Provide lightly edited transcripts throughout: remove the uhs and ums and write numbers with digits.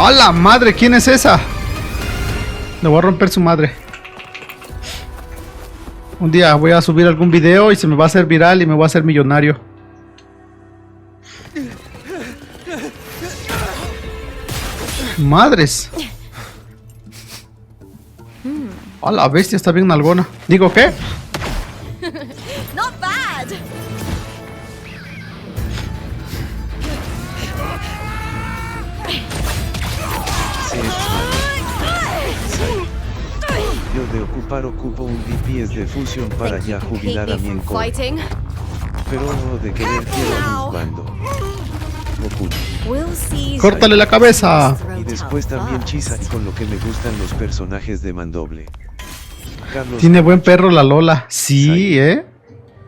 ¡A la madre! ¿Quién es esa? Le voy a romper su madre. Un día voy a subir algún video y se me va a hacer viral y me voy a hacer millonario. Madres. A la bestia está bien nalgona. ¿Digo qué? Not bad. Yo de ocupar ocupo un DPS de fusión para ya jubilar a mi encono. Pero de querer quiero un bando. Córtale la cabeza. Y después también chisa con lo que me gustan los personajes de mandoble. Carlos Tiene buen perro la Lola. Sí,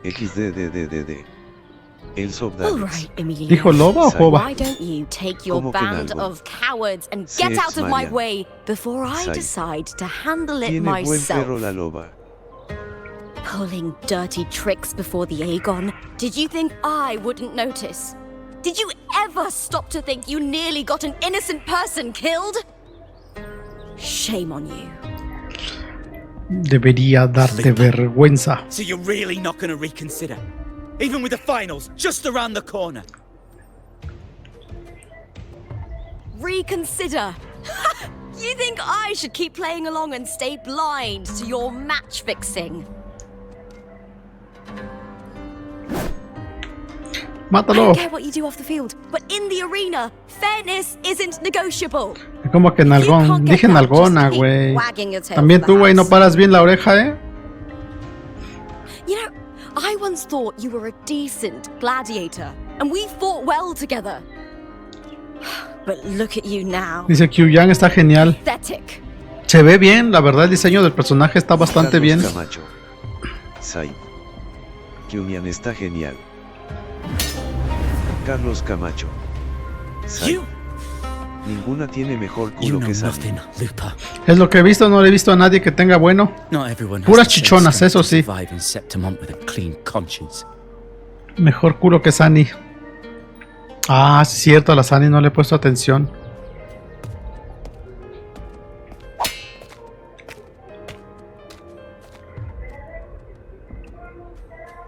XDDDDD. El Sobdalis. ¿Dijo loba o jova? Why don't you take your ¿Cómo que band nalgo? of cowards and get out of my way before I decide to handle it Tiene buen perro myself? la loba. Pulling dirty tricks before the Aegon. Did you think I wouldn't notice? Did you ever stop to think you nearly got an innocent person killed? Shame on you. Debería darte vergüenza. So you're really not gonna reconsider? Even with the finals just around the corner? Reconsider? You think I should keep playing along and stay blind to your match fixing? I Mátalo. don't care what you do off the field, but in the arena, fairness isn't negotiable. Como que nalgón. Dije nalgona, güey. También tú, güey, no paras bien la oreja, You know, I once thought you were a decent gladiator, and we fought well together. But look at you now. Dice que Yang está genial. Pathetic. Se ve bien, la verdad el diseño del personaje está bastante Carlos bien. Camacho. Sai. Kyumian está genial. Carlos Camacho. Sai. You Ninguna tiene mejor culo know que Sai. nothing, Lupa. Es lo que he visto, no le he visto a nadie que tenga bueno. Not everyone has Puras the same chichonas, strength eso to sí. survive in Septimont with a clean conscience. Mejor culo que Sunny. Ah, sí es cierto, a la Sunny no le he puesto atención.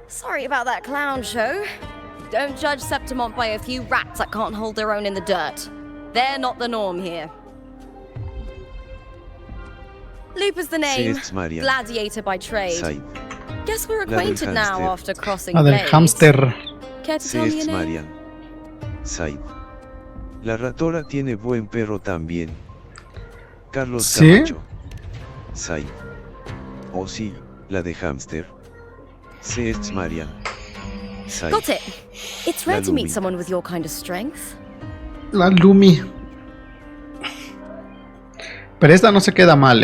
Sorry about that clown show. Don't judge Septimont by a few rats that can't hold their own in the dirt. They're not the norm here. Lupa's the name, Sí, Marian. gladiator by trade. Sai. Guess we're La del acquainted now hámster. after crossing La del blades. hámster. Care to tell me your Sex name? Marian. Sai. La ratora tiene buen perro también. Carlos ¿Sí? Camacho. Sai. Oh sí, la de hámster. Sex Marian. Sai. Got it. It's rare La to meet Lumi. someone with your kind of strength. La Lumi. Pero esta no se queda mal,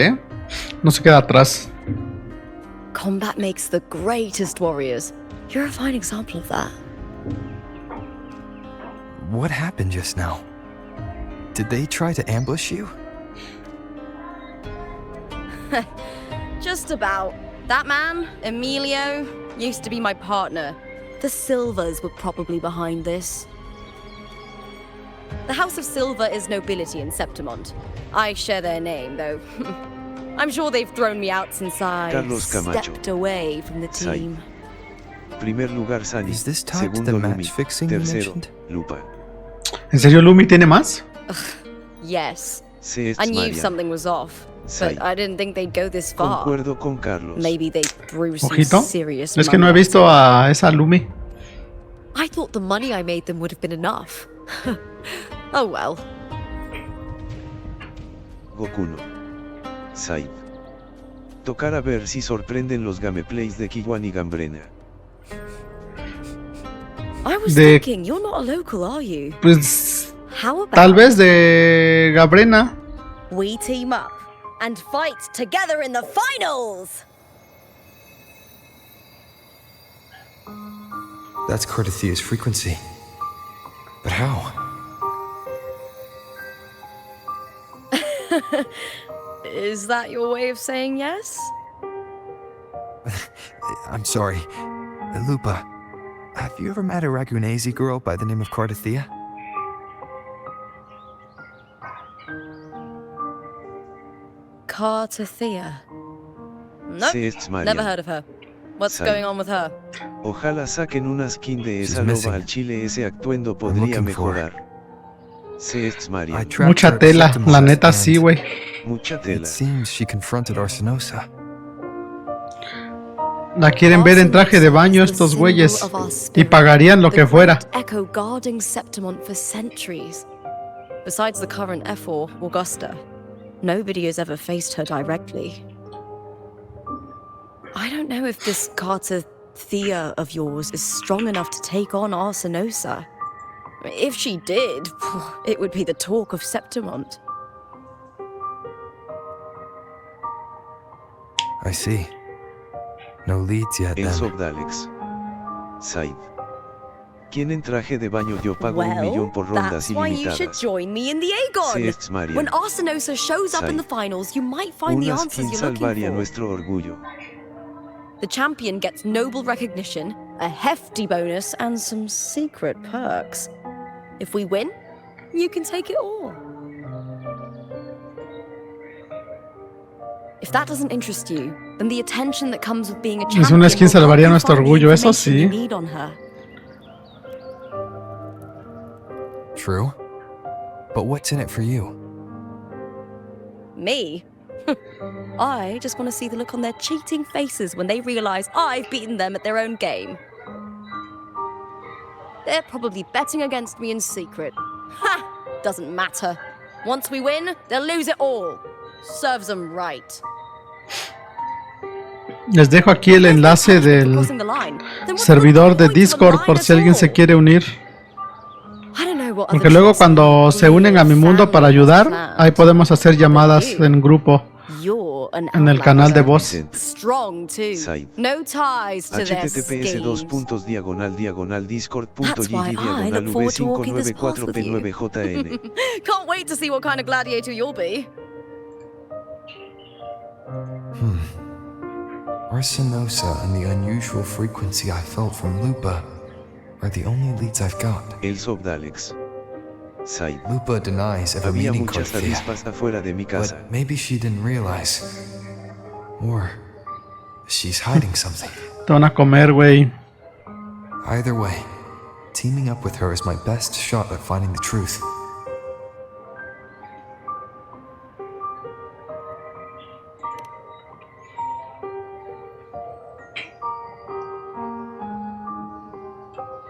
No se queda atrás. Combat makes the greatest warriors. You're a fine example of that. What happened just now? Did they try to ambush you? Just about. That man, Emilio, used to be my partner. The Silvers were probably behind this. The House of Silver is nobility in Septimont. I share their name, though. I'm sure they've thrown me out since I Carlos Camacho. stepped away from the Sai. team. Primer lugar Sani. Is this tied to Segundo the Lumi. match fixing you Tercero, mentioned? Lupa. ¿En serio Lumi tiene más? Yes, Sex I knew Marian. something was off, Sai. but I didn't think they'd go this far. Concuerdo con Carlos. Maybe they threw some Ojito. serious Es que no he money. visto a esa Lumi. I thought the money I made them would have been enough. Oh well. Gokuno. Sai. Tocar a ver si sorprenden los gameplays de Kiwan y Gambrena. I was De- thinking, you're not a local, are you? Pues How about tal vez de Gabrena. we team up and fight together in the finals? That's Cardathia's frequency. But how? Is that your way of saying yes? I'm sorry. Lupa, have you ever met a Ragunese girl by the name of Cardathia? Cartathea. Nope, never heard of her. What's going on with her? Ojalá saquen una skin de esa loba al chile, ese actuendo podría mejorar. Marian. Mucha tela, la neta sí, güey. Mucha tela. It seems she confronted Arsenosa. La quieren ver en traje de baño estos güeyes y pagarían lo que fuera. Echo guarding Septimont for centuries. Besides the current F4, Augusta, nobody has ever faced her directly. I don't know if this Cartathea of yours is strong enough to take on Arsenosa. If she did, it would be the talk of Septimont. I see. No leads yet, El then. Sobdalex. Said. ¿Quién en traje de baño? Yo pago $1 millón por rondas that's why you should ilimitadas. join me in the Aegon. Marian. When Arsenosa shows up in the finals, you might find the Una answers skin you're looking salvaría for. nuestro orgullo. The champion gets noble recognition, a hefty bonus, and some secret perks. If we win, you can take it all. If that doesn't interest you, then the attention that comes with being a champion Es una skin will help salvaría you nuestro find the orgullo, eso information you sí. need on her. True. But what's in it for you? Me? I just want to see the look on their cheating faces when they realize I've beaten them at their own game. They're probably betting against me in secret. Ha! Doesn't matter. Once we win, they'll lose it all. Serves them right. Les dejo aquí el enlace del servidor de Discord por si alguien se quiere unir. Porque luego cuando se unen a mi mundo para ayudar, ahí podemos hacer llamadas en grupo en el canal de voz. https://discord.gg/v59.4p9jn. Can't wait to see what kind of gladiator you'll be. Arsenosa and the unusual frequency I felt from Lupa are the only leads I've got. El Sobdalex. Said. Lupa denies ever Había meeting muchas Cartathea, avispas afuera de mi casa. but maybe she didn't realize. Or she's hiding something. Te van a comer, güey. Either way, teaming up with her is my best shot at finding the truth.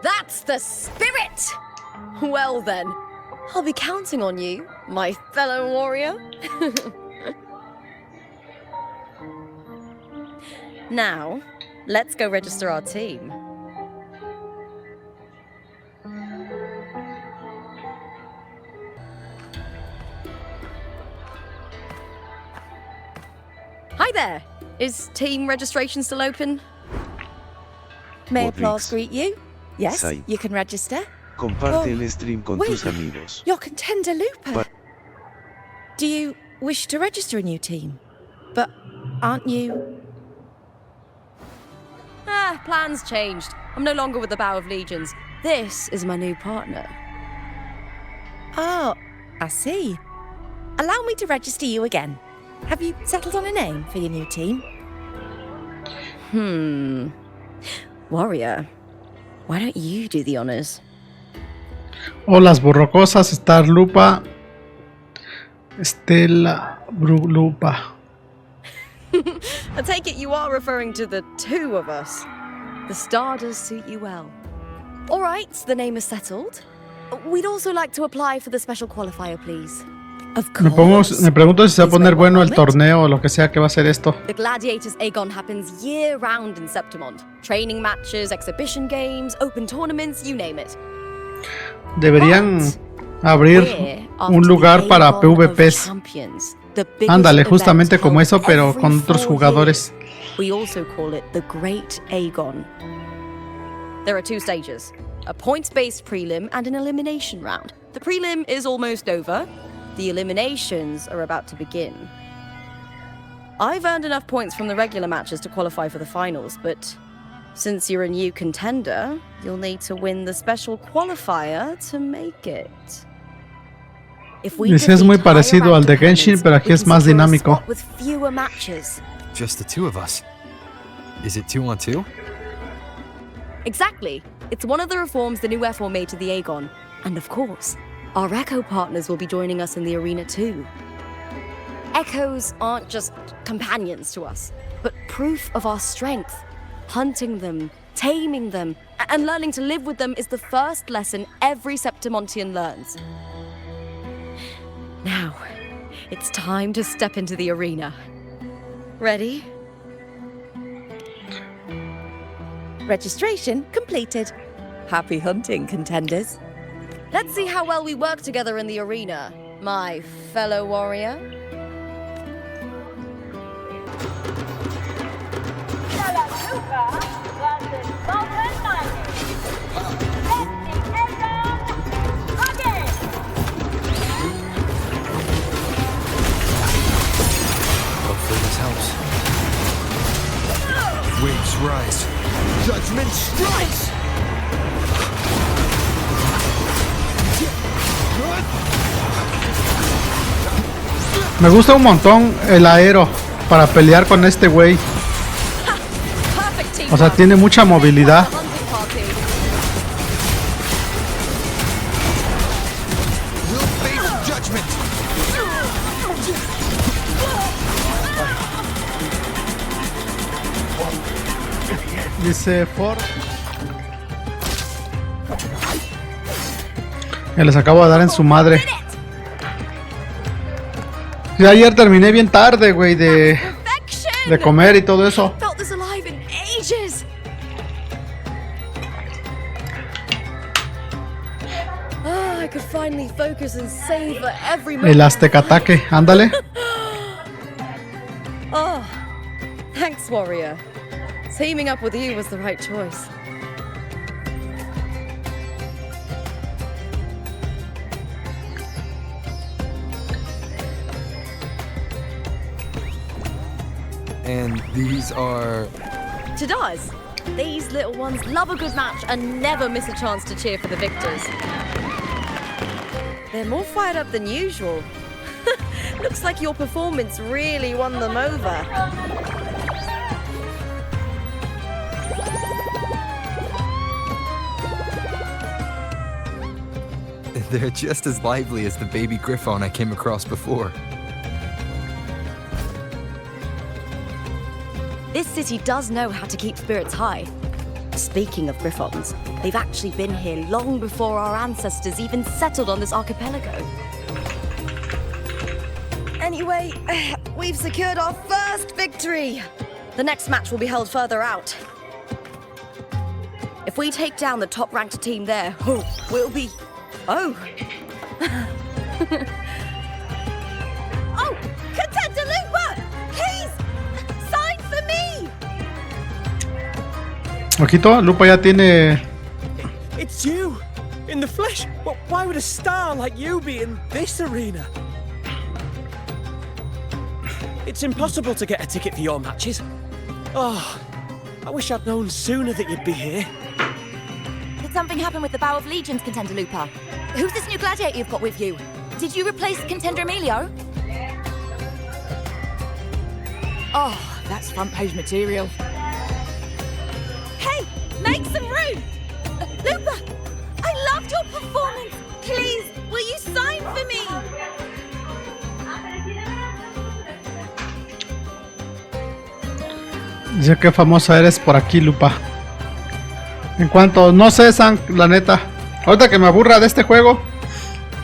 That's the spirit! Well then, I'll be counting on you, my fellow warrior. Now, let's go register our team. Hi there! Is team registration still open? May I please greet you? Yes, Said. you can register. Comparte el stream con tus amigos. Your contender Lupa. But- Do you wish to register a new team? But aren't you... plans changed. I'm no longer with the Bow of Legions. This is my new partner. Oh, I see. Allow me to register you again. Have you settled on a name for your new team? Warrior, why don't you do the honors? O las borrocosas, Star Lupa, Estela Lupa. I take it you are referring to the two of us. The star does suit you well. All right, the name is settled. We'd also like to apply for the special qualifier, please. Of Me course. pregunto si se va a poner bueno el torneo o lo que sea que va a ser esto. The Gladiators Aegon happens year-round in Septimont. Training matches, exhibition games, open tournaments, you name it. Deberían abrir un lugar para PvPs. Ándale, justamente como eso, pero con otros jugadores. We also call it the Great Aegon. There are two stages, a points-based prelim and an elimination round. The prelim is almost over. The eliminations are about to begin. I've earned enough points from the regular matches to qualify for the finals, but since you're a new contender, you'll need to win the special qualifier to make it. Dice, es muy parecido al de Genshin, pero aquí es más dinámico. Just the two of us. Is it 2-on-2? Exactly. It's one of the reforms the new F4 made to the Aegon. And of course, our Echo partners will be joining us in the arena too. Echoes aren't just companions to us, but proof of our strength. Hunting them, taming them, and learning to live with them is the first lesson every Septimontian learns. Now, it's time to step into the arena. Ready? Registration completed. Happy hunting, contenders. Let's see how well we work together in the arena, my fellow warrior. Hopefully this helps. Waves rise. Judgment strikes! Me gusta un montón el aero para pelear con este güey. O sea, tiene mucha movilidad. Dice Ford. Que les acabo de dar en su madre. Y ayer terminé bien tarde, güey, de comer y todo eso. El aztecataque, ándale. Oh, thanks, warrior. Teaming up with you was the right choice. And these are... Tadars. These little ones love a good match and never miss a chance to cheer for the victors. They're more fired up than usual. Looks like your performance really won them over. They're just as lively as the baby griffon I came across before. This city does know how to keep spirits high. Speaking of griffons, they've actually been here long before our ancestors even settled on this archipelago. Anyway, we've secured our first victory. The next match will be held further out. If we take down the top-ranked team there, we'll be... Oh! Oh! Contender LUPA! Please! Sign for me! Ojito, Lupa ya tiene... It's you! In the flesh! Well, why would a star like you be in this arena? It's impossible to get a ticket for your matches. Oh, I wish I'd known sooner that you'd be here. Did something happen with the Bow of Legions, Contender LUPA? Who's this new gladiator you've got with you? Did you replace Contender Emilio? Oh, that's front page material. Hey, make some room! LUPA, I loved your performance! Please, will you sign for me? Dice que famosa eres por aquí, Lupa. En cuanto, no sé, San, la neta. Ahorita que me aburra de este juego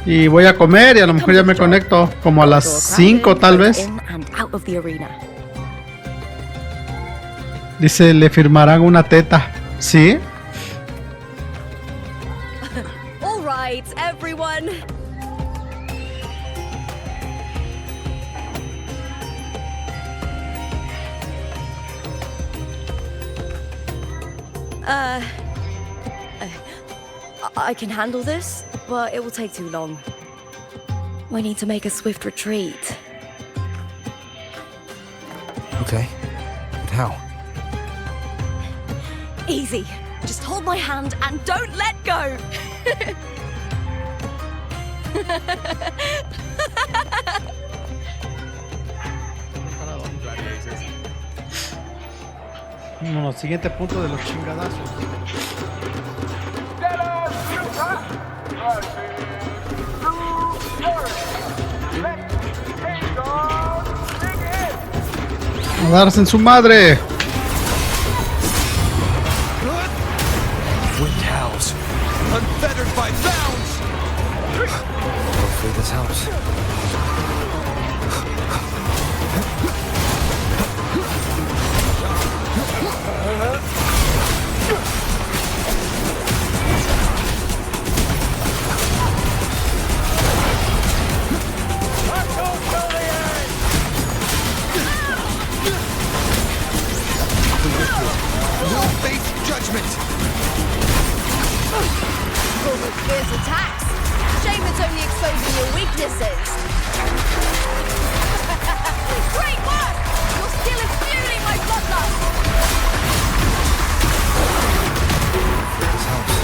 y voy a comer y a lo mejor ya me conecto como a las 5 tal vez. Dice, le firmarán una teta. ¿Sí? All right, everyone. I can handle this, but it will take too long. We need to make a swift retreat. Okay, but how? Easy. Just hold my hand and don't let go. Vámonos, siguiente punto de los chingadazos. A darse en su madre. Wind howls. Unfettered by bounds! Hopefully this helps. We'll face judgment! All those fierce attacks. Shame it's only exposing your weaknesses. Great work! You're still fueling my bloodlust. This helps.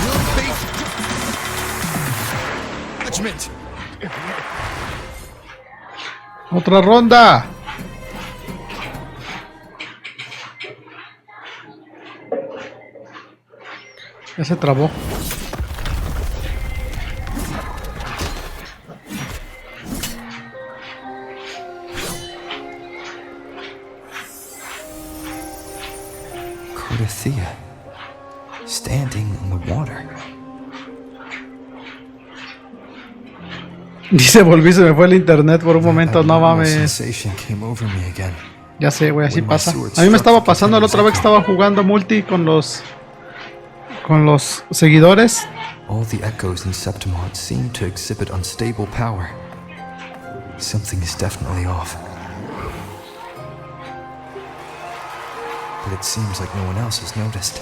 We'll face judgment! Otra ronda. Ya se trabó. Cardothea, standing in the water. Dice, volví, se me fue el internet por un momento, no mames. Sensation came over me again. Ya sé, güey, así pasa. A mí me estaba pasando la otra vez que estaba jugando multi con los seguidores. All the echoes in Septimont seem to exhibit unstable power. Something is definitely off. But it seems like no one else has noticed.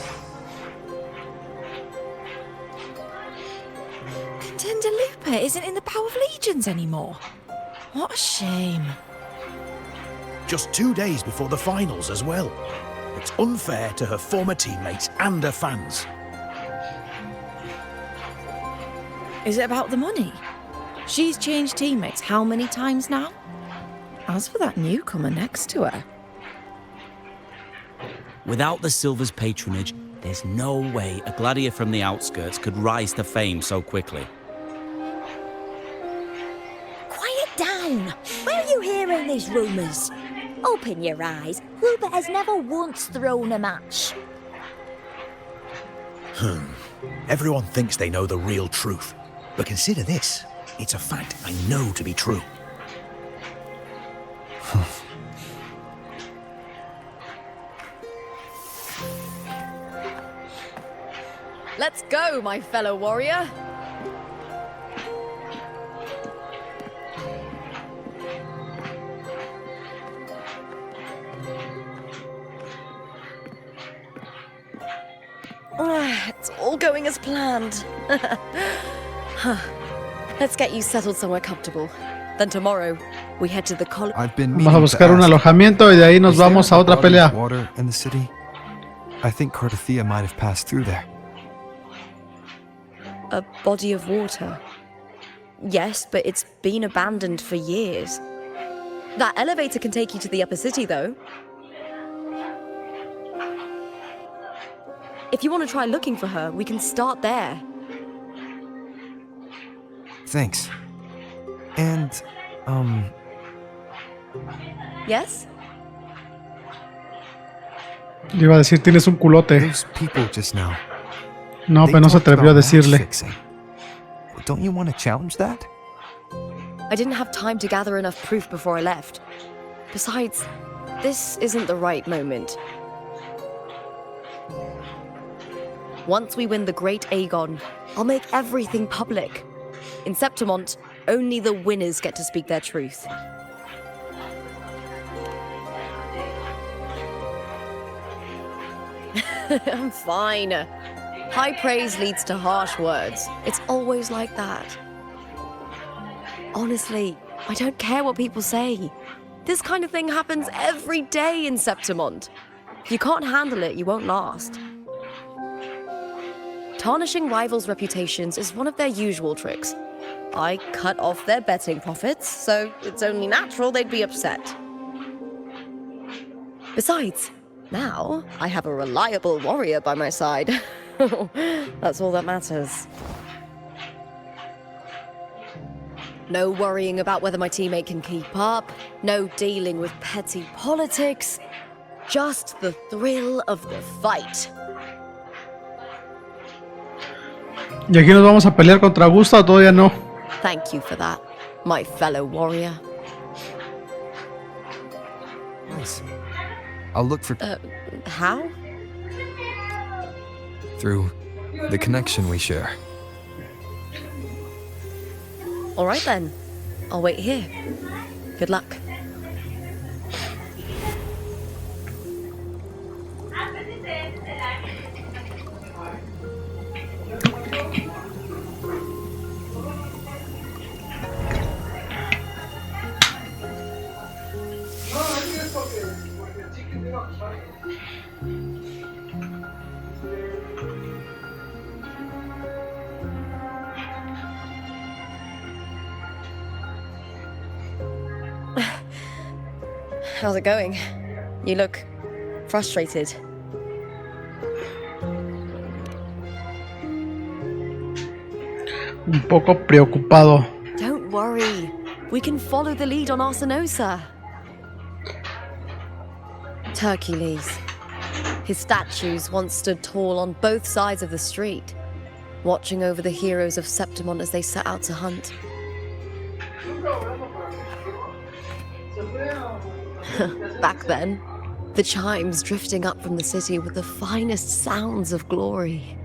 Contender Lupa isn't in the power of legions anymore. What a shame. Just 2 days before the finals as well. It's unfair to her former teammates and her fans. Is it about the money? She's changed teammates how many times now? As for that newcomer next to her. Without the Silver's patronage, there's no way a gladiator from the outskirts could rise to fame so quickly. Quiet down! Where are you hearing these rumours? Open your eyes. Lupa has never once thrown a match. Everyone thinks they know the real truth. But consider this. It's a fact I know to be true. Let's go, my fellow warrior. It's all going as planned. Let's get you settled somewhere comfortable. Then tomorrow, we head to the college. Vamos a buscar un alojamiento y de ahí nos vamos a otra pelea. Water in the city? I think Cardothea might have passed through there. A body of water. Yes, but it's been abandoned for years. That elevator can take you to the upper city, though. If you want to try looking for her, we can start there. Thanks. And, Yes? Le iba a decir, tienes un culote. those people just now. No, they pero no se talked atrevió a about match decirle. fixing. Don't you want to challenge that? I didn't have time to gather enough proof before I left. Besides, this isn't the right moment. Once we win the Great Aegon, I'll make everything public. In Septimont, only the winners get to speak their truth. I'm fine. High praise leads to harsh words. It's always like that. Honestly, I don't care what people say. This kind of thing happens every day in Septimont. If you can't handle it, you won't last. Tarnishing rivals' reputations is one of their usual tricks. I cut off their betting profits, so it's only natural they'd be upset. Besides, now I have a reliable warrior by my side. That's all that matters. No worrying about whether my teammate can keep up, no dealing with petty politics, just the thrill of the fight. ¿Y aquí nos vamos a pelear contra Augusta o todavía no? Thank you for that, my fellow warrior. Nice. I'll look for... How? through the connection we share. All right then. I'll wait here. Good luck. How's it going? You look frustrated. Un poco preocupado. Don't worry. We can follow the lead on Arsinosa. Hercules. His statues once stood tall on both sides of the street, watching over the heroes of Septimon as they set out to hunt. Back then, the chimes drifting up from the city were the finest sounds of glory.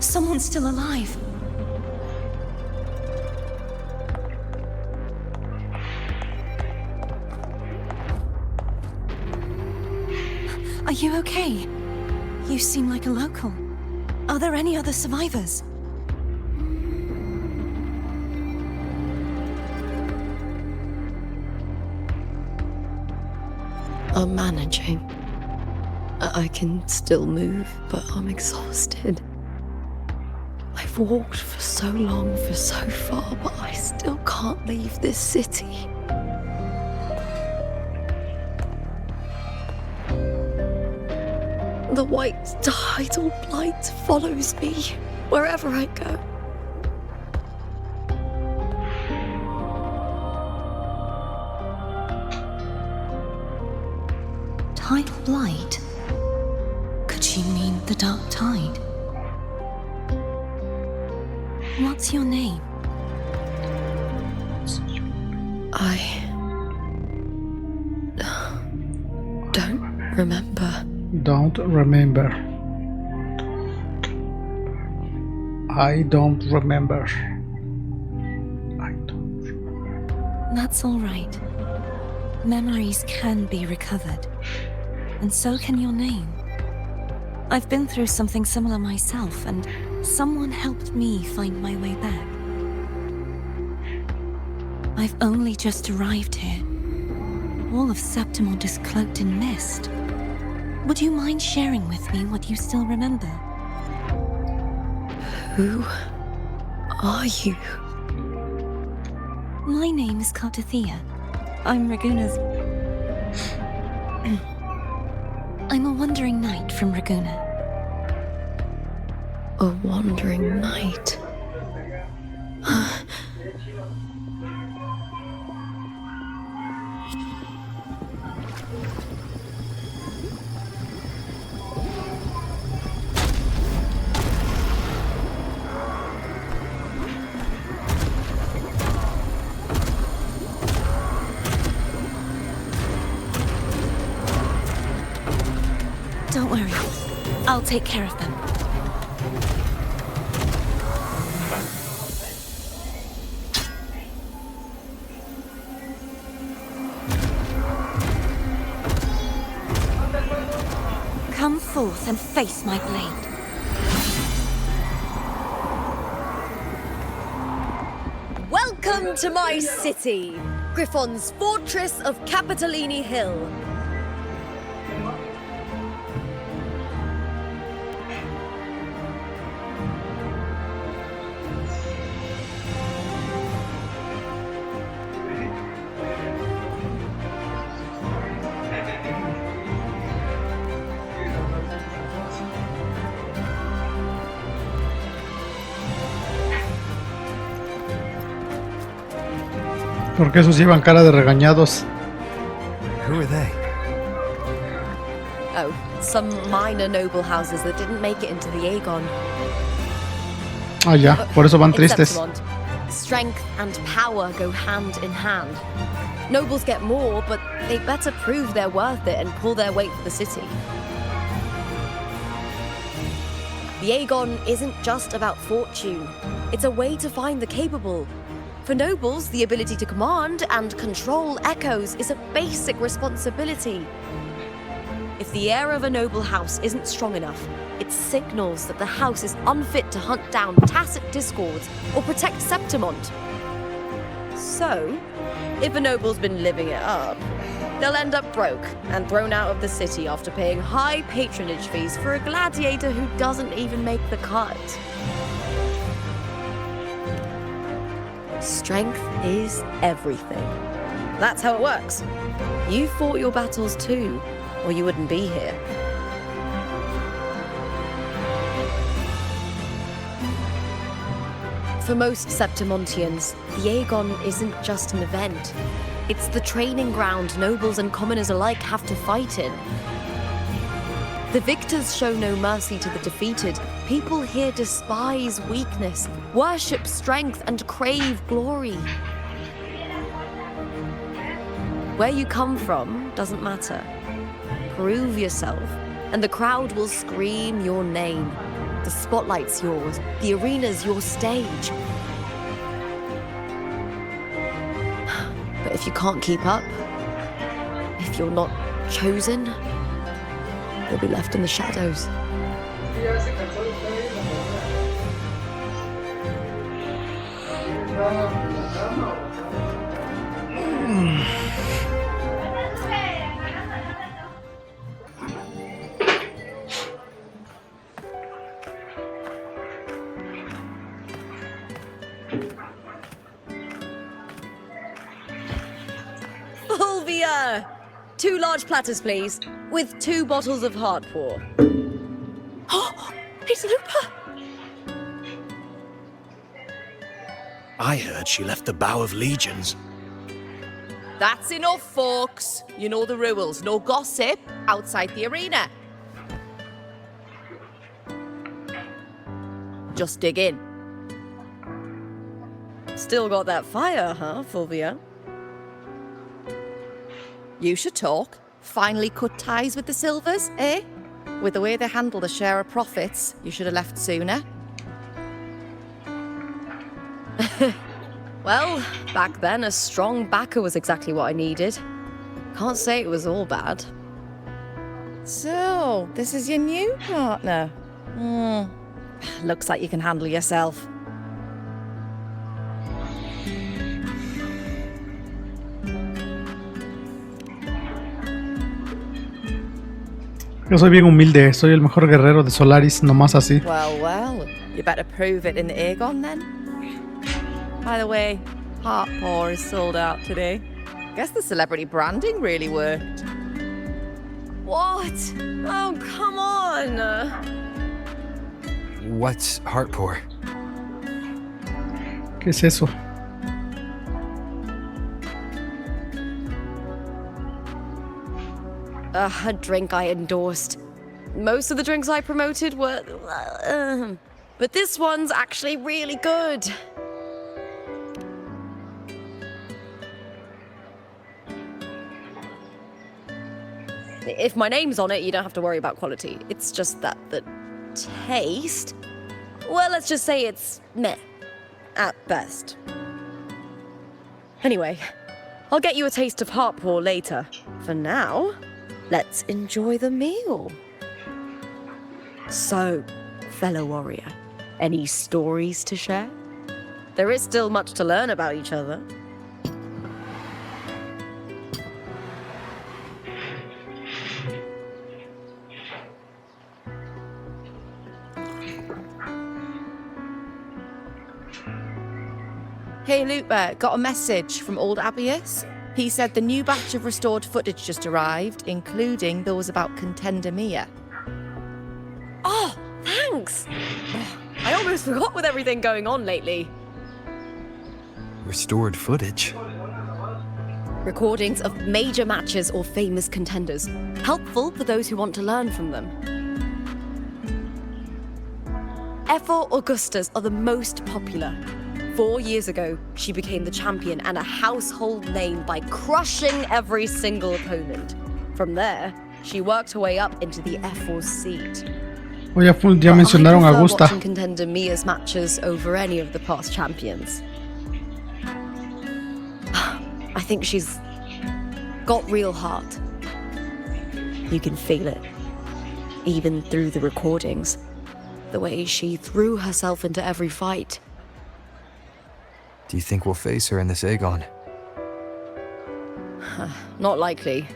Someone's still alive. Are you okay? You seem like a local. Are there any other survivors? I'm managing. I can still move, but I'm exhausted. I've walked for so long, for so far, but I still can't leave this city. The white tidal blight follows me wherever I go. Tidal blight? Could she mean the dark tide? What's your name? I don't remember. Don't remember. I don't remember. I don't remember. That's all right. Memories can be recovered. And so can your name. I've been through something similar myself, and someone helped me find my way back. I've only just arrived here. All of Septimon is cloaked in mist. Would you mind sharing with me what you still remember? Who are you? My name is Cartathea. I'm Raguna's... I'm a wandering knight from Raguna. A wandering knight. Don't worry. I'll take care of them. Come forth and face my blade. Welcome to my city, Griffon's fortress of Capitolini Hill. Porque esos llevan cara de regañados. Who are they? Oh, some minor noble houses that didn't make it into the Aegon. Ah, ya, por eso van In tristes. Septimond, strength and power go hand in hand. Nobles get more, but they better prove they're worth it and pull their weight for the city. The Aegon isn't just about fortune. It's a way to find the capable. For nobles, the ability to command and control echoes is a basic responsibility. If the heir of a noble house isn't strong enough, it signals that the house is unfit to hunt down tacit discords or protect Septimond. So, if a noble's been living it up, they'll end up broke and thrown out of the city after paying high patronage fees for a gladiator who doesn't even make the cut. Strength is everything. That's how it works. You fought your battles too, or you wouldn't be here. For most Septimontians, the Aegon isn't just an event. It's the training ground nobles and commoners alike have to fight in. The victors show no mercy to the defeated. People here despise weakness, worship strength, and crave glory. Where you come from doesn't matter. Prove yourself, and the crowd will scream your name. The spotlight's yours, the arena's your stage. But if you can't keep up, if you're not chosen, you'll be left in the shadows. Fulvia! 2 large platters, please, with 2 bottles of hardpour. Oh, it's Lupa! I heard she left the Bow of Legions. That's enough, folks. You know the rules. No gossip outside the arena. Just dig in. Still got that fire, huh, Fulvia? You should talk. Finally cut ties with the Silvers, eh? With the way they handle the share of profits, you should have left sooner. Well, back then, a strong backer was exactly what I needed. Can't say it was all bad. So, this is your new partner. Looks like you can handle yourself. Yo soy bien humilde, soy el mejor guerrero de Solaris, nomás así. Well, you better prove it in the Aegon then. By the way, Heartpaw is sold out today. Guess the celebrity branding really worked. What? Oh, come on! What's Heartpaw? ¿Qué es eso? A drink I endorsed. Most of the drinks I promoted were... but this one's actually really good. If my name's on it, you don't have to worry about quality. It's just that the taste... Well, let's just say it's meh. At best. Anyway, I'll get you a taste of Heartpaw later. For now, let's enjoy the meal. So, fellow warrior, any stories to share? There is still much to learn about each other. Hey Lupa, got a message from old Abius. He said the new batch of restored footage just arrived, including those about Contender Mia. Oh, thanks! I almost forgot with everything going on lately. Restored footage? Recordings of major matches or famous contenders. Helpful for those who want to learn from them. Ephor Augustas are the most popular. 4 years ago, she became the champion and a household name by crushing every single opponent. From there, she worked her way up into the Ephor's seat. Oh, ya mencionaron a I prefer Augusta. watching Contender Mia's matches over any of the past champions. I think she's got real heart. You can feel it, even through the recordings. The way she threw herself into every fight. Do you think we'll face her in this Aegon? Not likely.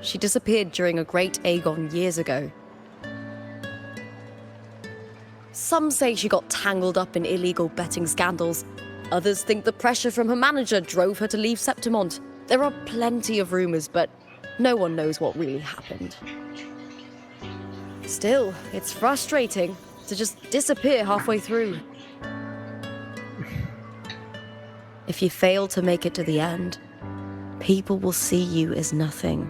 She disappeared during a great Aegon years ago. Some say she got tangled up in illegal betting scandals. Others think the pressure from her manager drove her to leave Septimont. There are plenty of rumors, but no one knows what really happened. Still, it's frustrating to just disappear halfway through. If you fail to make it to the end, people will see you as nothing.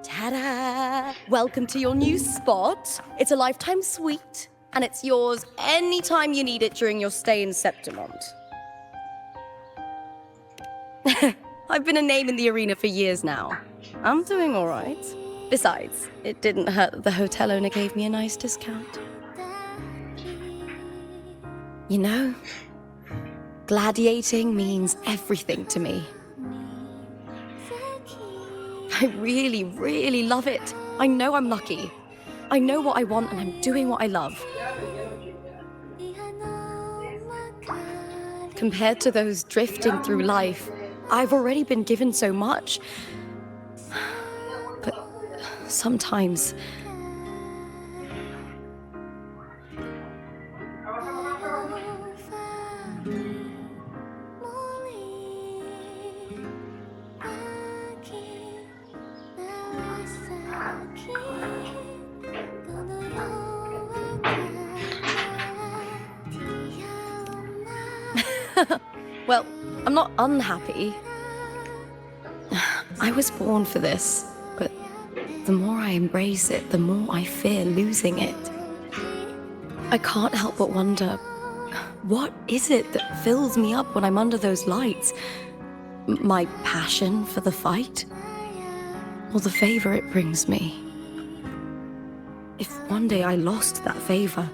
Ta-da! Welcome to your new spot. It's a lifetime suite, and it's yours anytime you need it during your stay in Septimont. I've been a name in the arena for years now. I'm doing all right. Besides, it didn't hurt that the hotel owner gave me a nice discount. You know, gladiating means everything to me. I really, really love it. I know I'm lucky. I know what I want and I'm doing what I love. Compared to those drifting through life, I've already been given so much. But sometimes... Well, I'm not unhappy. I was born for this, but the more I embrace it, the more I fear losing it. I can't help but wonder, what is it that fills me up when I'm under those lights? My passion for the fight? Or the favor it brings me? If one day I lost that favor,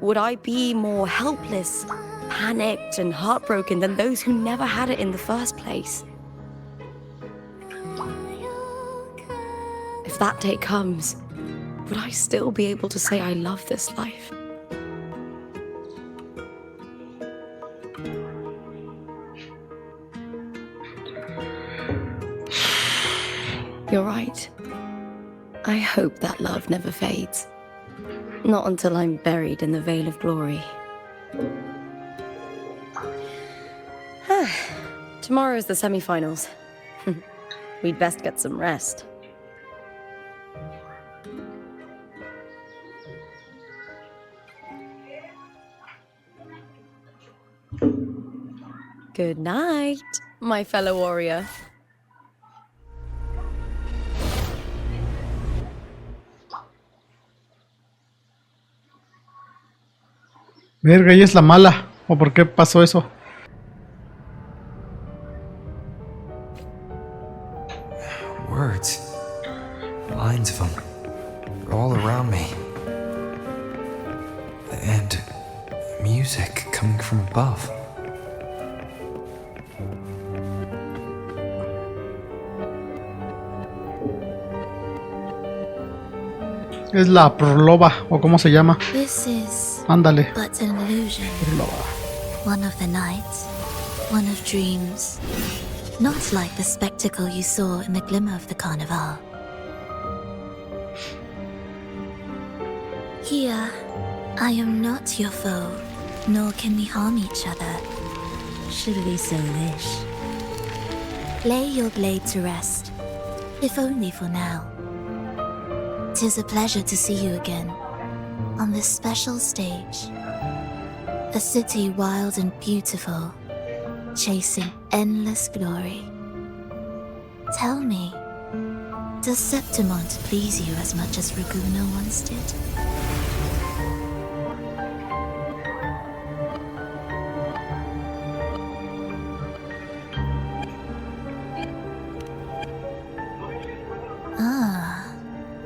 would I be more helpless, panicked and heartbroken than those who never had it in the first place? If that day comes, would I still be able to say I love this life? You're right. I hope that love never fades. Not until I'm buried in the veil of glory. Tomorrow's the semi-finals. We'd best get some rest. Good night, my fellow warrior. Verga, ella es la mala. ¿O por qué pasó eso? words. Lines of them. All around me. And music coming from above. Es la proloba, o cómo se llama. This is Ándale. but an illusion. One of the nights, one of dreams. Not like the spectacle you saw in the glimmer of the carnival. Here, I am not your foe, nor can we harm each other, should we so wish. Lay your blade to rest, if only for now. 'Tis a pleasure to see you again, on this special stage. A city wild and beautiful, chasing endless glory. Tell me, does Septimont please you as much as Raguna once did?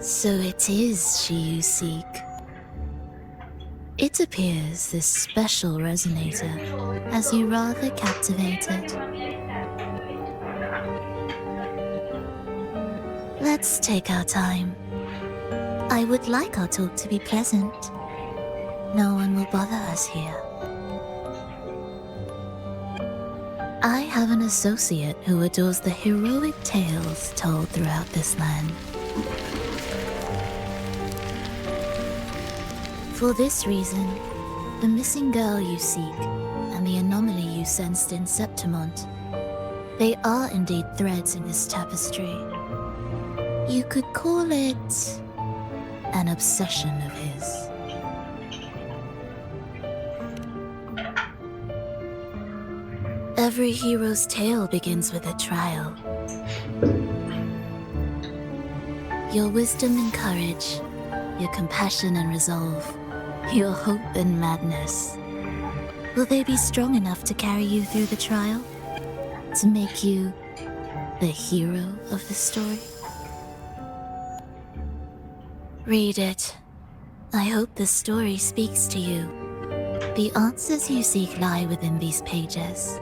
So it is she you seek. It appears this special resonator has you rather captivated. Let's take our time. I would like our talk to be pleasant. No one will bother us here. I have an associate who adores the heroic tales told throughout this land. For this reason, the missing girl you seek and the anomaly you sensed in Septimont, they are indeed threads in this tapestry. You could call it an obsession of his. Every hero's tale begins with a trial. Your wisdom and courage, your compassion and resolve, your hope and madness. Will they be strong enough to carry you through the trial? To make you the hero of the story? Read it. I hope the story speaks to you. The answers you seek lie within these pages.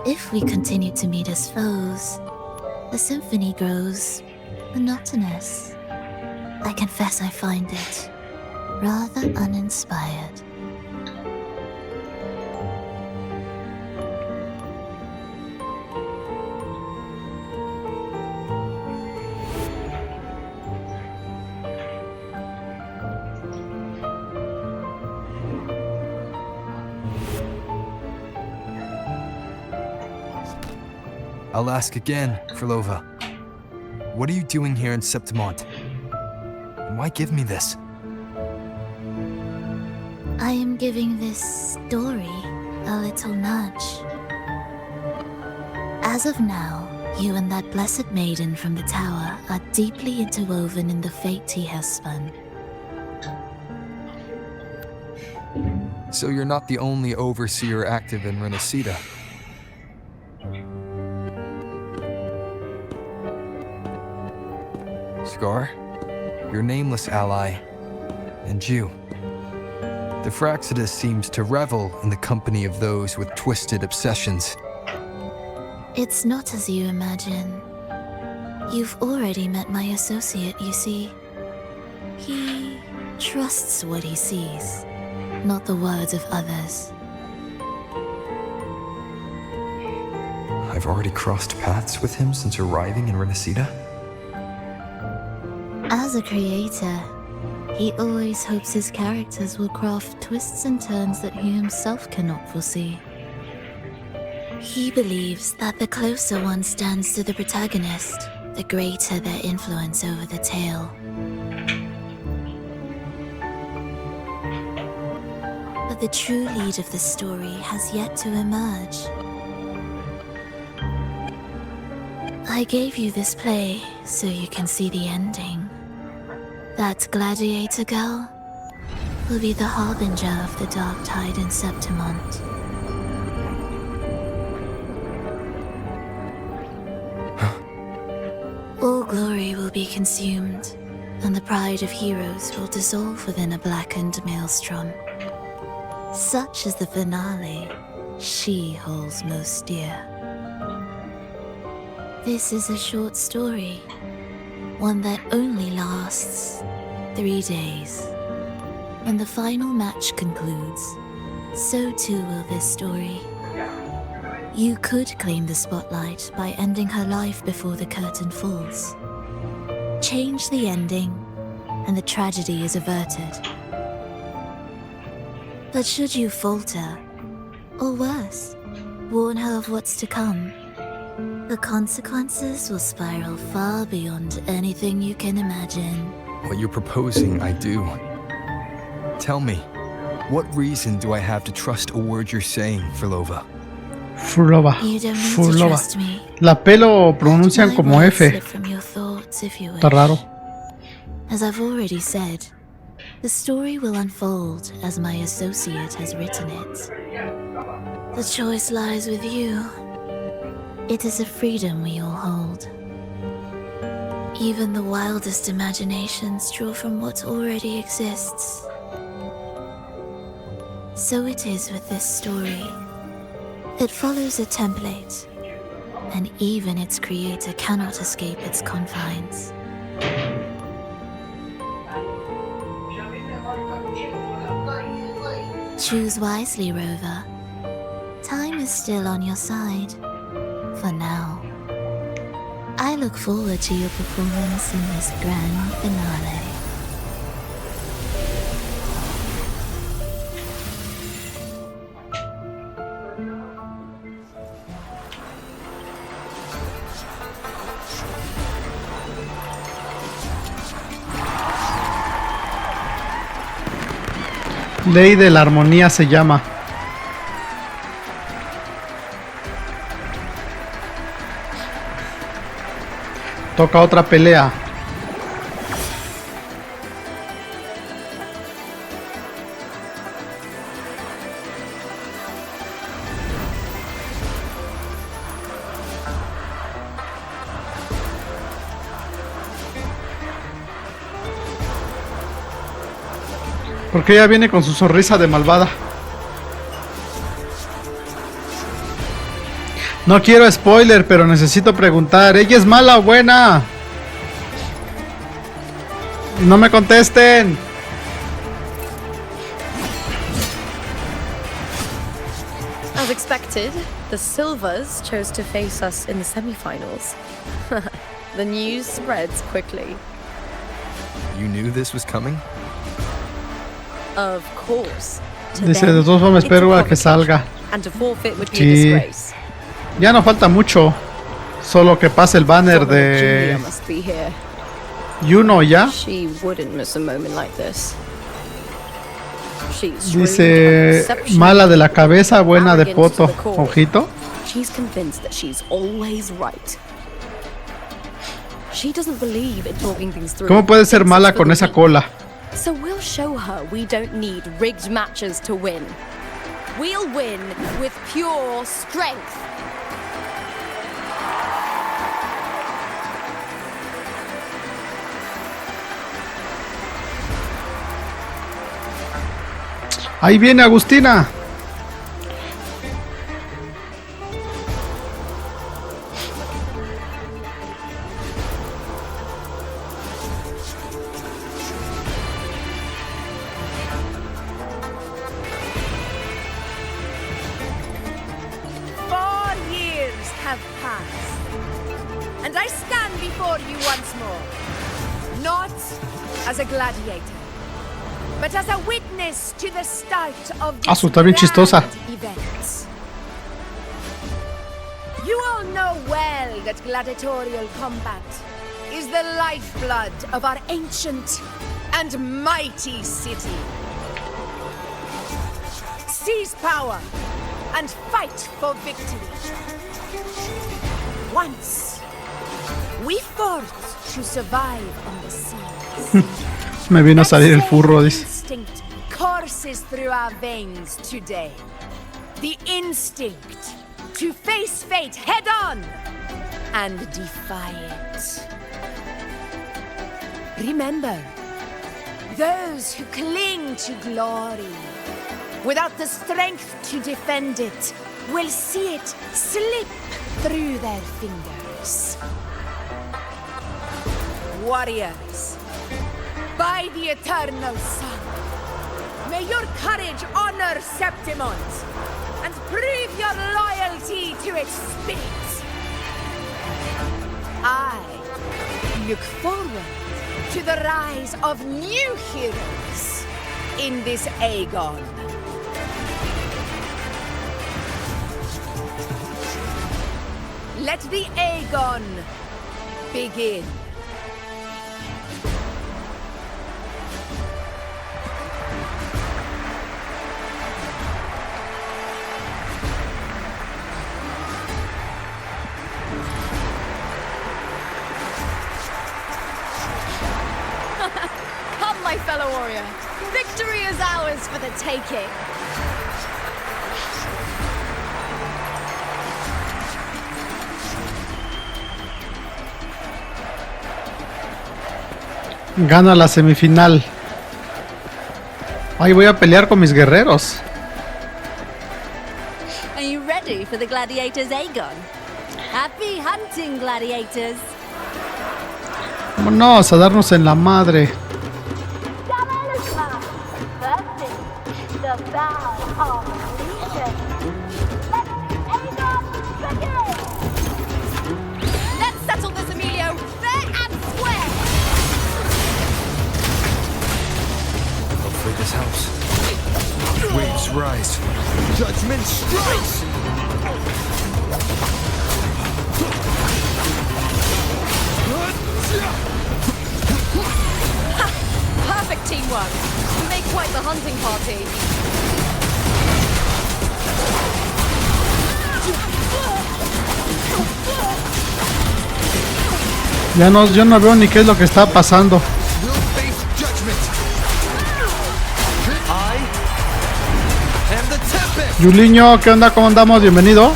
If we continue to meet as foes, the symphony grows monotonous. I confess I find it rather uninspired. I'll ask again, Frolova. What are you doing here in Septimont? And why give me this? I am giving this story a little nudge. As of now, you and that blessed maiden from the tower are deeply interwoven in the fate he has spun. So you're not the only overseer active in Rinascita. Scar, your nameless ally, and you. The Fraxidus seems to revel in the company of those with twisted obsessions. It's not as you imagine. You've already met my associate, you see. He trusts what he sees, not the words of others. I've already crossed paths with him since arriving in Rinascita. As a creator, he always hopes his characters will craft twists and turns that he himself cannot foresee. He believes that the closer one stands to the protagonist, the greater their influence over the tale. But the true lead of the story has yet to emerge. I gave you this play so you can see the ending. That gladiator girl will be the harbinger of the dark tide in Septimont. glory will be consumed, and the pride of heroes will dissolve within a blackened maelstrom. Such is the finale she holds most dear. This is a short story, one that only lasts 3 days. When the final match concludes, so too will this story. You could claim the spotlight by ending her life before the curtain falls. Change the ending, and the tragedy is averted. But should you falter, or worse, warn her of what's to come, the consequences will spiral far beyond anything you can imagine. What you're proposing, I do. Tell me, what reason do I have to trust a word you're saying, Furlova? Furlova. You don't need to Furlova. trust me. La P lo pronuncian My como words F. slip from your thoughts if you Está wish. raro. As I've already said, the story will unfold as my associate has written it. The choice lies with you. It is a freedom we all hold. Even the wildest imaginations draw from what already exists. So it is with this story. It follows a template, and even its creator cannot escape its confines. Choose wisely, Rover. Time is still on your side. For now. I look forward to your performance in this grand finale. Ley de la armonía se llama. Toca otra pelea. Porque ella viene con su sonrisa de malvada. No quiero spoiler, pero necesito preguntar. ¿Ella es mala o buena? No me contesten. As expected, the Silvers chose to face us in the semi-finals. The news spreads quickly. You knew this was coming? Of course. To Dice, them, de todas formas it's a espero a que provocation, salga. and to forfeit would be a Sí. disgrace. Ya no falta mucho. Solo que pase el banner de Julia must be here. Juno ya. She wouldn't miss a moment like this. She's shrewd and Dice, exceptional, mala de la cabeza, buena de arrogant to poto. the core. Ojito. She's convinced that she's always right. She doesn't believe in talking things through. ¿Cómo puede ser Thinks mala it's for con the esa weak. cola? So we'll show her we don't need rigged matches to win. We'll win with pure strength. Ahí viene Agustina. Have passed, and I stand before you once more, not as a gladiator, but as a witness to the start of this Está bien chistosa. grand event. You all know well that gladiatorial combat is the lifeblood of our ancient and mighty city. Seize power and fight for victory. Once, we fought to survive on the seas. Me vino a salir el furro, dice. Instinct courses through our veins today. The instinct to face fate head on and defy it. Remember, those who cling to glory without the strength to defend it will see it slip through their fingers. Warriors, by the eternal sun, may your courage honor Septimont and prove your loyalty to its spirit. I look forward to the rise of new heroes in this Aegon. Let the Aegon begin. Come, my fellow warrior. Victory is ours for the taking. Gana la semifinal. Ahí voy a pelear con mis guerreros. Are you ready for the gladiators, Aegon? Happy hunting, gladiators. Vámonos a darnos en la madre. Let's settle this, Emilio, fair and square. Hopefully this helps. Waves rise. Judgment strikes! Perfect teamwork. You make quite the hunting party. Yo no veo ni qué es lo que está pasando. Yuliño, ¿qué onda? ¿Cómo andamos? Bienvenido.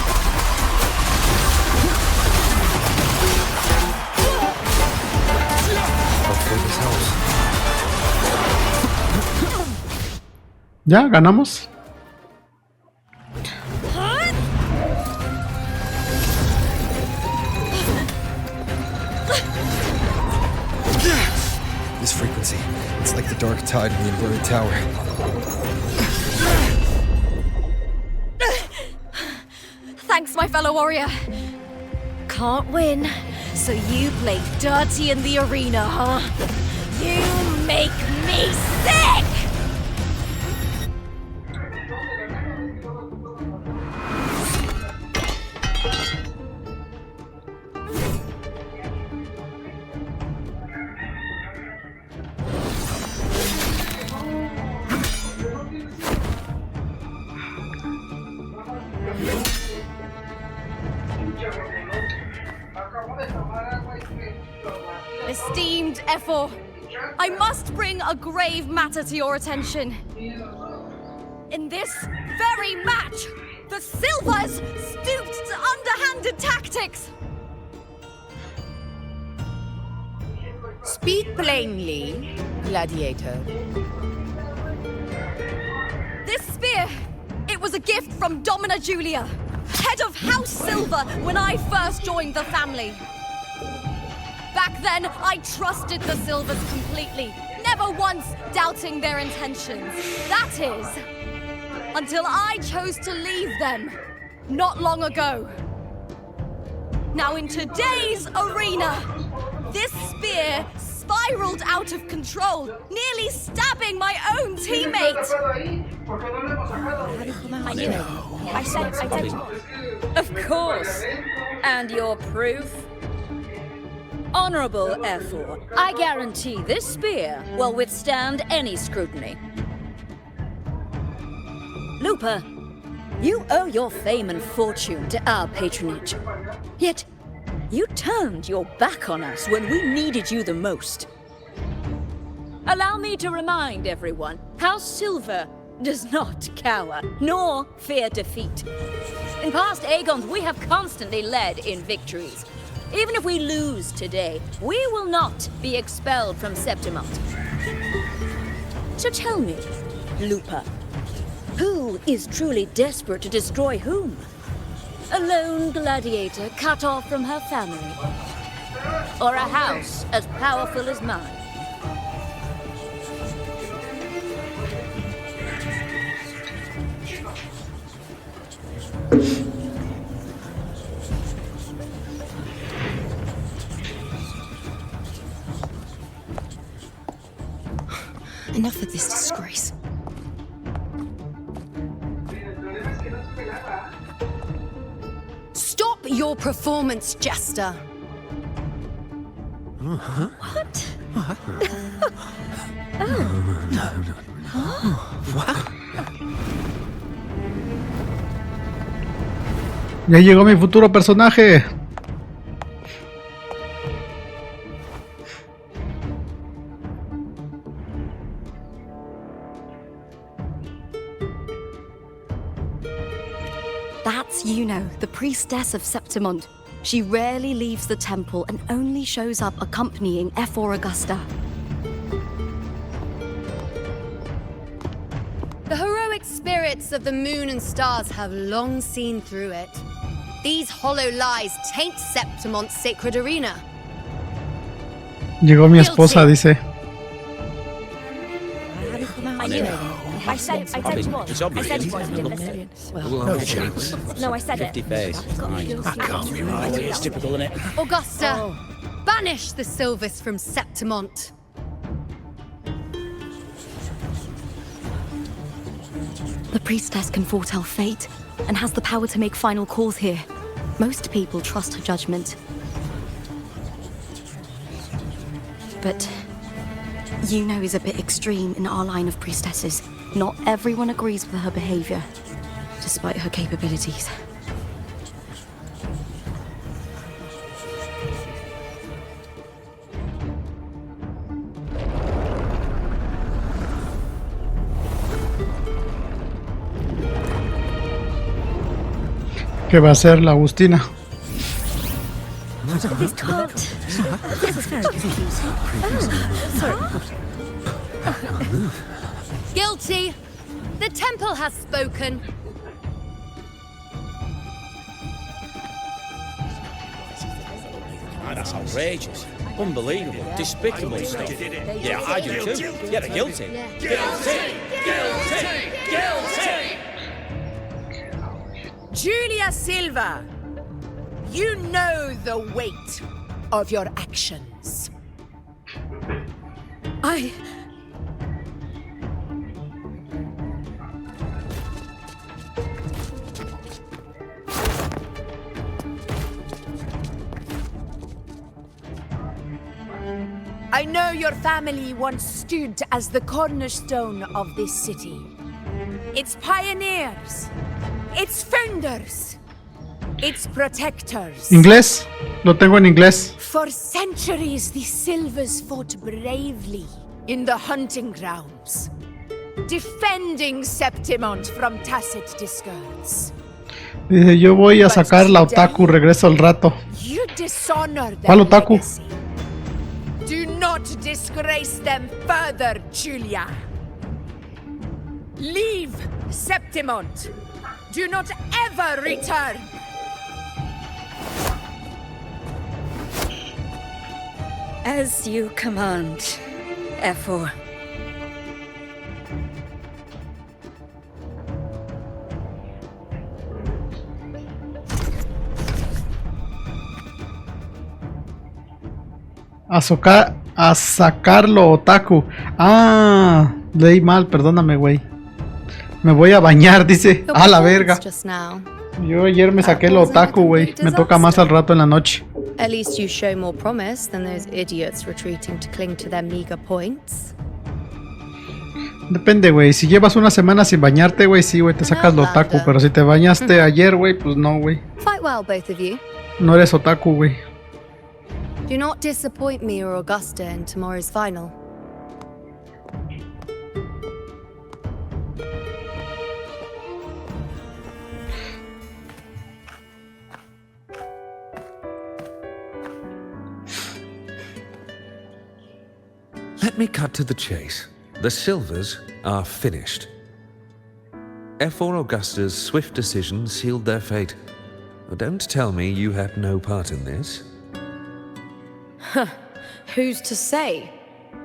Ya, ganamos. This frequency, it's like the dark tide in the inverted tower. Thanks, my fellow warrior. Can't win, so you play dirty in the arena, huh? You make me sick! Esteemed Ephor, I must bring a grave matter to your attention. In this very match, the Silvers stooped to underhanded tactics. Speak plainly, gladiator. This spear, it was a gift from Domina Julia, head of House Silver when I first joined the family. Back then, I trusted the Silvers completely, never once doubting their intentions. That is, until I chose to leave them, not long ago. Now in today's arena, this spear spiraled out of control, nearly stabbing my own teammate. I knew it. I said. Of course. And your proof? Honorable Ephor, I guarantee this spear will withstand any scrutiny. Lupa, you owe your fame and fortune to our patronage. Yet, you turned your back on us when we needed you the most. Allow me to remind everyone, House Silver does not cower, nor fear defeat. In past Aegons, we have constantly led in victories. Even if we lose today, we will not be expelled from Septimont. So tell me, Lupa, who is truly desperate to destroy whom? A lone gladiator cut off from her family? Or a house as powerful as mine? Enough of this disgrace. Stop your performance, Jester. What? Ya llegó mi futuro personaje. That's Juno, the priestess of Septimont. She rarely leaves the temple and only shows up accompanying F4 Augusta. The heroic spirits of the moon and stars have long seen through it. These hollow lies taint Septimont's sacred arena. Llegó mi esposa, dice. I said it was. It's I obvious. said it was. Didn't listen. No chance. No, I said it. 50 face. That can't be right. It's typical, isn't it? Augusta, banish the Silvus from Septimont. The priestess can foretell fate and has the power to make final calls here. Most people trust her judgment. But Juno is a bit extreme in our line of priestesses. Not everyone agrees with her behavior, despite her capabilities. ¿Qué va a hacer la Agustina? This can't. This is very confusing. Sorry. Guilty. The temple has spoken. Ah, that's outrageous. Unbelievable. Despicable stuff. Yeah, I do too. Yeah, they're guilty. Guilty! Julia Silva, you know the weight of your actions. I know your family once stood as the cornerstone of this city. Its pioneers, its founders, its protectors. ¿Inglés? Lo tengo en inglés. For centuries, the Silvers fought bravely in the hunting grounds, defending Septimont from tacit discords. Dice, yo voy a sacar la otaku, regreso al rato. You dishonor their ¿Cuál otaku? legacy. Do not disgrace them further, Julia. Leave Septimont. Do not ever return. As you command, F4. A sacarlo, otaku. Ah, leí mal, perdóname, güey. Me voy a bañar, dice. A la verga. Yo ayer me saqué el otaku, güey. Me toca más al rato en la noche. At least you show more promise than those idiots retreating to cling to their meager points. Depende, güey. Si llevas una semana sin bañarte, güey, sí, güey, te sacas lo otaku. Pero si te bañaste ayer, güey, pues no, güey. Fight well, both of you. No eres otaku, güey. Do not disappoint me or Augusta in tomorrow's final. Let me cut to the chase. The Silvers are finished. F4 Augusta's swift decision sealed their fate. Don't tell me you had no part in this. Who's to say?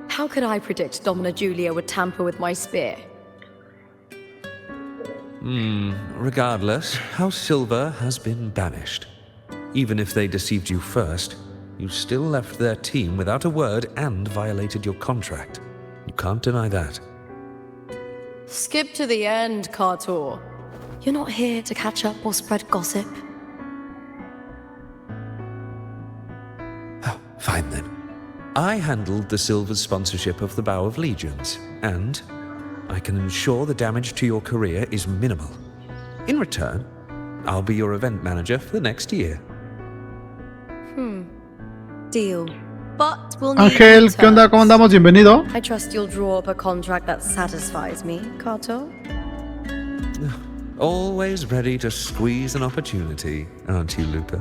How could I predict Domina Julia would tamper with my spear? Regardless, House Silver has been banished. Even if they deceived you first, you still left their team without a word and violated your contract. You can't deny that. Skip to the end, Cartor. You're not here to catch up or spread gossip. Oh, fine then. I handled the Silver's sponsorship of the Bow of Legions, and I can ensure the damage to your career is minimal. In return, I'll be your event manager for the next year. Deal. But we'll need Ángel, ¿qué onda? ¿Cómo andamos? Bienvenido. I trust you'll draw up a contract that satisfies me, Cartor. Always ready to squeeze an opportunity, aren't you, Lupa?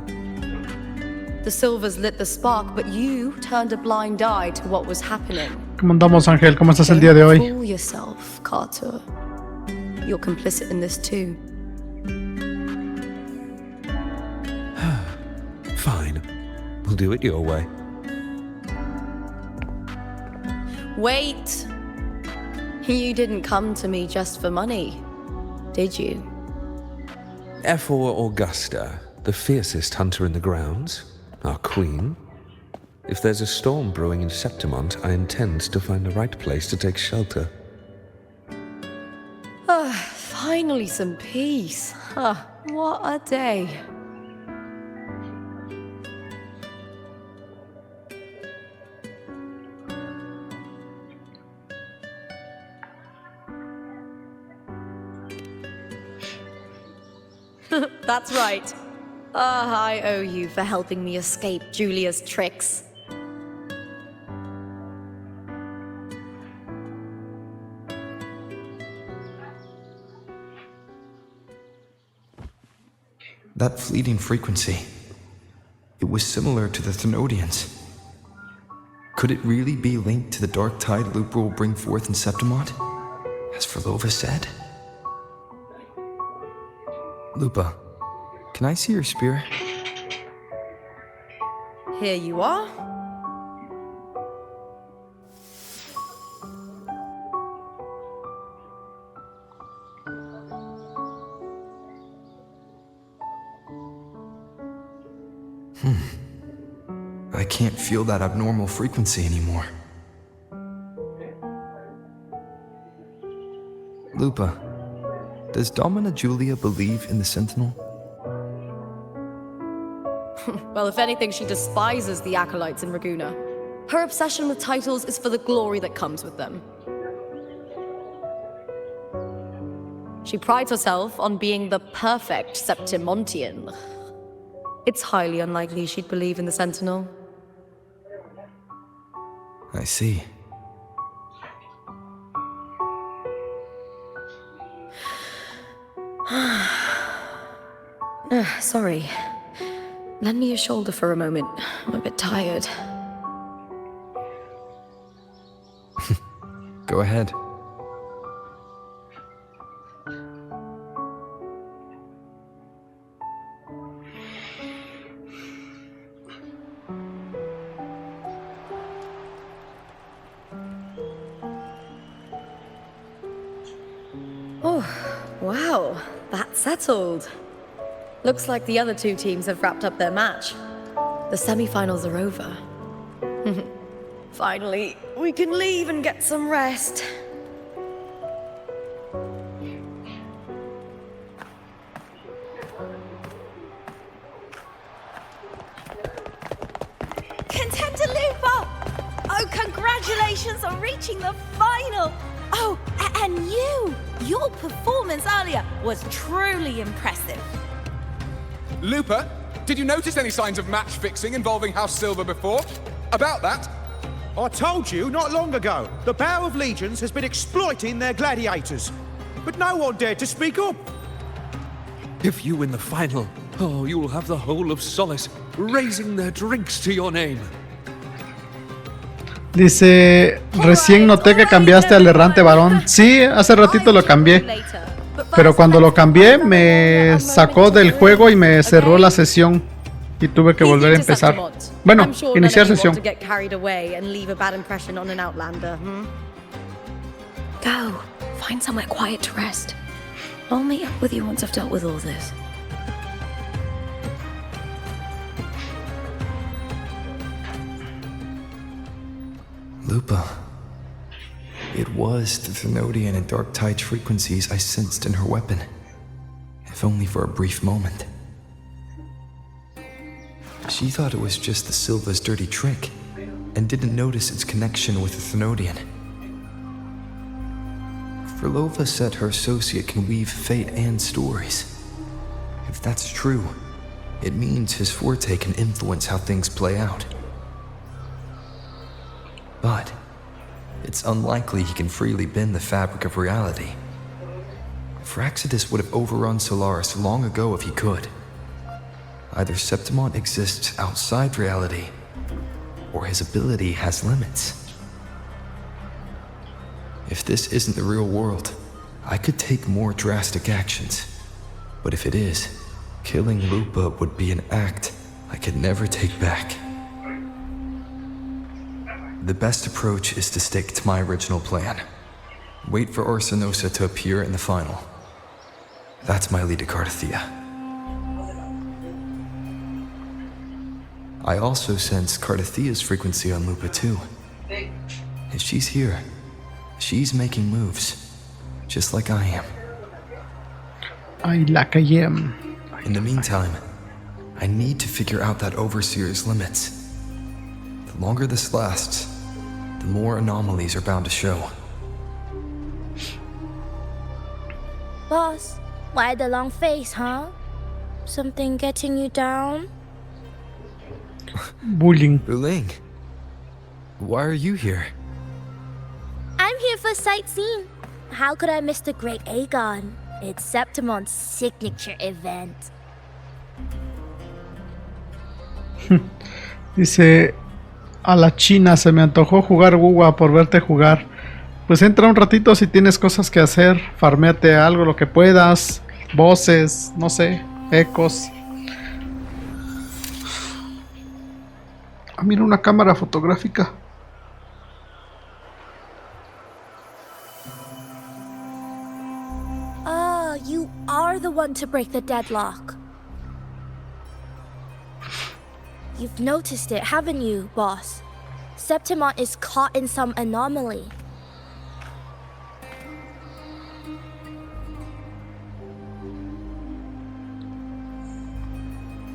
The Silvers lit the spark, but you turned a blind eye to what was happening. ¿Cómo andamos, Ángel? ¿Cómo estás el día de hoy? Don't fool yourself, Cartor. You're complicit in this too. Fine. We'll do it your way. Wait! You didn't come to me just for money, did you? F4 Augusta, the fiercest hunter in the grounds, our queen. If there's a storm brewing in Septimont, I intend to find the right place to take shelter. Finally some peace. What a day. That's right. I owe you for helping me escape Julia's tricks. That fleeting frequency, it was similar to the Thenodians. Could it really be linked to the dark tide Lupa will bring forth in Septimont, as Verlova said? Lupa, can I see your spear? Here you are. I can't feel that abnormal frequency anymore. Lupa, does Domina Julia believe in the Sentinel? Well, if anything, she despises the acolytes in Raguna. Her obsession with titles is for the glory that comes with them. She prides herself on being the perfect Septimontian. It's highly unlikely she'd believe in the Sentinel. I see. Sorry. Lend me your shoulder for a moment. I'm a bit tired. Go ahead. Oh, wow. That's settled. Looks like the other two teams have wrapped up their match. The semi-finals are over. Finally, we can leave and get some rest. Contender Lupa! Oh, congratulations on reaching the final! Oh, and your performance earlier was truly impressive. Lupa, did you notice any signs of match fixing involving House Silver before? About that? I told you not long ago, the Bow of Legions has been exploiting their gladiators. But no one dared to speak up. If you win the final, you will have the whole of Solace raising their drinks to your name. Dice, recién noté que cambiaste al errante varón. Sí, hace ratito lo cambié. Pero cuando lo cambié me sacó del juego y me cerró la sesión. Y tuve que volver a empezar. Bueno, iniciar sesión. Go. Find somewhere quiet to rest. I'll meet up with you once I've dealt with all this. Lupa. It was the Thenodian and Dark Tide frequencies I sensed in her weapon, if only for a brief moment. She thought it was just the Silva's dirty trick, and didn't notice its connection with the Thenodian. Frolova said her associate can weave fate and stories. If that's true, it means his forte can influence how things play out. But it's unlikely he can freely bend the fabric of reality. Fraxidus would have overrun Solaris long ago if he could. Either Septimont exists outside reality, or his ability has limits. If this isn't the real world, I could take more drastic actions. But if it is, killing Lupa would be an act I could never take back. The best approach is to stick to my original plan. Wait for Orsinosa to appear in the final. That's my lead to Cardathia. I also sense Cardathia's frequency on Lupa too. If she's here, she's making moves, just like I am. In the meantime, I need to figure out that Overseer's limits. The longer this lasts, the more anomalies are bound to show. Boss, why the long face, huh? Something getting you down? Bullying. Wuthering, why are you here? I'm here for sightseeing. How could I miss the Great Aegon? It's Septimon's signature event. Dice, a la China se me antojó jugar Wuwa por verte jugar. Pues entra un ratito si tienes cosas que hacer. Farméate algo, lo que puedas. Voces, no sé, ecos. Ah, mira una cámara fotográfica. Ah, you are the one to break the deadlock. You've noticed it, haven't you, boss? Septimont is caught in some anomaly.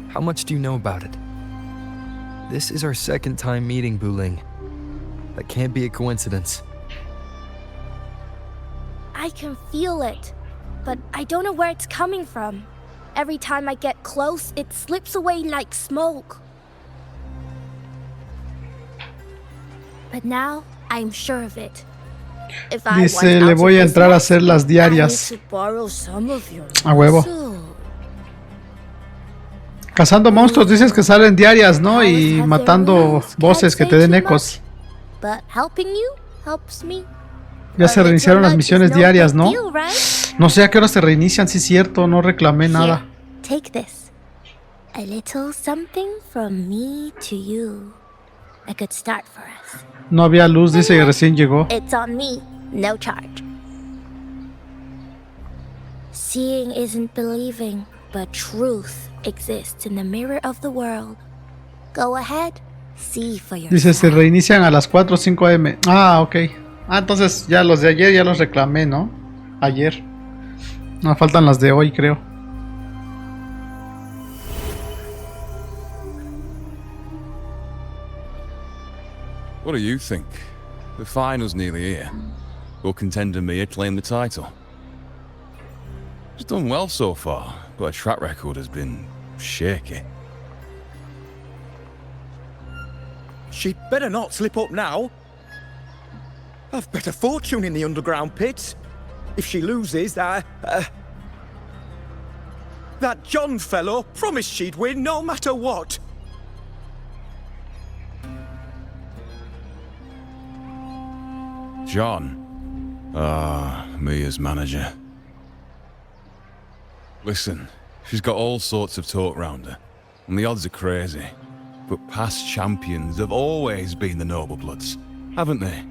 How much do you know about it? This is our second time meeting, Wuthering. That can't be a coincidence. I can feel it, but I don't know where it's coming from. Every time I get close, it slips away like smoke. But now, I'm sure of it. Dice, le voy a entrar a hacer las diarias. A huevo. Cazando monstruos, dices que salen diarias, ¿no? Y matando voces que te den ecos. Ya se reiniciaron las misiones diarias, ¿no? No sé a qué hora se reinician, sí es cierto, no reclamé nada. Take this. A little something from me to you. A good start for us. No había luz, dice que recién llegó. It's on me, no charge. Seeing isn't believing, but truth exists in the mirror of the world. Go ahead, see for yourself. Dice, se reinician a las 4 o 5 am. Ah, ok. Ah, entonces ya los de ayer ya los reclamé, ¿no? Ayer. No, faltan las de hoy, creo. What do you think? The final's nearly here. Will contender Mia claim the title? She's done well so far, but her track record has been shaky. She'd better not slip up now. I've better fortune in the underground pits. If she loses, that John fellow promised she'd win no matter what. John? Ah, Mia's manager. Listen, she's got all sorts of talk round her, and the odds are crazy. But past champions have always been the Noble-bloods, haven't they?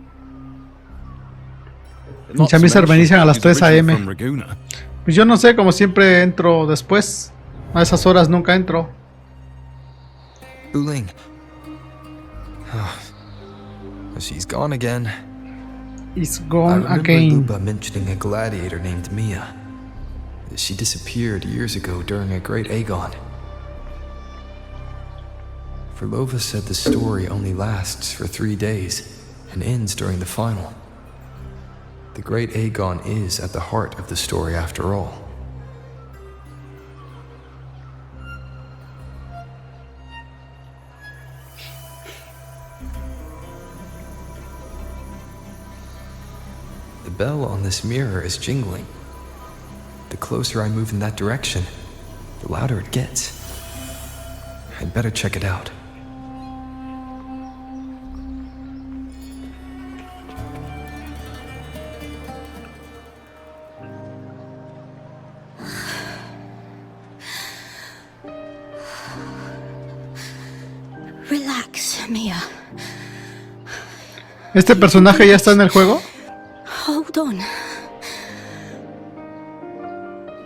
Mis camisas reinician a las 3 AM. Pues yo no sé, como siempre entro después. A esas horas nunca entro. Wuthering. She's gone again. He's gone I remember again. Lupa mentioning a gladiator named Mia. She disappeared years ago during a great Aegon. Verlova said the story only lasts for 3 days and ends during the final. The great Aegon is at the heart of the story after all. The bell on this mirror is jingling. The closer I move in that direction, the louder it gets. I'd better check it out. Relax, Mia. ¿Este personaje ya está en el juego? Hold on.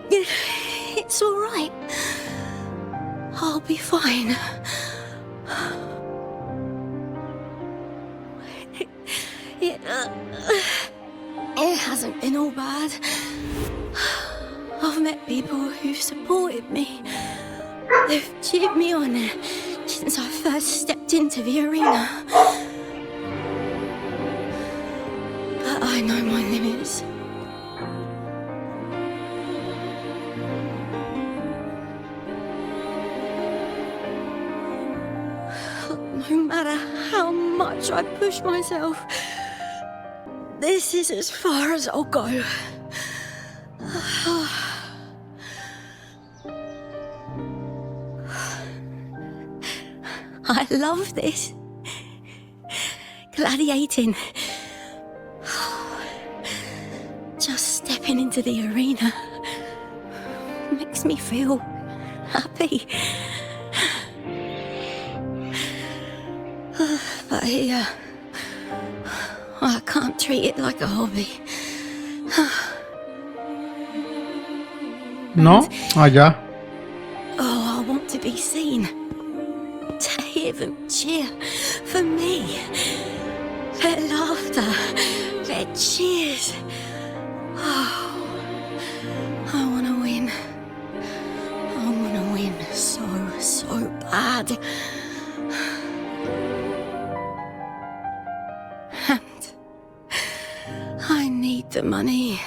It's all right. I'll be fine. It hasn't been all bad. I've met people who've supported me. They've cheered me on since I first stepped into the arena. But I know my limits. No matter how much I push myself, this is as far as I'll go. I love this. Gladiating. Just stepping into the arena makes me feel happy. But here, I can't treat it like a hobby. No? Ah, ya. Oh, I want to be seen. To hear them cheer for me. Their laughter, their cheers. Oh, I want to win. I want to win so bad. And I need the money.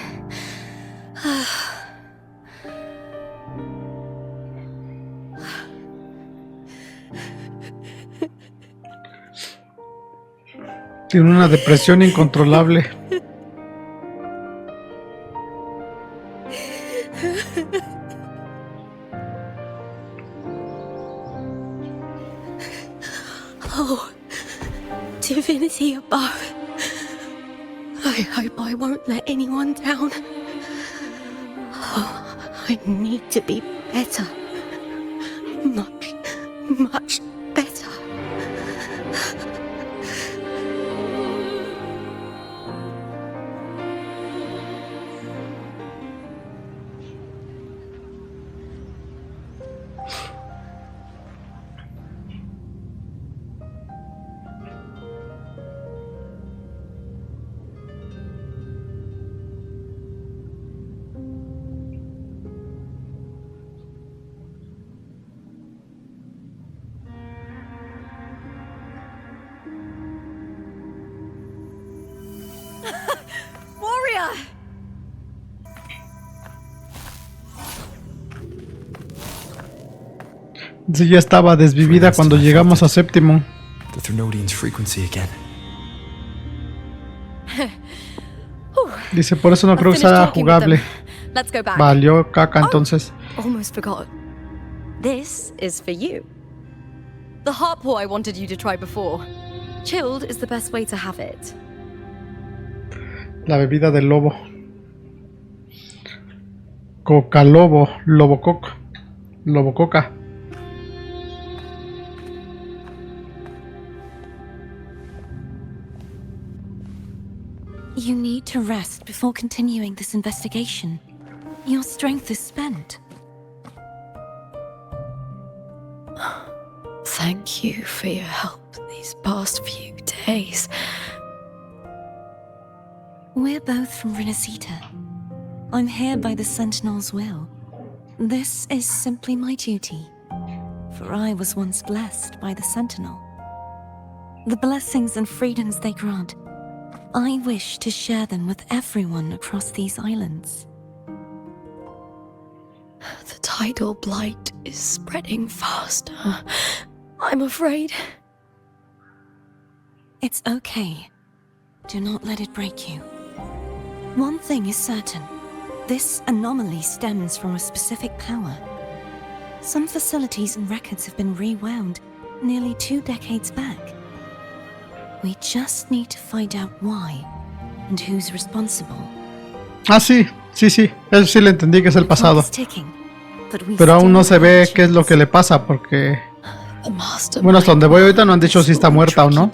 Tiene una depresión incontrolable. Oh, divinity above. I hope I won't let anyone down. Oh, I need to be better. Much better. Warrior! Sí, ya estaba desvivida cuando llegamos a séptimo. The Trinodian's frequency again. Dice, por eso no creo que sea jugable. Let's go back. Valió caca entonces. Almost forgot. This is for you. The harpo I wanted you to try before. Chilled is the best way to have it. La bebida del lobo. Coca lobo. Lobococa. Lobococa. You need to rest before continuing this investigation. Your strength is spent. Thank you for your help these past few days. We're both from Rinascita. I'm here by the Sentinel's will. This is simply my duty, for I was once blessed by the Sentinel. The blessings and freedoms they grant, I wish to share them with everyone across these islands. The tidal blight is spreading faster. I'm afraid. It's okay. Do not let it break you. One thing is certain. This anomaly stems from a specific power. Some facilities and records have been rewound nearly 2 decades back. We just need to find out why and who's responsible. Ah, sí, sí, sí. Eso sí le entendí que es el pasado. Pero aún no se ve qué es lo que le pasa porque... Bueno, hasta donde voy ahorita no han dicho si está muerta o no.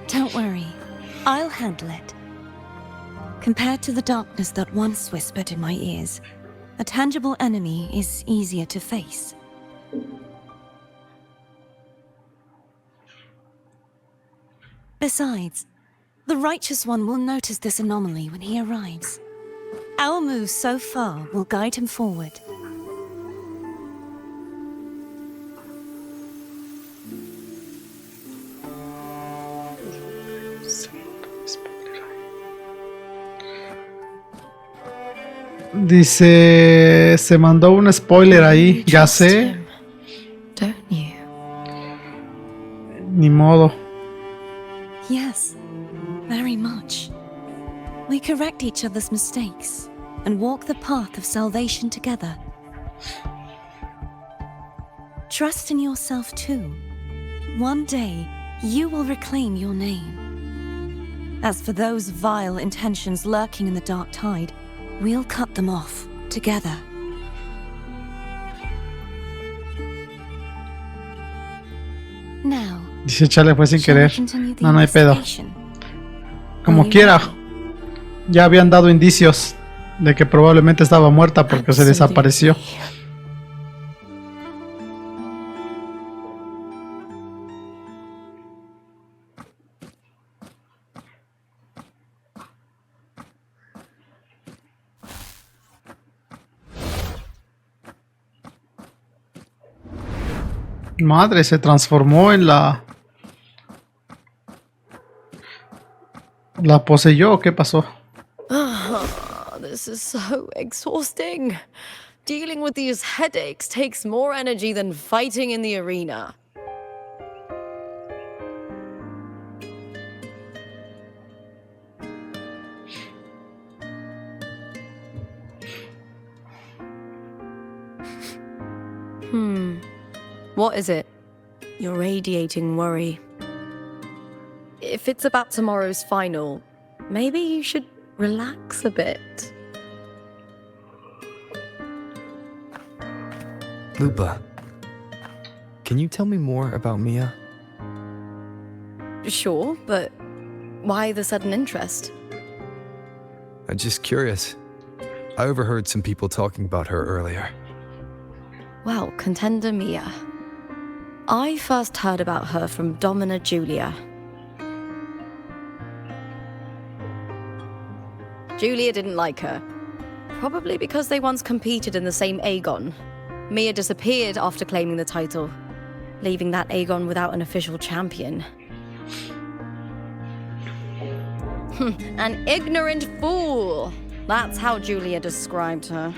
Don't worry. I'll handle it. Compared to the darkness that once whispered in my ears, a tangible enemy is easier to face. Besides, the Righteous One will notice this anomaly when he arrives. Our moves so far will guide him forward. Dice, se mandó un spoiler ahí, ya sé. Ni modo. Yes, very much. We correct each other's mistakes and walk the path of salvation together. Trust in yourself too. One day, you will reclaim your name. As for those vile intentions lurking in the dark tide, we'll cut them off, together. Now, dice Chale, fue sin querer. No, no hay pedo. Como quiera, ya habían dado indicios de que probablemente estaba muerta porque se desapareció. Madre, se transformó en la poseyó. ¿Qué pasó? This is so exhausting. Dealing with these headaches takes more energy than fighting in the arena. What is it? You're radiating worry. If it's about tomorrow's final, maybe you should relax a bit. Lupa, can you tell me more about Mia? Sure, but why the sudden interest? I'm just curious. I overheard some people talking about her earlier. Well, contender Mia. I first heard about her from Domina Julia. Julia didn't like her. Probably because they once competed in the same Aegon. Mia disappeared after claiming the title, leaving that Aegon without an official champion. An ignorant fool! That's how Julia described her.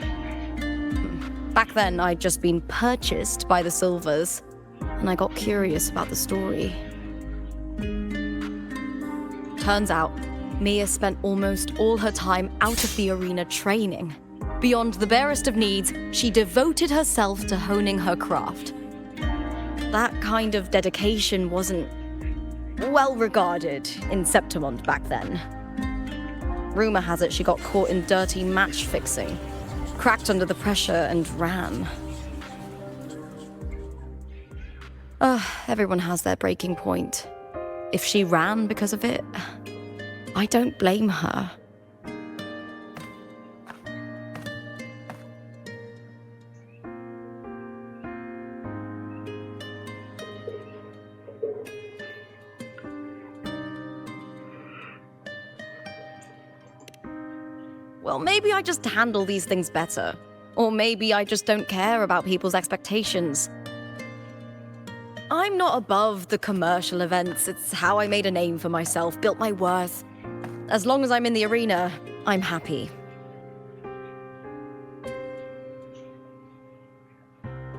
Back then, I'd just been purchased by the Silvers, and I got curious about the story. Turns out, Mia spent almost all her time out of the arena training. Beyond the barest of needs, she devoted herself to honing her craft. That kind of dedication wasn't well regarded in Septimont back then. Rumor has it she got caught in dirty match fixing, cracked under the pressure and ran. Everyone has their breaking point. If she ran because of it, I don't blame her. Well, maybe I just handle these things better. Or maybe I just don't care about people's expectations. I'm not above the commercial events. It's how I made a name for myself, built my worth. As long as I'm in the arena, I'm happy.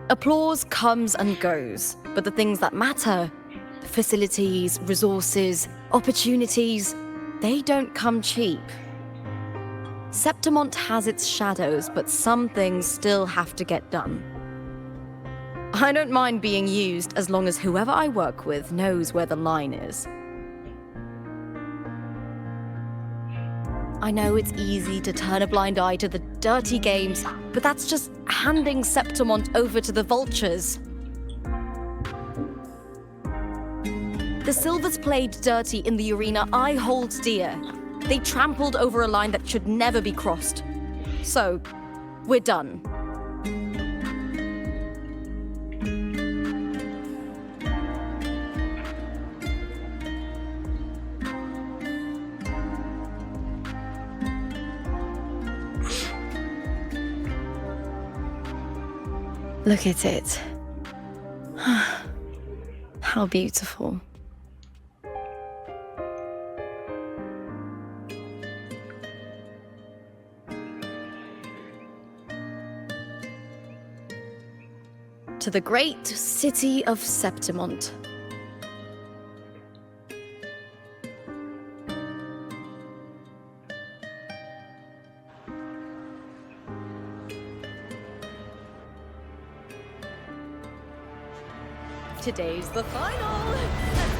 Applause comes and goes, but the things that matter, facilities, resources, opportunities, they don't come cheap. Septimont has its shadows, but some things still have to get done. I don't mind being used as long as whoever I work with knows where the line is. I know it's easy to turn a blind eye to the dirty games, but that's just handing Septimont over to the vultures. The Silvers played dirty in the arena I hold dear. They trampled over a line that should never be crossed. So, we're done. Look at it. How beautiful. To the great city of Septimont. Today's the final. Let's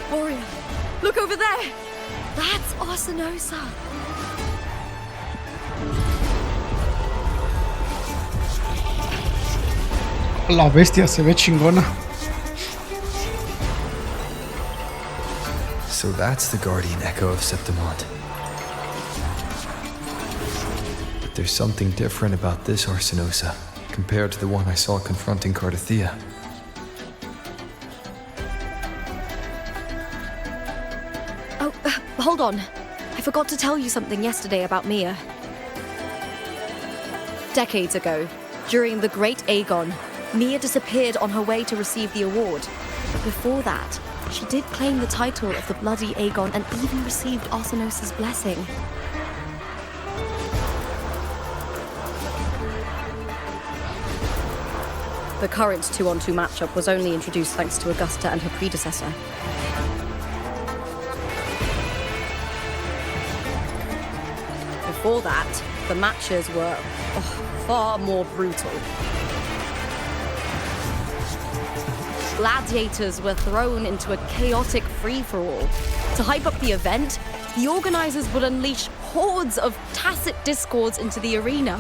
go. Warrior, look over there. That's Arsinosa. La bestia se ve chingona. So that's the guardian echo of Septimont. But there's something different about this Arsinosa compared to the one I saw confronting Cardathea. Hold on. I forgot to tell you something yesterday about Mia. Decades ago, during the Great Aegon, Mia disappeared on her way to receive the award. But before that, she did claim the title of the Bloody Aegon and even received Arsinosa's blessing. The current 2-on-2 matchup was only introduced thanks to Augusta and her predecessor. Before that, the matches were far more brutal. Gladiators were thrown into a chaotic free-for-all. To hype up the event, the organizers would unleash hordes of tacit discords into the arena.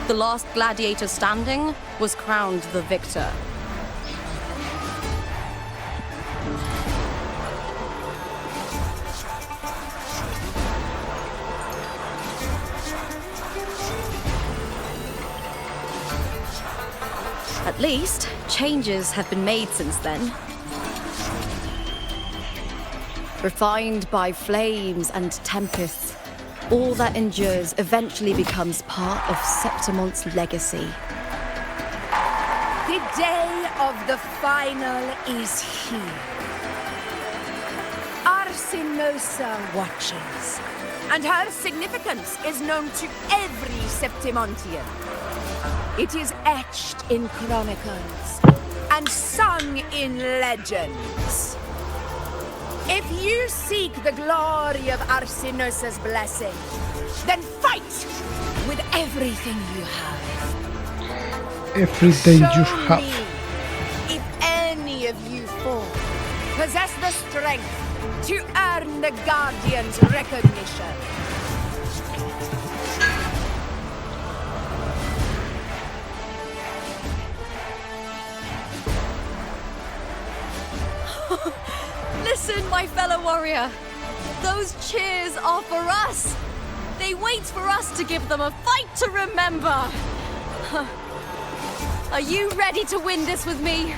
The last gladiator standing was crowned the victor. At least, changes have been made since then. Refined by flames and tempests, all that endures eventually becomes part of Septimont's legacy. The day of the final is here. Arsinosa watches, and her significance is known to every Septimontian. It is etched in chronicles and sung in legends. If you seek the glory of Arsinosa's blessing, then fight! with everything you have. Everything you have. If any of you four possess the strength to earn the Guardian's recognition. Listen, my fellow warrior. Those cheers are for us. They wait for us to give them a fight to remember. Are you ready to win this with me?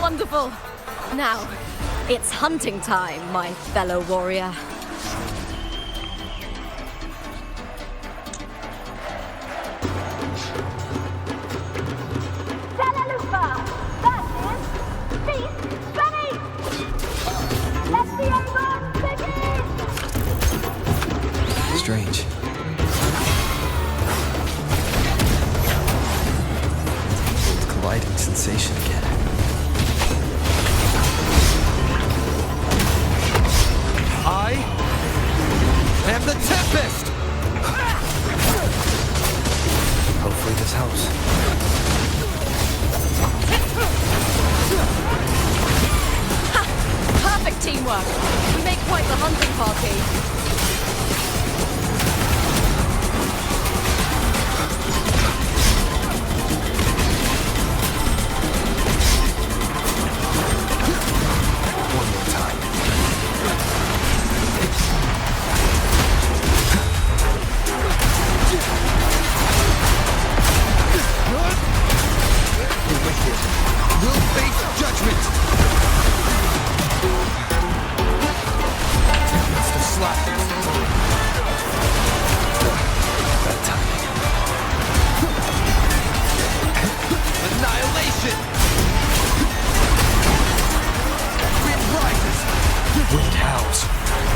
Wonderful. Now, it's hunting time, my fellow warrior. Strange. Old colliding sensation again. I am the Tempest! Hopefully this helps. Perfect teamwork. We make quite the hunting party.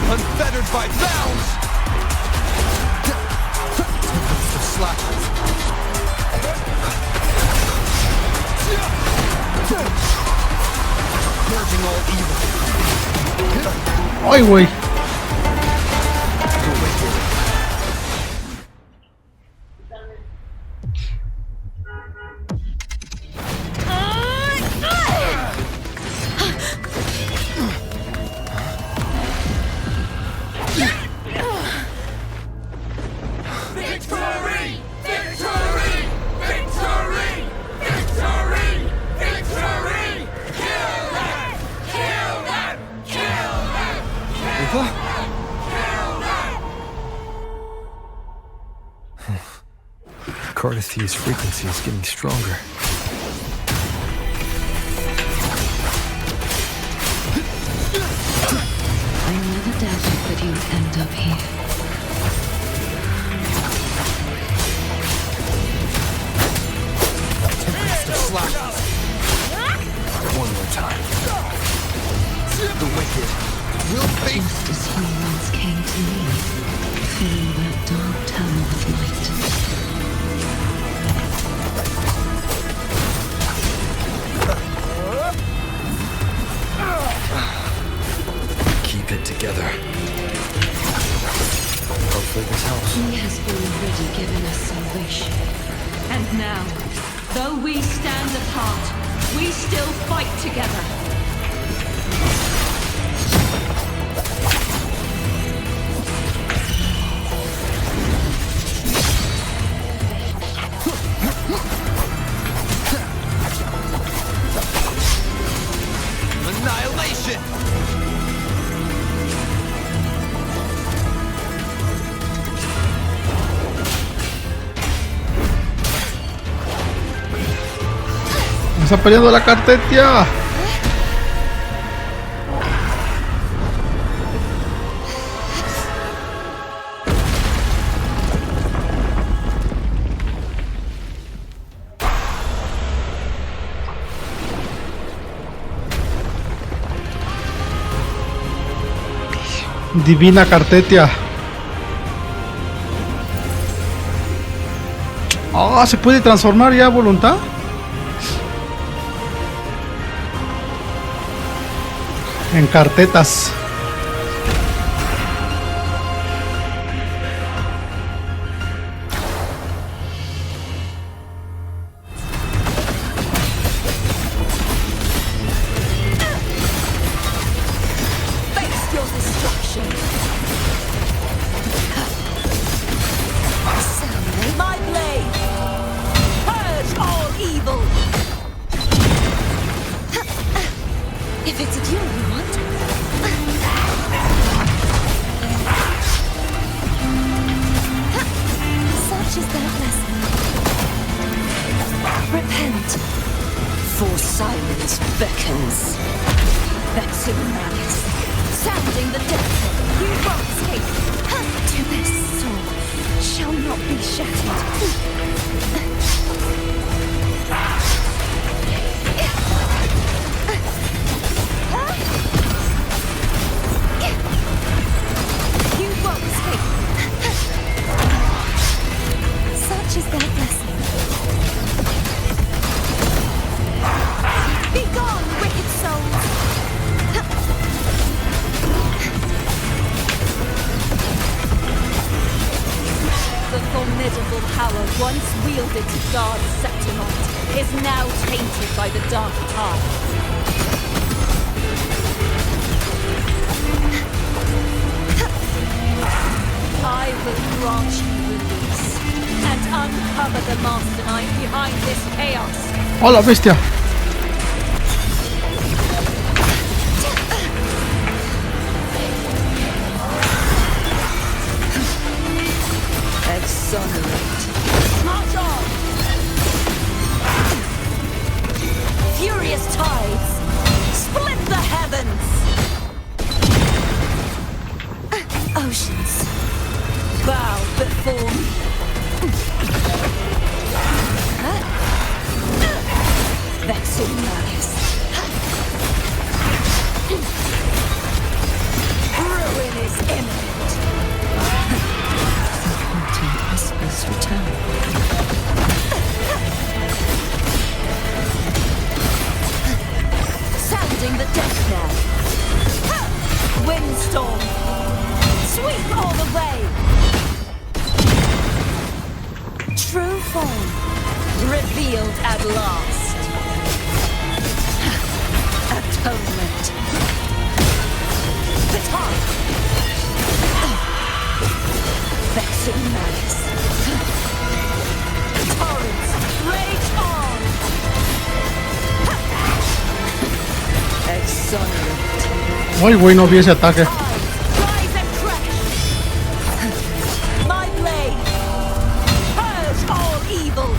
Unfettered by bounds! The slashes. Purging all evil. Ay, güey. Cardathia's frequency is getting stronger. I never doubted that you'd end up here. One more time. The wicked will face. Just as you once came to me, filling that dark tunnel with light. Keep it together. Hopefully this helps. He has already given us salvation. And now, though we stand apart, we still fight together. Annihilation! Me está peleando la Cartetia. Divina Cartetia. Ah, ¿se puede transformar ya a voluntad? En cartetas. Such is their blessing. Repent. For silence beckons. Vexing malice. Sounding the death. You won't escape. To this sword shall not be shattered. You won't escape. Such is their blessing. Be gone, wicked souls! The formidable power once wielded to guard Septimont is now tainted by the dark tide. I will grant you release and uncover the mastermind behind this chaos. ¡Hola, bestia! Exonerate. March on! Furious tides! Split the heavens! Oceans. Bow before me. Vexing malice. Ruin is imminent. Whispers return. Sounding the death knell. Windstorm. Sweep all the way. True form. Revealed at last. Atonement. Baton. Vexing malice. Torrents, rage on! Exonerate. Ay, güey, no vi ese ataque. Rise and crash! My blade! Purge all evil!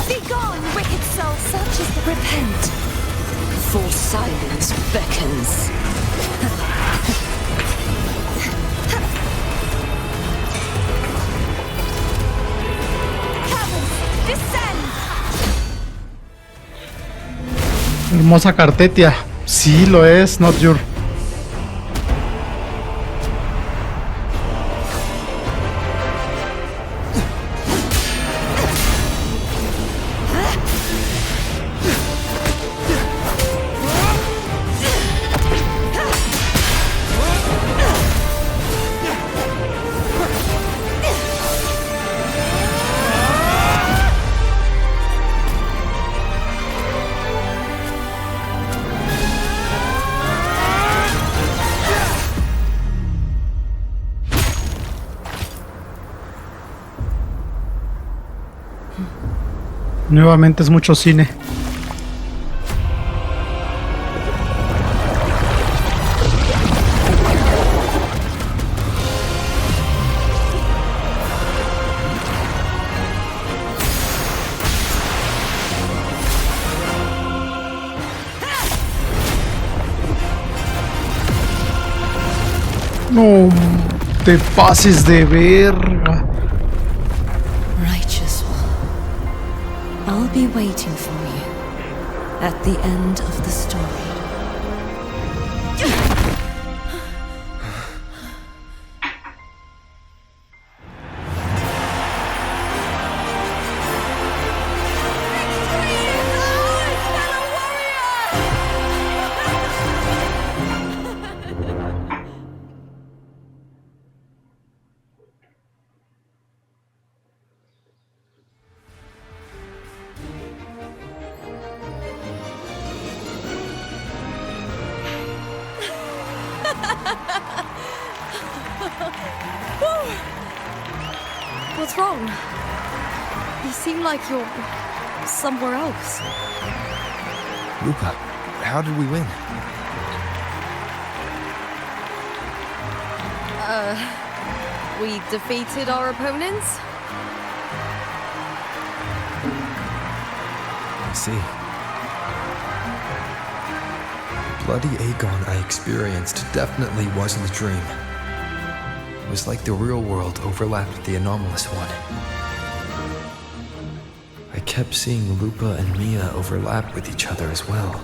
Be gone, wicked soul! Such is the repent. For silence beckons. Hermosa Cartetia. Sí, lo es, not your. Nuevamente es mucho cine. No te pases de verga. Righteous one, I'll be waiting for you at the end of the story. What's wrong? You seem like you're somewhere else. Lupa, how did we win? we defeated our opponents? I see. Bloody Aegon I experienced definitely wasn't a dream. It was like the real world overlapped with the anomalous one. I kept seeing Lupa and Mia overlap with each other as well.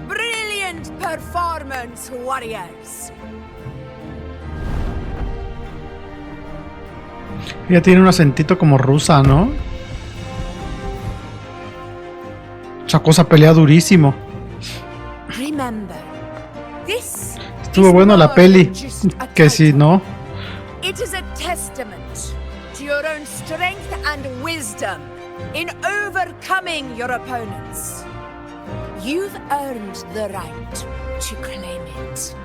Brilliant performance, warriors! Ella tiene un acentito como rusa, ¿no? Esa cosa pelea durísimo. Remember, this Estuvo bueno la peli, que si no. it is a testament to your own strength and wisdom in overcoming your opponents. You've earned the right to claim it.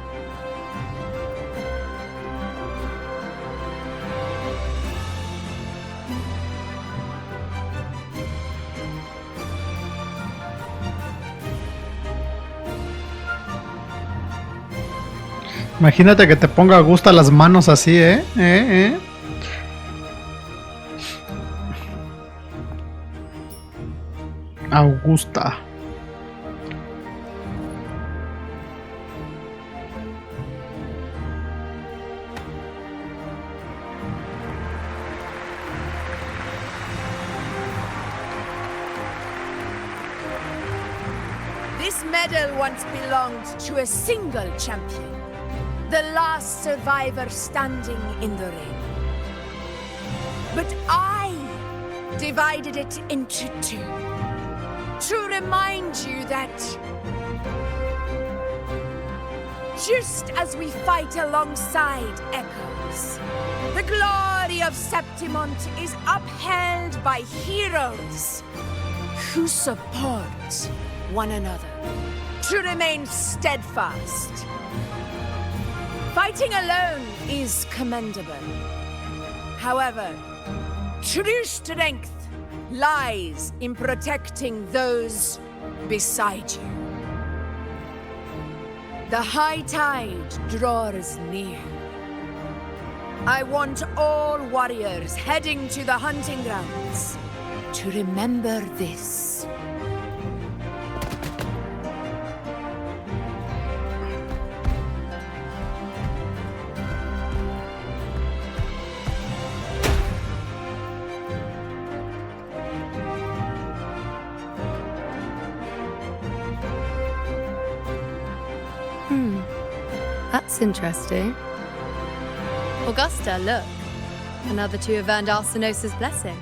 Imagínate que te ponga Augusta las manos así, ¿eh? Augusta. This medal once belonged to a single champion, the last survivor standing in the ring. But I divided it into two, to remind you that just as we fight alongside echoes, the glory of Septimont is upheld by heroes who support one another, to remain steadfast. Fighting alone is commendable. However, true strength lies in protecting those beside you. The high tide draws near. I want all warriors heading to the hunting grounds to remember this. That's interesting. Augusta, look. Another two have earned Arsenos's blessing.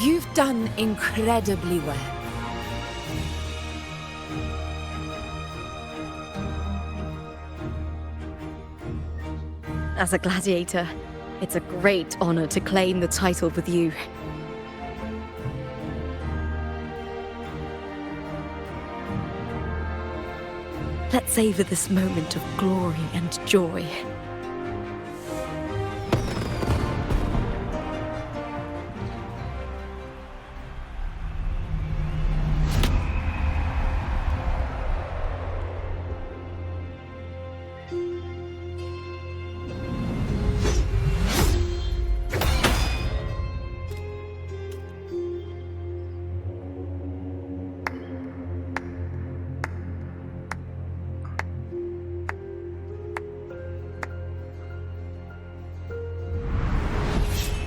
You've done incredibly well. As a gladiator, it's a great honor to claim the title with you. Let's savor this moment of glory and joy.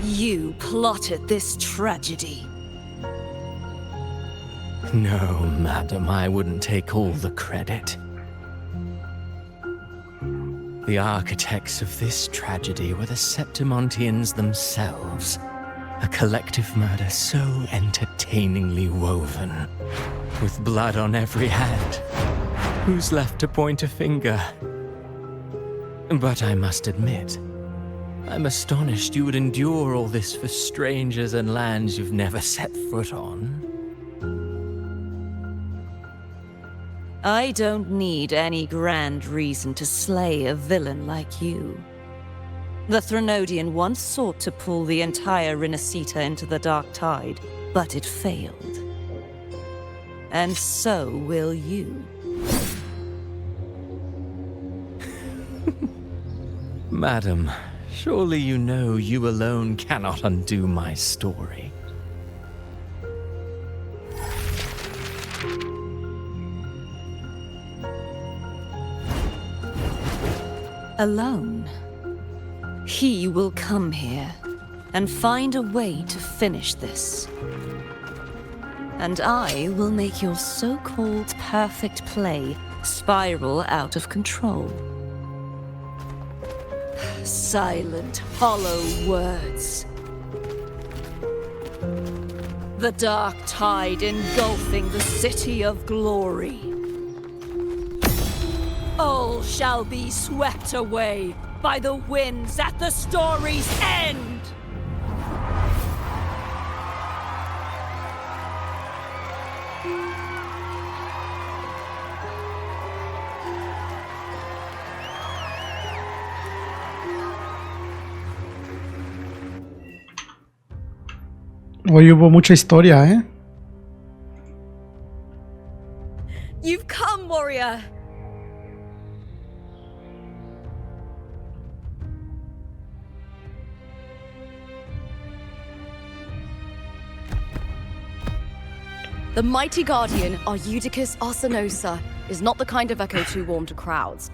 You plotted this tragedy. No, madam, I wouldn't take all the credit. The architects of this tragedy were the Septimontians themselves. A collective murder so entertainingly woven. With blood on every hand. Who's left to point a finger? But I must admit, I'm astonished you would endure all this for strangers and lands you've never set foot on. I don't need any grand reason to slay a villain like you. The Threnodian once sought to pull the entire Rinascita into the Dark Tide, but it failed. And so will you. Madam, surely you know you alone cannot undo my story. Alone? He will come here and find a way to finish this. And I will make your so-called perfect play spiral out of control. Silent, hollow words. The dark tide engulfing the city of glory. All shall be swept away by the winds at the story's end! Hoy hubo mucha historia, ¿eh? You've come, warrior! The mighty guardian, Eudicus Arsinosa, is not the kind of echo too warm to crowds.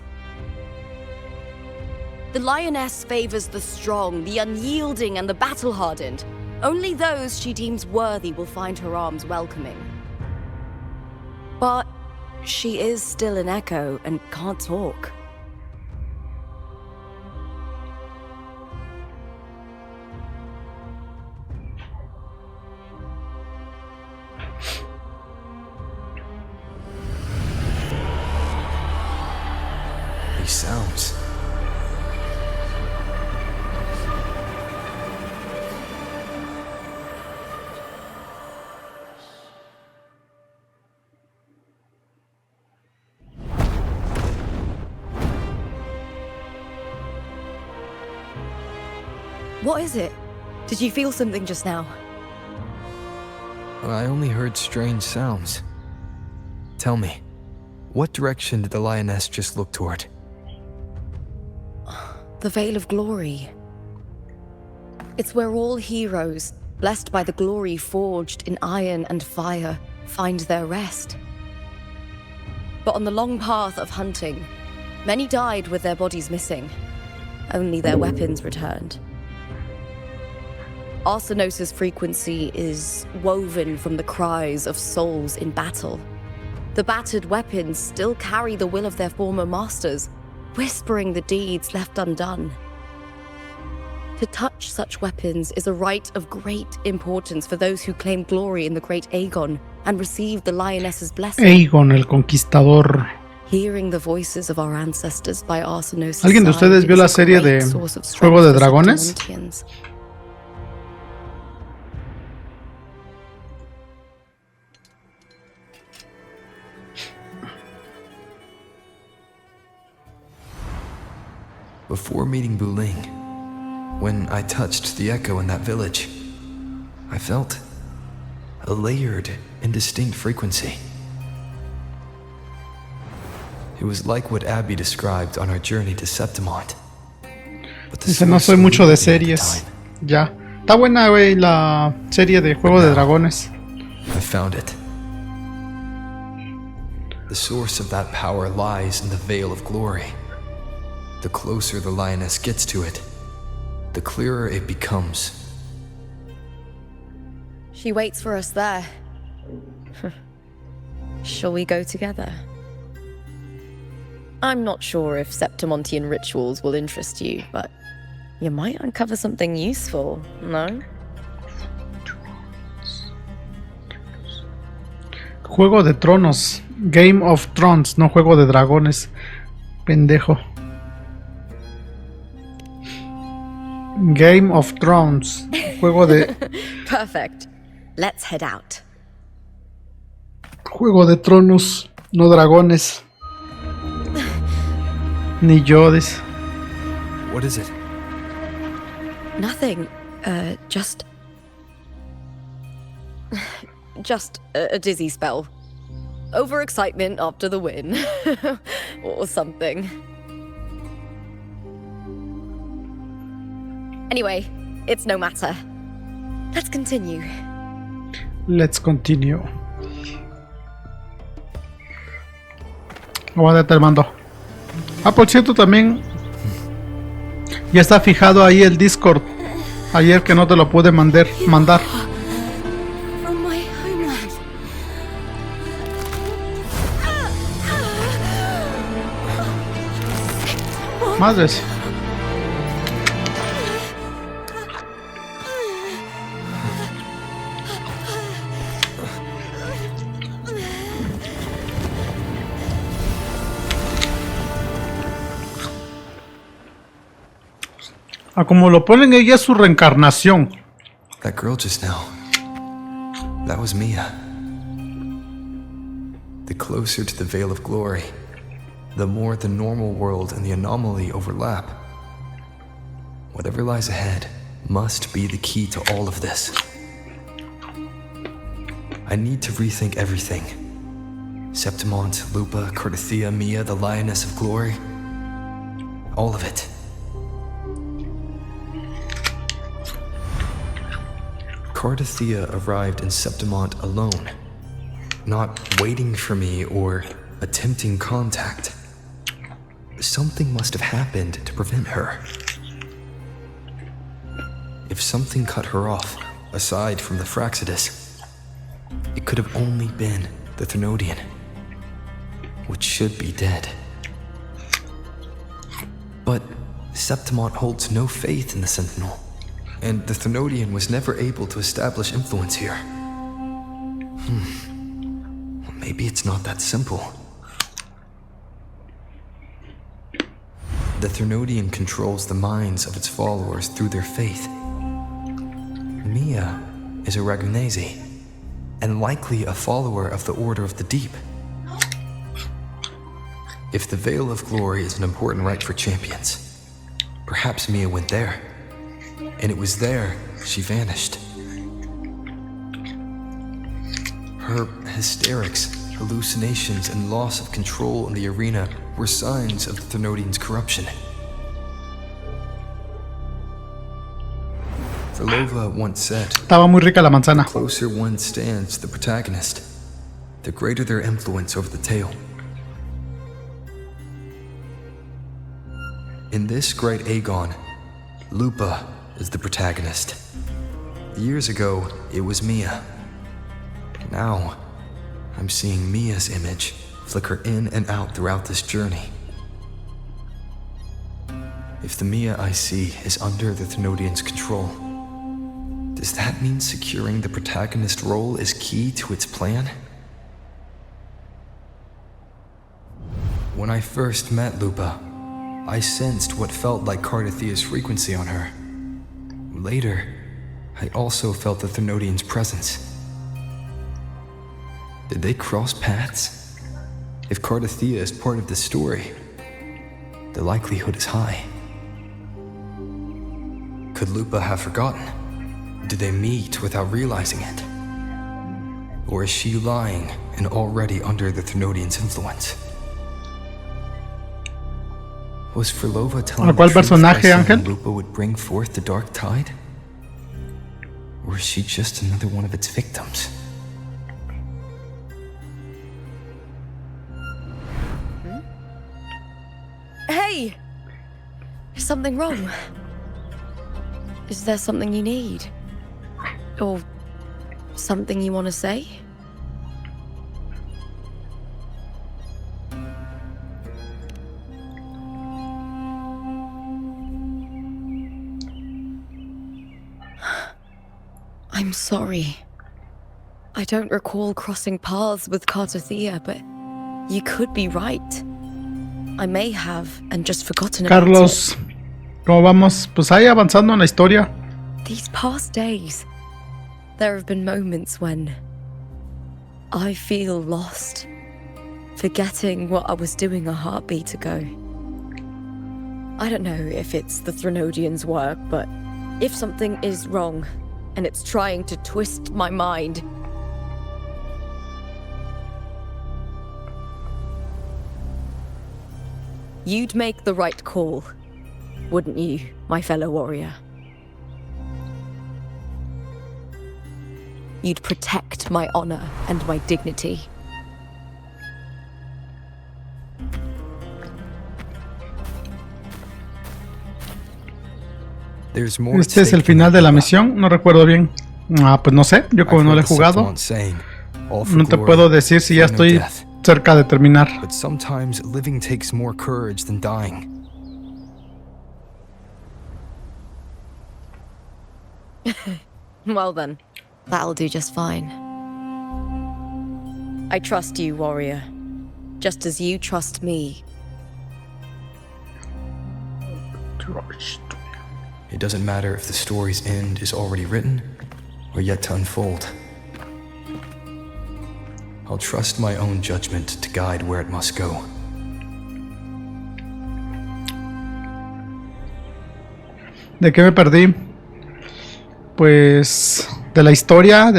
The lioness favors the strong, the unyielding, and the battle-hardened. Only those she deems worthy will find her arms welcoming. But she is still an echo and can't talk. These sounds. What is it? Did you feel something just now? I only heard strange sounds. Tell me, what direction did the lioness just look toward? The Veil of Glory. It's where all heroes, blessed by the glory forged in iron and fire, find their rest. But on the long path of hunting, many died with their bodies missing. Only their weapons returned. Arsinosa's frequency is woven from the cries of souls in battle. The battered weapons still carry the will of their former masters, whispering the deeds left undone. To touch such weapons is a rite of great importance for those who claim glory in the great Aegon and receive the lioness's blessing. Aegon, el conquistador. Hearing the voices of our ancestors by Arsinosa's ¿Alguien de ustedes vio la serie de Juego de Dragones? Before meeting Wuthering, when I touched the echo in that village, I felt a layered and distinct frequency. It was like what Abby described on our journey to Septimont. Dice, no soy mucho de series. Ya. Está buena, güey, la serie de Juego de Dragones. I found it. The source of that power lies in the Veil of Glory. The closer the lioness gets to it, the clearer it becomes. She waits for us there. Shall we go together? I'm not sure if Septimontian rituals will interest you, but you might uncover something useful, no? Juego de Tronos. Game of Thrones, no Juego de Dragones. Pendejo. Game of Thrones. Juego de... Perfect. Let's head out. Juego de Tronos. No dragones. Ni yo, dice. What is it? Nothing. Just a dizzy spell. Overexcitement after the win. Or something. Anyway, it's no matter. Let's continue. Let's continue. Aguántate, mando. Ah, por cierto, también ya está fijado ahí el Discord. Ayer que no te lo pude mandar. From my homeland. Madres. Ah, como lo ponen, ella es su reencarnación. That girl just now. That was Mia. The closer to the veil of glory, the more the normal world and the anomaly overlap. Whatever lies ahead must be the key to all of this. I need to rethink everything. Septimont, Lupa, Cardathia, Mia, the Lioness of Glory. All of it. Cardathia arrived in Septimont alone, not waiting for me or attempting contact. Something must have happened to prevent her. If something cut her off, aside from the Fraxidus, it could have only been the Thenodian, which should be dead. But Septimont holds no faith in the Sentinel, and the Thenodian was never able to establish influence here. Maybe it's not that simple. The Thenodian controls the minds of its followers through their faith. Mia is a Ragunesi, and likely a follower of the Order of the Deep. If the Veil of Glory is an important rite for champions, perhaps Mia went there. And it was there she vanished. Her hysterics, hallucinations, and loss of control in the arena were signs of the Thenodian's corruption. Thelova once said, Estaba muy rica la manzana. The closer one stands to the protagonist, the greater their influence over the tale. In this great Aegon, Lupa is the protagonist. Years ago, it was Mia. Now, I'm seeing Mia's image flicker in and out throughout this journey. If the Mia I see is under the Thenodian's control, does that mean securing the protagonist role is key to its plan? When I first met Lupa, I sensed what felt like Cardathia's frequency on her. Later, I also felt the Thenodian's presence. Did they cross paths? If Cardathia is part of the story, the likelihood is high. Could Lupa have forgotten? Did they meet without realizing it? Or is she lying and already under the Thenodian's influence? Was Frolova telling the truth by saying Lupa would bring forth the dark tide? Or is she just another one of its victims? Hey! Is something wrong? Is there something you need? Or something you want to say? I'm sorry. I don't recall crossing paths with Cardathia, but you could be right. I may have and just forgotten about Carlos, ¿cómo vamos? Pues ahí avanzando en la historia. These past days, there have been moments when I feel lost. forgetting what I was doing a heartbeat ago. I don't know if it's the Threnodians' work, but if something is wrong, and it's trying to twist my mind, you'd make the right call, wouldn't you, my fellow warrior? You'd protect my honor and my dignity. Este es el final de la misión, no recuerdo bien. Ah, pues no sé, yo como no lo he jugado, no te puedo decir si ya estoy cerca de terminar. But sometimes living takes more courage than dying. Well then, that'll do just fine. I trust you, warrior, just as you trust me. It doesn't matter if the story's end is already written or yet to unfold. I'll trust my own judgment to guide where it must go. ¿De qué me perdí? Pues de la historia.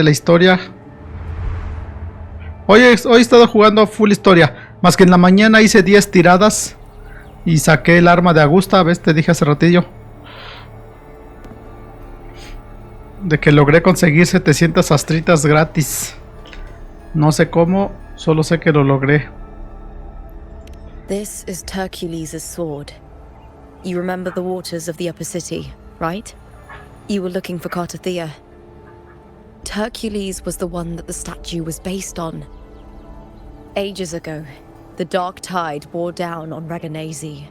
Hoy he estado jugando full historia, más que en la mañana hice 10 tiradas y saqué el arma de Augusta, ¿ves? Te dije hace ratillo. De que logré conseguir 700 astritas gratis. No sé cómo, solo sé que lo logré. This is Hercules' sword. You remember the waters of the upper city, right? You were looking for Cartathea. Hercules was the one that the statue was based on. Ages ago, the dark tide bore down on Reganese,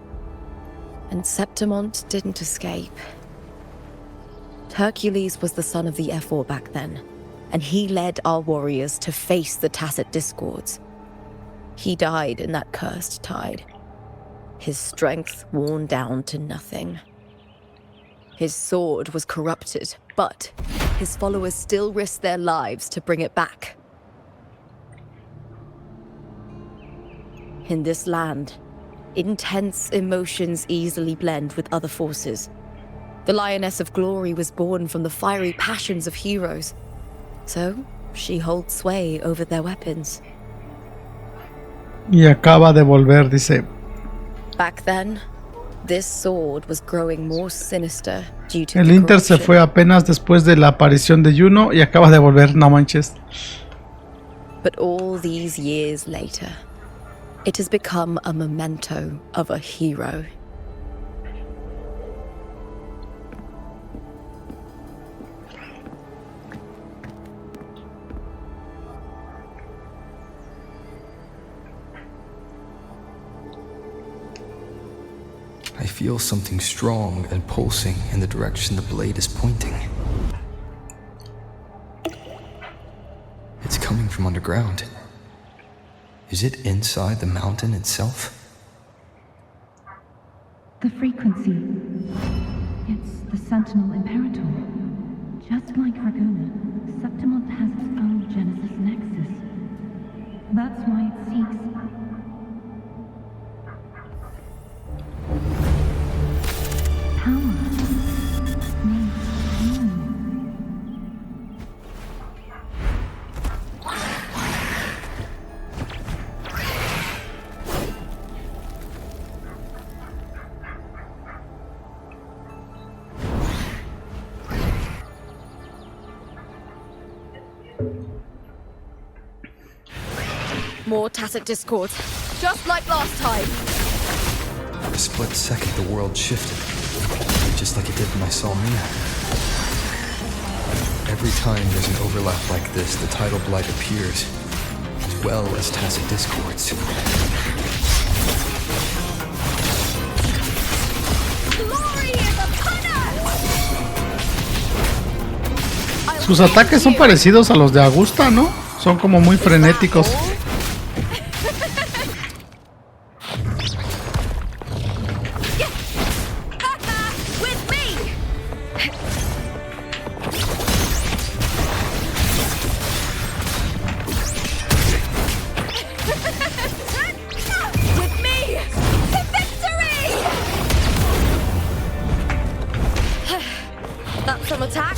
and Septimont didn't escape. Hercules was the son of the Ephor back then, and he led our warriors to face the Tacit Discords. He died in that cursed tide, his strength worn down to nothing. His sword was corrupted, but his followers still risked their lives to bring it back. In this land, intense emotions easily blend with other forces. The Lioness of Glory was born from the fiery passions of heroes, so she holds sway over their weapons. Y acaba de volver, dice. Back then, this sword was growing more sinister due to El Inter se fue apenas después de la aparición de Juno y acaba de volver, no manches. But all these years later, it has become a memento of a hero. I feel something strong and pulsing in the direction the blade is pointing. It's coming from underground. Is it inside the mountain itself? The frequency. It's the Sentinel Imperator. Just like Ragona, Septimont has its own Genesis Nexus. That's why it seeks... More Tacit Discords, just like last time. For a split second, the world shifted, just like it did when I saw Mia. Every time there's an overlap like this, the tidal blight appears, as well as Tacit Discords. Glory is upon us! Sus ataques son parecidos a los de Augusta, ¿no? Son como muy frenéticos. some attack.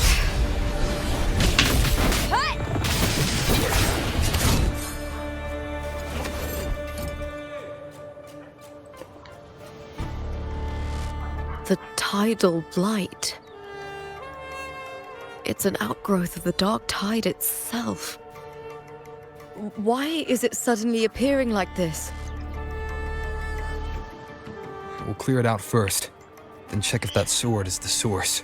The tidal blight. It's an outgrowth of the dark tide itself. Why is it suddenly appearing like this? We'll clear it out first, then check if that sword is the source.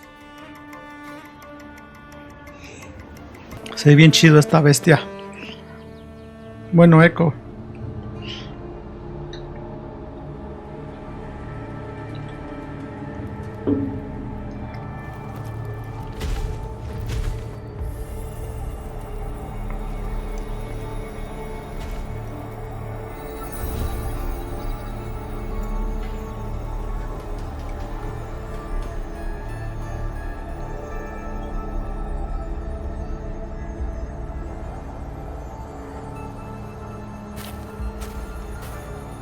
Se ve bien chido esta bestia. Bueno, Echo.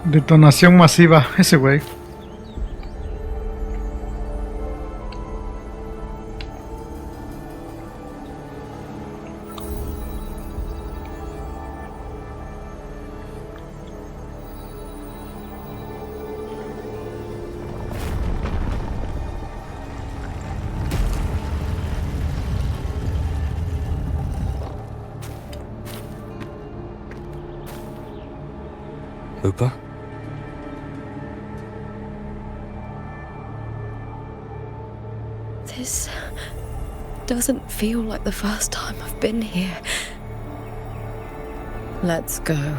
Detonación masiva, ese güey. Lupa? This doesn't feel like the first time I've been here. Let's go.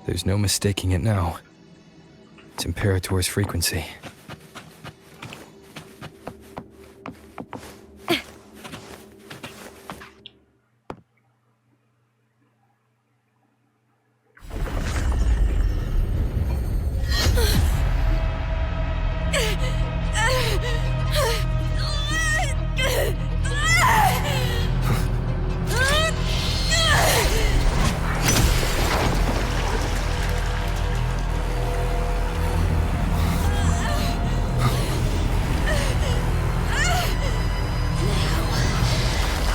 There's no mistaking it now. It's Imperator's frequency.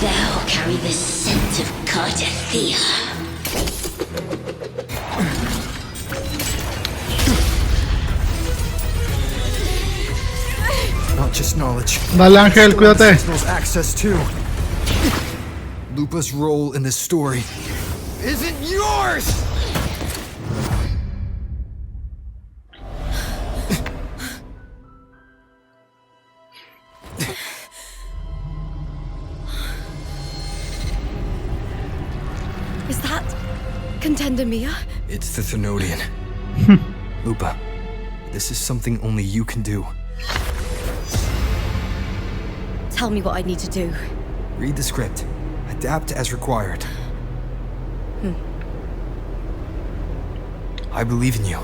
Thou carry the scent of Cardathea. Not just knowledge. Dale, Ángel, cuídate. Access too. Lupa's role in this story isn't yours! Is that Contender Mia? It's the Thenodian. Lupa, this is something only you can do. Tell me what I need to do. Read the script. Adapt as required. I believe in you,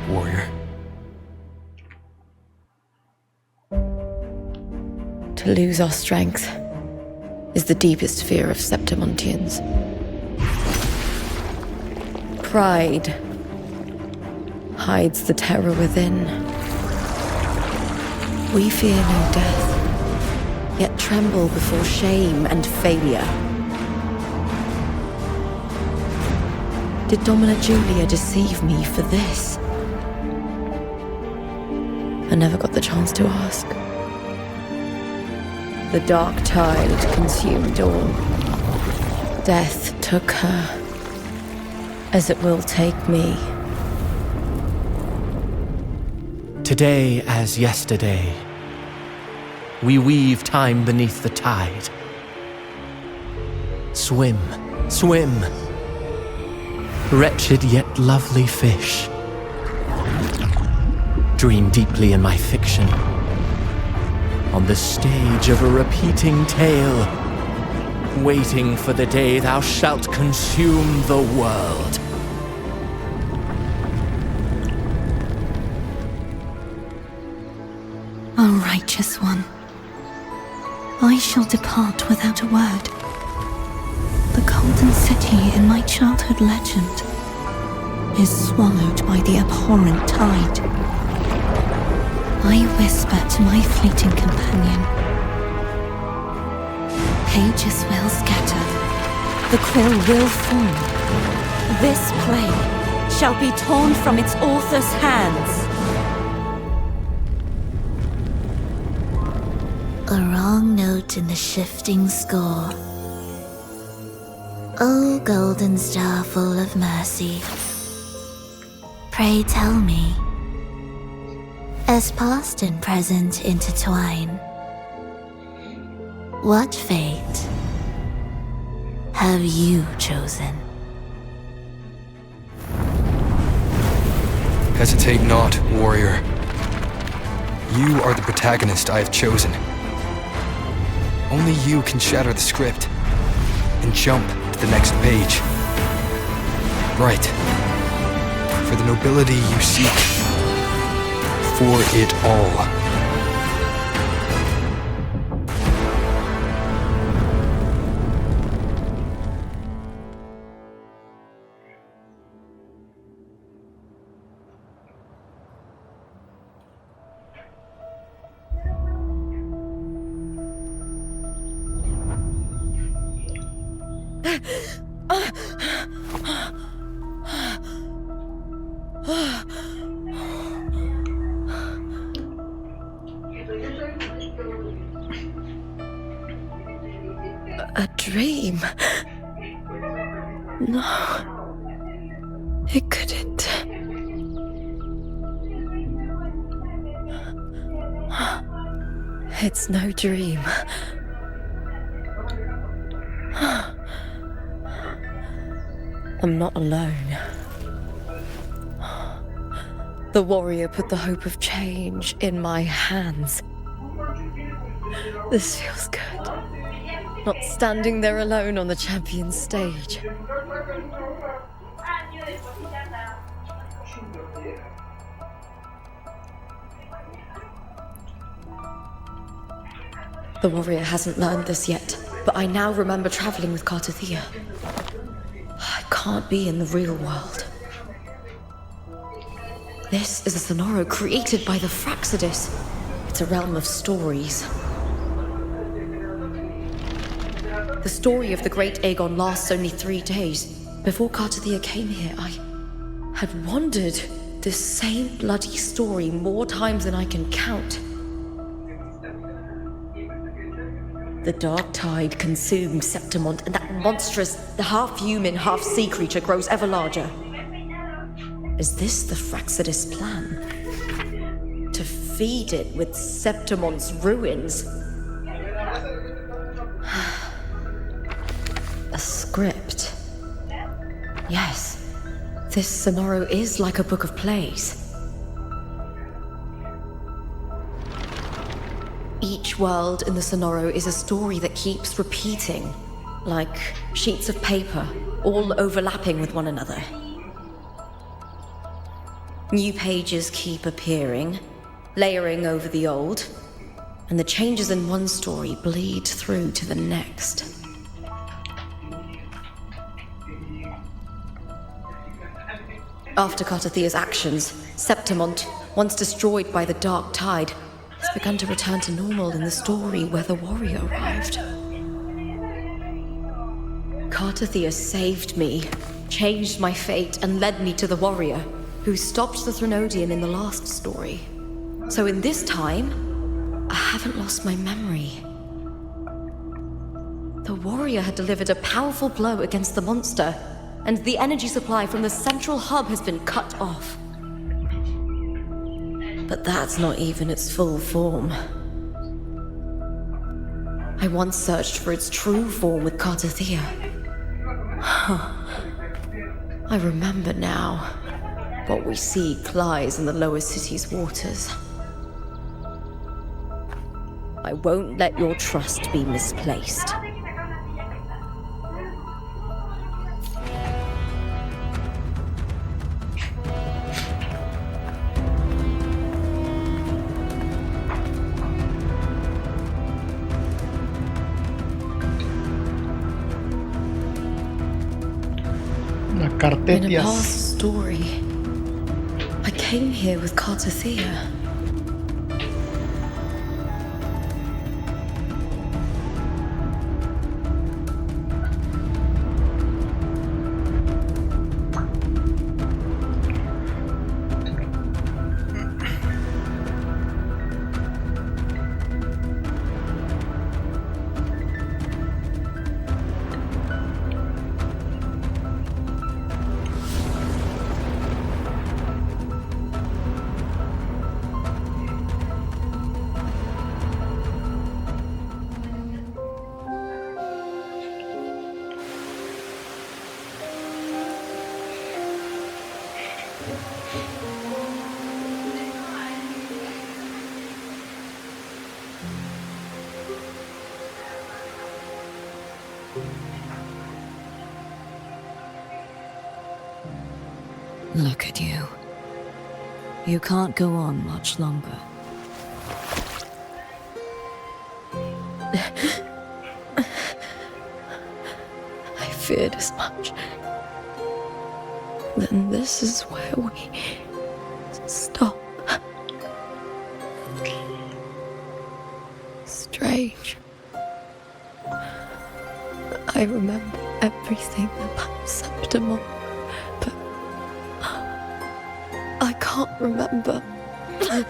warrior. To lose our strength is the deepest fear of Septimontians. Pride hides the terror within. We fear no death, yet tremble before shame and failure. Did Domina Julia deceive me for this? I never got the chance to ask. The dark tide consumed all. Death took her, as it will take me. Today as yesterday, we weave time beneath the tide. Swim, swim, wretched yet lovely fish. Dream deeply in my fiction, on the stage of a repeating tale, waiting for the day thou shalt consume the world. O righteous one, I shall depart without a word. The golden city in my childhood legend is swallowed by the abhorrent tide. I whisper to my fleeting companion. Pages will scatter, the quill will fall. This play shall be torn from its author's hands. A wrong note in the shifting score. O golden star full of mercy, pray tell me, as past and present intertwine, what fate have you chosen? Hesitate not, warrior. You are the protagonist I have chosen. Only you can shatter the script and jump to the next page. Right. For the nobility you seek. For it all. A dream? No. It couldn't. It's no dream. I'm not alone. The warrior put the hope of change in my hands. This feels good. Not standing there alone on the champion's stage. The warrior hasn't learned this yet, but I now remember traveling with Cartathea. I can't be in the real world. This is a Sonoro created by the Fraxidus. It's a realm of stories. The story of the great Aegon lasts only 3 days. Before Cartathea came here, I had wandered this same bloody story more times than I can count. The dark tide consumed Septimont, and that monstrous, half-human, half-sea creature grows ever larger. Is this the Fraxidus plan? To feed it with Septimont's ruins? A script. Yes, this Sonoro is like a book of plays. Each world in the Sonoro is a story that keeps repeating, like sheets of paper, all overlapping with one another. New pages keep appearing, layering over the old, and the changes in one story bleed through to the next. After Cartathea's actions, Septimont, once destroyed by the dark tide, has begun to return to normal in the story where the warrior arrived. Cartathea saved me, changed my fate, and led me to the warrior, who stopped the Threnodian in the last story. So in this time, I haven't lost my memory. The warrior had delivered a powerful blow against the monster, and the energy supply from the central hub has been cut off. But that's not even its full form. I once searched for its true form with Cartathea. I remember now. What we seek lies in the lower city's waters. I won't let your trust be misplaced. In a past story, I came here with Cartothea. Look at you. You can't go on much longer. I feared as much. Then this is where we stop. Strange. I remember everything about Septimon, but I can't remember. I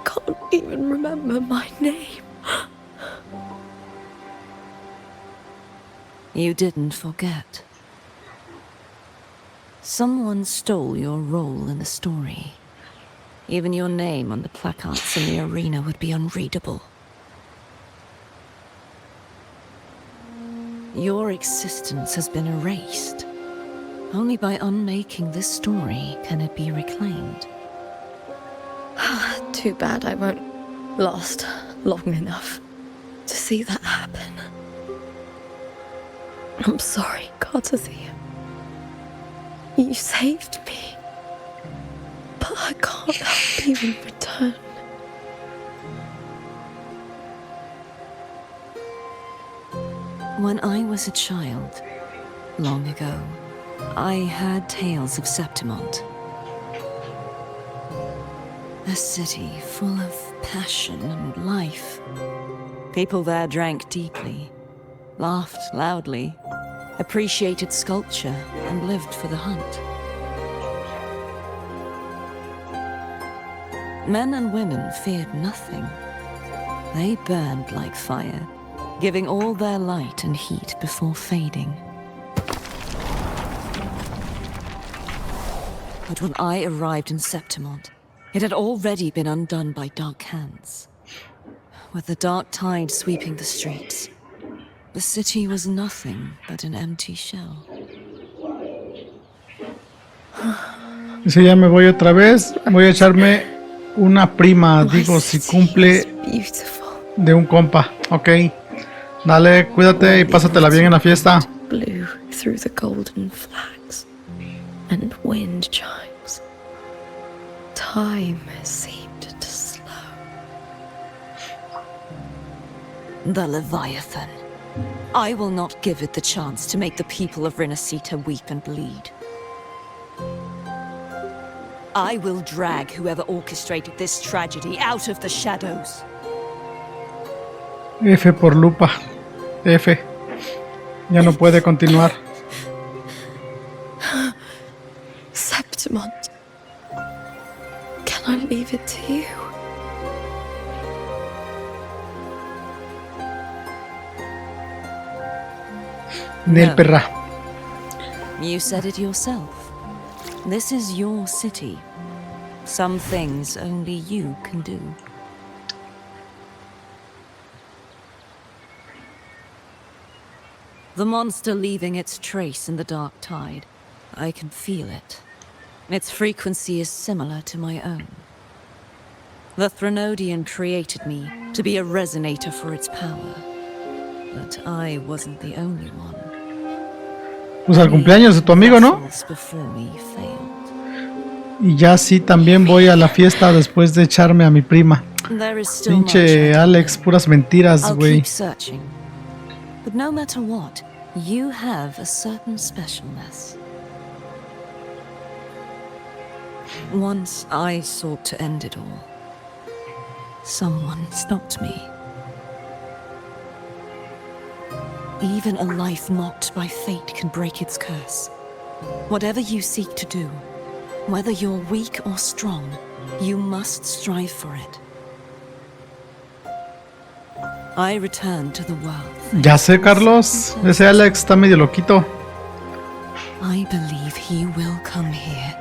can't even remember my name. You didn't forget. Someone stole your role in the story. Even your name on the placards in the arena would be unreadable. Your existence has been erased. Only by unmaking this story can it be reclaimed. Too bad I won't last long enough to see that happen. I'm sorry, Cartothea. You saved me, but I can't help you in return. When I was a child, long ago, I heard tales of Septimont. A city full of passion and life. People there drank deeply, laughed loudly, appreciated sculpture, and lived for the hunt. Men and women feared nothing. They burned like fire, giving all their light and heat before fading. But when I arrived in Septimont, it had already been undone by dark hands. With the dark tide sweeping the streets, the city was nothing but an empty shell. Dice, ya me voy otra vez. Voy a echarme una prima, digo, si cumple de un compa. Ok. Dale, cuídate y pásatela bien en la fiesta. Blew through the golden flags and wind chimes. Time seemed to slow. The Leviathan. I will not give it the chance to make the people of Rinascita weep and bleed. I will drag whoever orchestrated this tragedy out of the shadows. F por Lupa. F. Ya no puede continuar. Septimont. Can I leave it to you? Nel perra. You said it yourself. This is your city. Some things only you can do. The monster leaving its trace in the dark tide. I can feel it. Its frequency is similar to my own. The Threnodian created me to be a resonator for its power. But I wasn't the only one. Pues al cumpleaños de tu amigo, ¿no? Y ya sí, también voy a la fiesta después de echarme a mi prima. Pinche Alex, puras mentiras, güey. But no matter what, You have a certain specialness. Once I sought to end it all. Someone stopped me. Even a life mocked by fate can break its curse. Whatever you seek to do, whether you're weak or strong, you must strive for it. I return to the world. Ya sé, Carlos. Ese Alex está medio loquito. I believe he will come here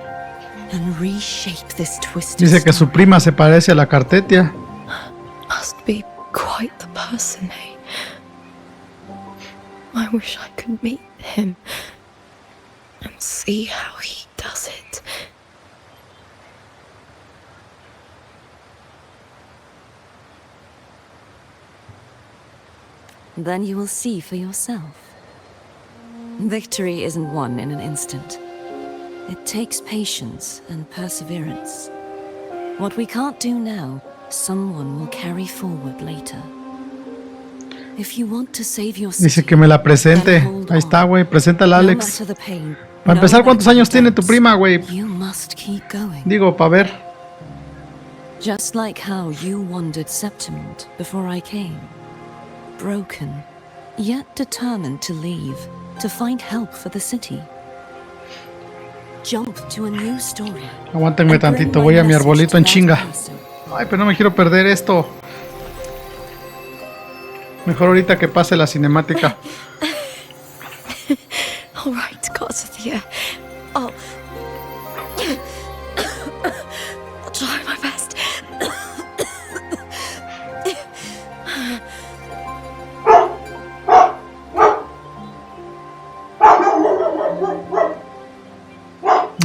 and reshape this twisted Dice que su prima se parece a la Cartetia. Must be quite the person, eh? I wish I could meet him and see how he does it. Then you will see for yourself. Victory isn't won in an instant. It takes patience and perseverance. What we can't do now, someone will carry forward later. If you want to save your Dice que me la presente. Ahí está, güey. Preséntala, Alex. Para empezar, ¿cuántos años tiene tu prima, güey? Digo, para ver. Just like how you wandered Septimont before I came. Broken, yet determined to leave, to find help for the city. Jump to a new story. Aguántenme tantito, voy a mi arbolito en chinga. Ay, pero no me quiero perder esto. Mejor ahorita que pase la cinemática. All right, gods of the air. I'll try my best.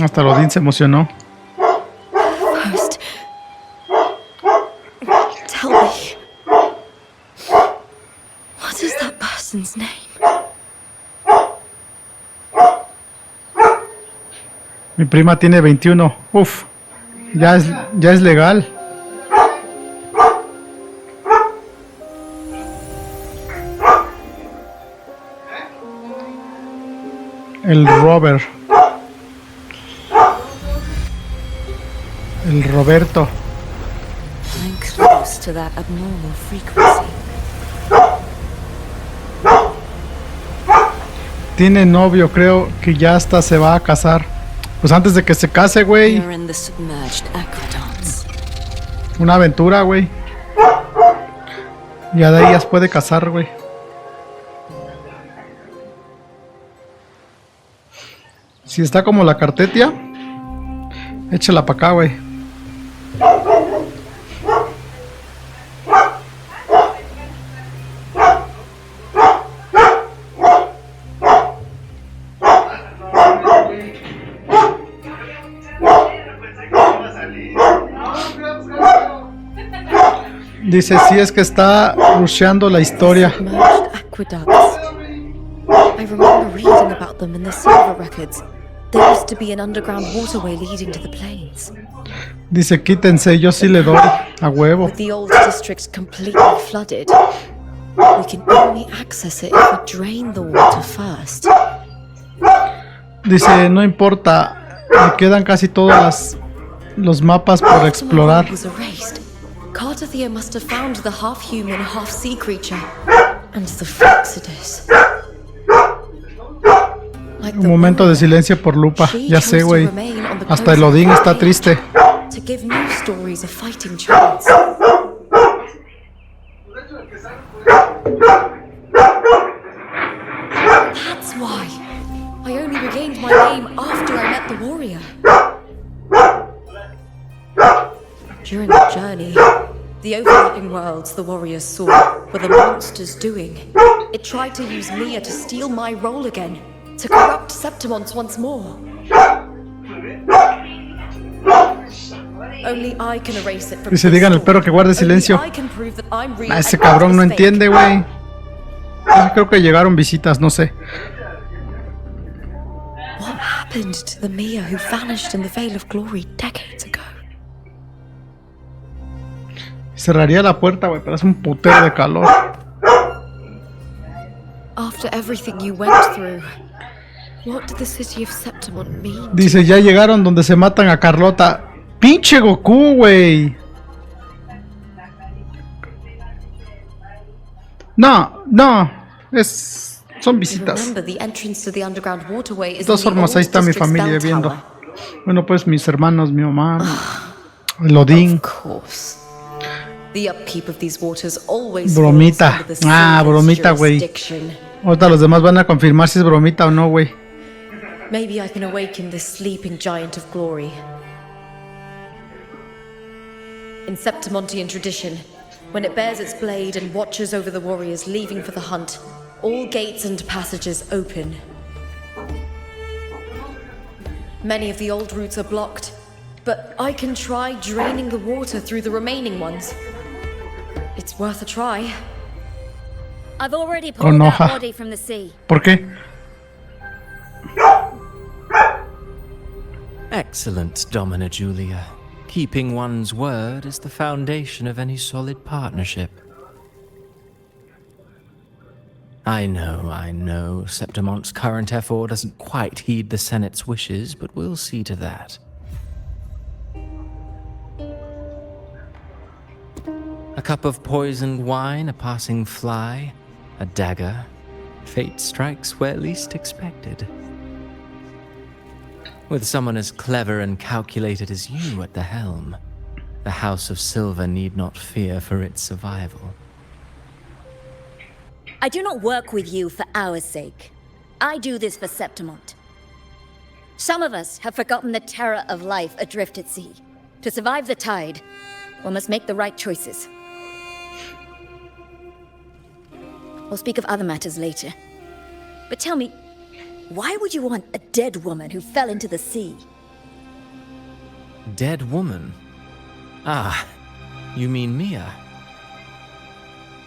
Hasta Odín se emocionó. First, tell me, what is that person's name? Mi prima tiene 21. Uf, ya es legal. El Robert. El Roberto. I'm close to that abnormal frequency. Tiene novio, creo que ya hasta se va a casar. Pues antes de que se case, güey. You're in the submerged aqueducts. Una aventura, güey. Ya de ahí ya se puede casar, güey. Si está como la Cartetia, échala para acá, güey. Dice, sí, es que está rusheando la historia. Aqueducts. I remember reading about them in the silver records. There used to be an underground waterway leading to the plains. Dice, quítense, yo sí le doy a huevo. With the old district completely flooded, we can only access it if we drain the water first. Dice, no importa, me quedan casi todos los mapas por explorar. Cartathea must have found the half-human, half-sea creature and the Frexidus. Un momento de silencio por Lupa. Ya sé, güey. Hasta el Odín está triste. To give new stories a fighting chance. That's why I only regained my name after I met the warrior. During the journey, the overlapping worlds the warriors saw were the monster's doing. It tried to use Mia to steal my role again, to corrupt Septimont once more. Only I can erase it from Dice, digan al perro que guarde silencio. I can prove that I'm real. Ese cabrón no entiende, güey. Creo que llegaron visitas, no sé. What happened to the Mia who vanished in the Veil of Glory decades ago? Cerraría la puerta, güey, pero es un putero de calor. After After everything you went through, what did the city of Septimont mean? Dice, ya llegaron donde se matan a Carlota. ¡Pinche Goku, güey! No, son visitas. Remember, the entrance to the underground waterway is De todas formas, ahí está mi familia viendo. Bueno, pues mis hermanos, mi mamá, el Odín. Of course. The upkeep of these waters always Bromita. falls under the Ah, Silver's bromita, güey. jurisdiction. Ahorita los demás van a confirmar si es bromita o no, güey. Maybe I can awaken this sleeping giant of glory. In Septimontian tradition, when it bears its blade and watches over the warriors leaving for the hunt, all gates and passages open. Many of the old routes are blocked, but I can try draining the water through the remaining ones. It's worth a try. I've already pulled that body from the sea. ¿Por qué? Excellent, Domina Julia. Keeping one's word is the foundation of any solid partnership. I know, Septimont's current effort doesn't quite heed the Senate's wishes, but we'll see to that. A cup of poisoned wine, a passing fly, a dagger. Fate strikes where least expected. With someone as clever and calculated as you at the helm, the House of Silver need not fear for its survival. I do not work with you for our sake. I do this for Septimont. Some of us have forgotten the terror of life adrift at sea. To survive the tide, one must make the right choices. We'll speak of other matters later. But tell me, why would you want a dead woman who fell into the sea? Dead woman? Ah, you mean Mia?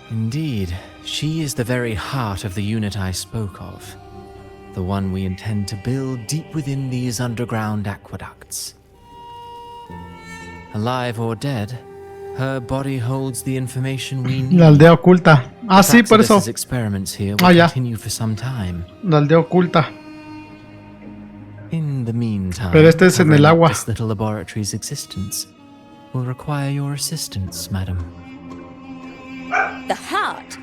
Indeed, she is the very heart of the unit I spoke of. The one we intend to build deep within these underground aqueducts. Alive or dead, her body holds the information we need. La aldea oculta. Ah, sí, por eso. Experiments here will continue for some time. La aldea oculta. In the meantime, pero este es en el agua. This little laboratory's existence will require your assistance, madam. The heart?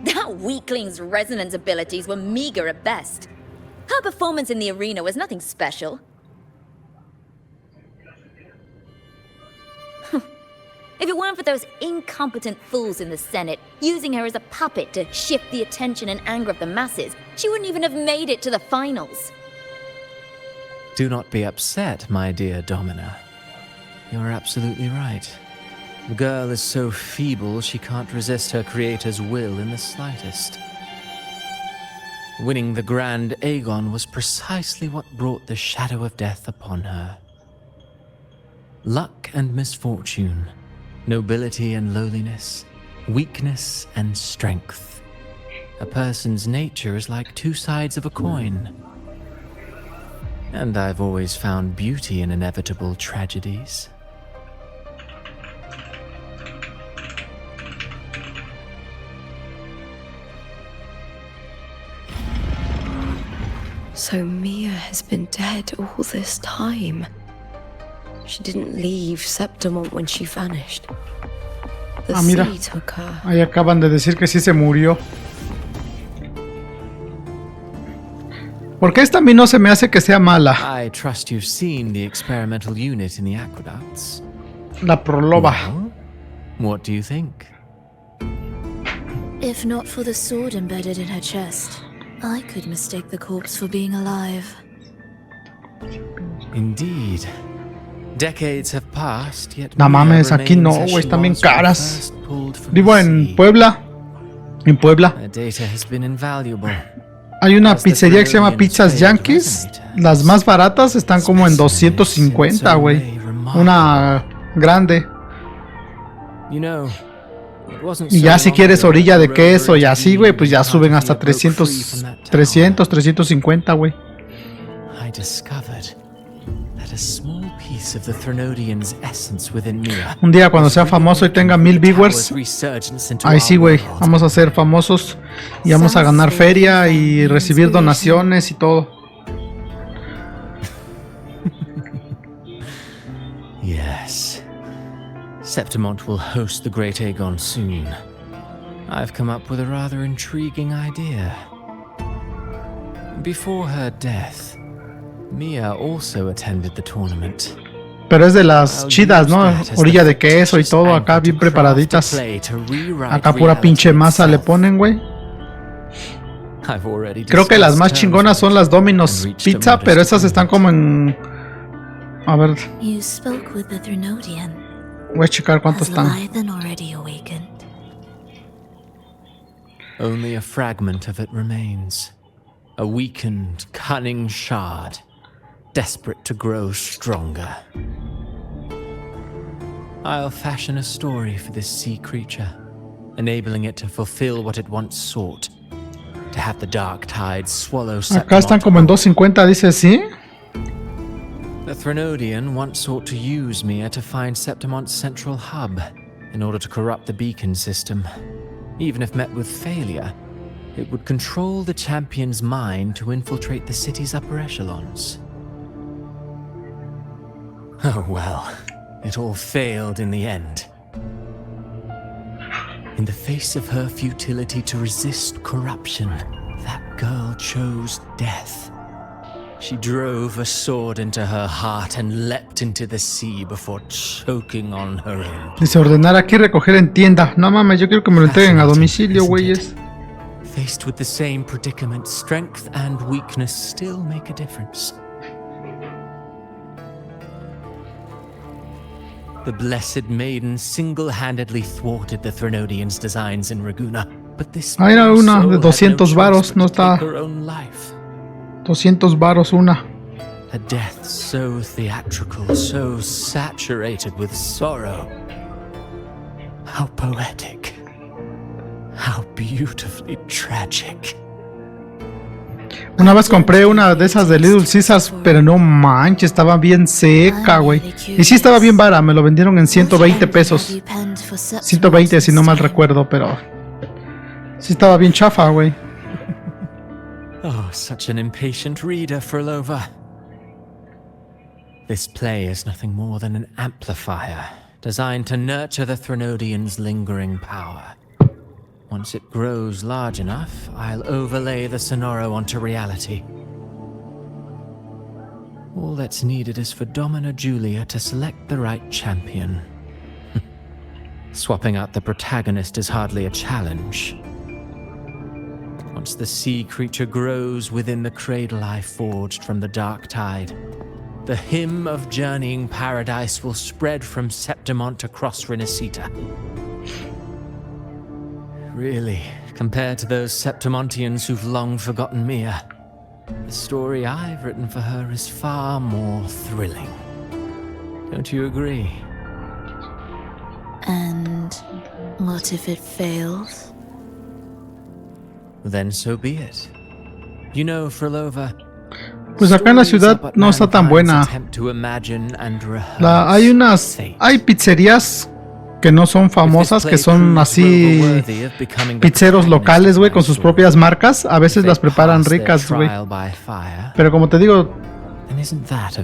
That weakling's resonance abilities were meager at best. Her performance in the arena was nothing special. If it weren't for those incompetent fools in the Senate, using her as a puppet to shift the attention and anger of the masses, she wouldn't even have made it to the finals. Do not be upset, my dear Domina. You're absolutely right. The girl is so feeble she can't resist her creator's will in the slightest. Winning the Grand Aegon was precisely what brought the shadow of death upon her. Luck and misfortune, nobility and lowliness, weakness and strength. A person's nature is like two sides of a coin. And I've always found beauty in inevitable tragedies. So Mia has been dead all this time. She didn't leave Septimont when she vanished. The mira, sea took her. ahí acaban de decir que sí se murió. Porque esta a mí no se me hace que sea mala. I trust you've seen the experimental unit in the aqueducts. La proloba. Well, what do you think? If not for the sword embedded in her chest, I could mistake the corpse for being alive. Indeed. Decades have passed, yet No mames, aquí no, güey, están bien caras. Vivo en Puebla. En Puebla. Data has been invaluable. Hay una pizzería que se llama Pizzas Yankees. Las más baratas están como en 250, güey. Una grande. Y ya si quieres orilla de queso y así, güey, pues ya suben hasta 350, güey. that a small piece of the Threnodian's essence within Mia. Un día cuando sea famoso y tenga 1000 viewers, ahí sí, güey, vamos a ser famosos y vamos a ganar feria y recibir donaciones y todo. Yes. Septimont will host the Great Aegon soon. I've come up with a rather intriguing idea. Before her death, Mia also attended the tournament. Pero es de las chidas, ¿no? Orilla de queso y todo, acá bien preparaditas. Acá pura pinche masa le ponen, güey. Creo que las más chingonas son las Domino's Pizza, pero esas están como en... A ver. You spoke with the Threnodian. Voy a checar cuántos están. Only a fragment of it remains. A weakened, cunning shard, desperate to grow stronger. I'll fashion a story for this sea creature, enabling it to fulfill what it once sought. To have the dark tide swallow Septimont. Acá están como en 250, dice, ¿sí? The Threnodian once sought to use Mia to find Septimont's central hub in order to corrupt the beacon system. Even if met with failure, it would control the champion's mind to infiltrate the city's upper echelons. Oh well, it all failed in the end. In the face of her futility to resist corruption, that girl chose death. She drove a sword into her heart and leapt into the sea before choking on her own. Dice ordenar aquí recoger en tienda. No mames, yo quiero que me lo entreguen a domicilio, güeyes. Faced with the same predicament, strength and weakness still make a difference. The Blessed Maiden single-handedly thwarted the Threnodian's designs in Raguna, but this Ah, era una de 200 varos, no está. 200 varos una. A death so theatrical, so saturated with sorrow. How poetic. How beautifully tragic. Una vez compré una de esas de Little Caesars, pero no manches, estaba bien seca, güey. Y sí estaba bien vara, me lo vendieron en 120 pesos. 120 si no mal recuerdo, pero sí estaba bien chafa, güey. Oh, such an impatient reader, Frolova. This play is nothing more than an amplifier, designed to nurture the Threnodian's lingering power. Once it grows large enough, I'll overlay the Sonoro onto reality. All that's needed is for Domina Julia to select the right champion. Swapping out the protagonist is hardly a challenge. Once the sea creature grows within the cradle I forged from the dark tide, the hymn of journeying paradise will spread from Septimont across Rinascita. Really, compared to those Septimontians who've long forgotten Mia, the story I've written for her is far more thrilling. Don't you agree? And what if it fails? Then so be it. You know, Frolova, pues acá en la ciudad no está tan buena. Hay pizzerías que no son famosas, que son así pizzeros locales, güey, con sus propias marcas. A veces las preparan ricas, güey. Pero como te digo,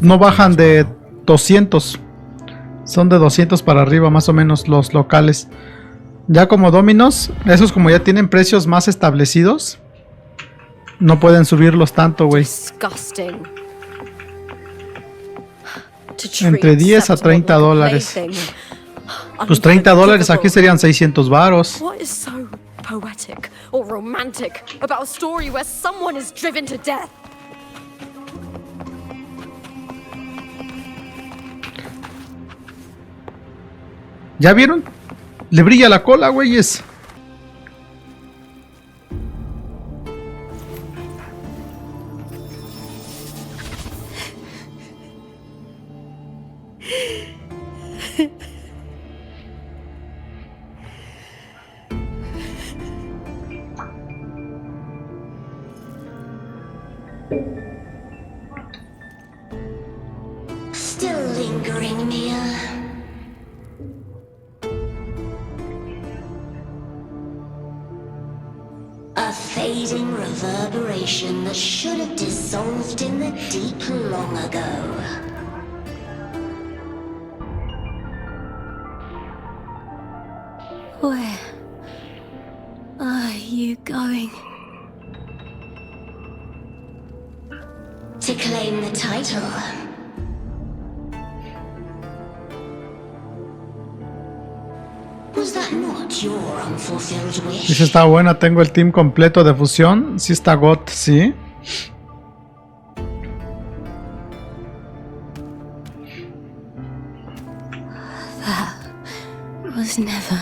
no bajan de 200. Son de 200 para arriba, más o menos, los locales. Ya como Domino's, esos como ya tienen precios más establecidos, no pueden subirlos tanto, güey. Entre 10 a 30 dólares. Pues 30 dólares aquí serían 600 varos. What is so poetic or romantic about a story where someone is driven to death? ¿Ya vieron? Le brilla la cola, güeyes. lingering, Mia? A fading reverberation that should have dissolved in the deep long ago. Where are you going? To claim the title. Was that not your unfulfilled wish? Dice, está buena, tengo el team completo de fusión. Sí está got, sí. That was never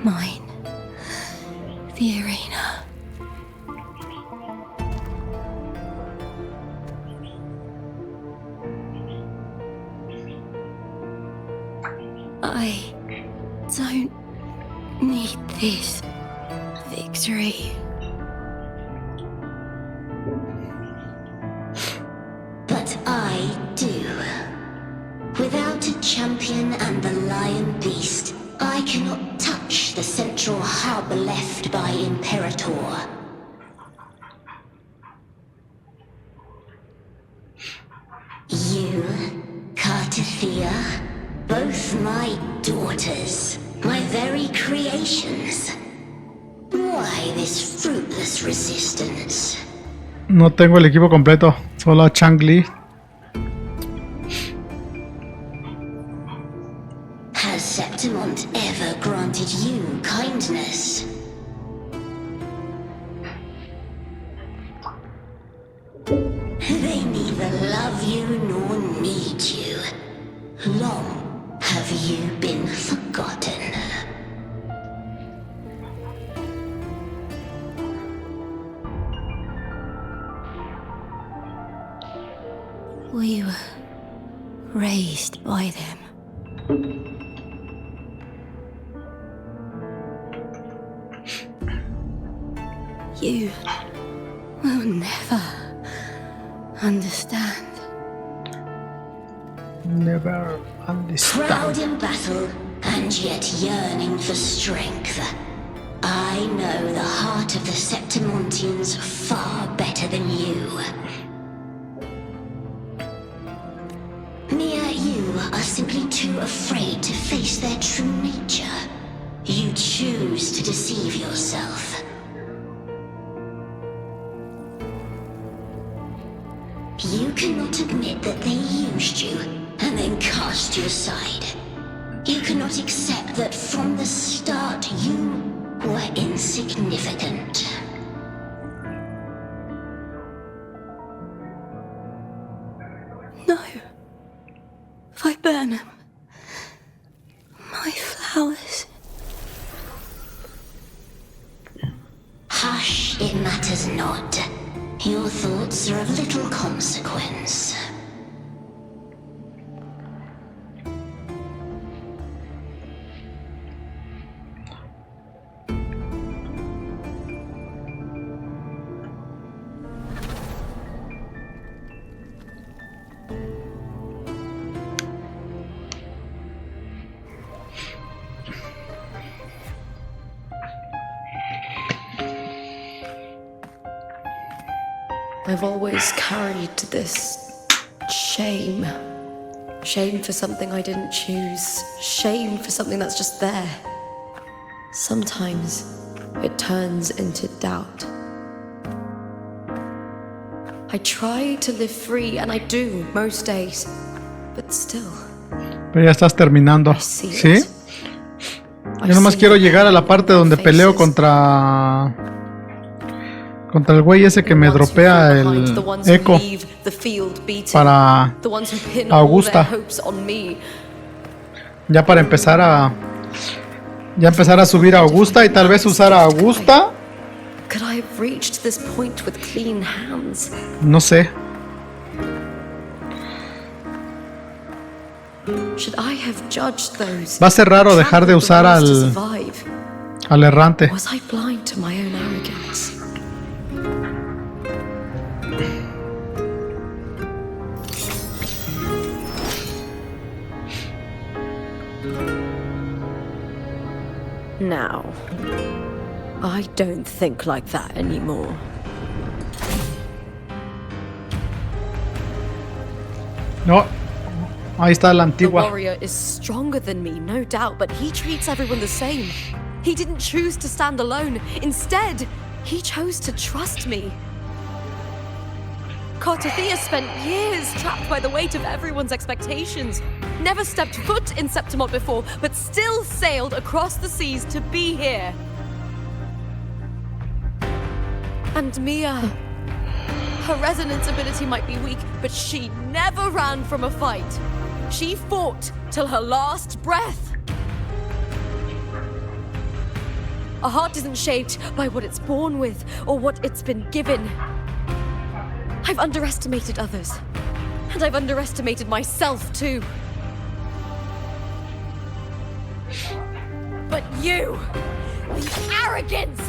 mine. The arena. I don't need this victory. But I do. Without a champion and the lion beast, I cannot touch the central hub left by Imperator. You, Cartithia, both my daughters, my very creations. Why this fruitless resistance? No tengo el equipo completo, solo a Chang-Li. Has Septimont ever granted you kindness? They neither love you nor need you. Long have you been forgotten. We were raised by them. You will never understand. Never understand. Proud in battle, and yet yearning for strength. I know the heart of the Septimontians far better than you. Mia, you are simply too afraid to face their true nature. You choose to deceive yourself. You cannot admit that they used you and then cast you aside. You cannot accept that from the start you were insignificant. No. If I burn them, my flowers. Hush, it matters not. Your thoughts are of little consequence. I've always carried this shame. Shame for something I didn't choose. Shame for something that's just there. Sometimes it turns into doubt. I try to live free, and I do most days, but still. Pero ya estás terminando, ¿sí? Yo nomás quiero llegar a la parte donde peleo contra el güey ese que me dropea el eco para Augusta. Ya para empezar a subir a Augusta y tal vez usar a Augusta. No sé. Va a ser raro dejar de usar al errante. now. I don't think like that anymore. No. Ahí está la The antigua. warrior is stronger than me, no doubt, but he treats everyone the same. He didn't choose to stand alone. Instead, he chose to trust me. Cartathea spent years trapped by the weight of everyone's expectations. Never stepped foot in Septimont before, but still sailed across the seas to be here. And Mia, her resonance ability might be weak, but she never ran from a fight. She fought till her last breath. A heart isn't shaped by what it's born with or what it's been given. I've underestimated others, and I've underestimated myself too. But you, the arrogance,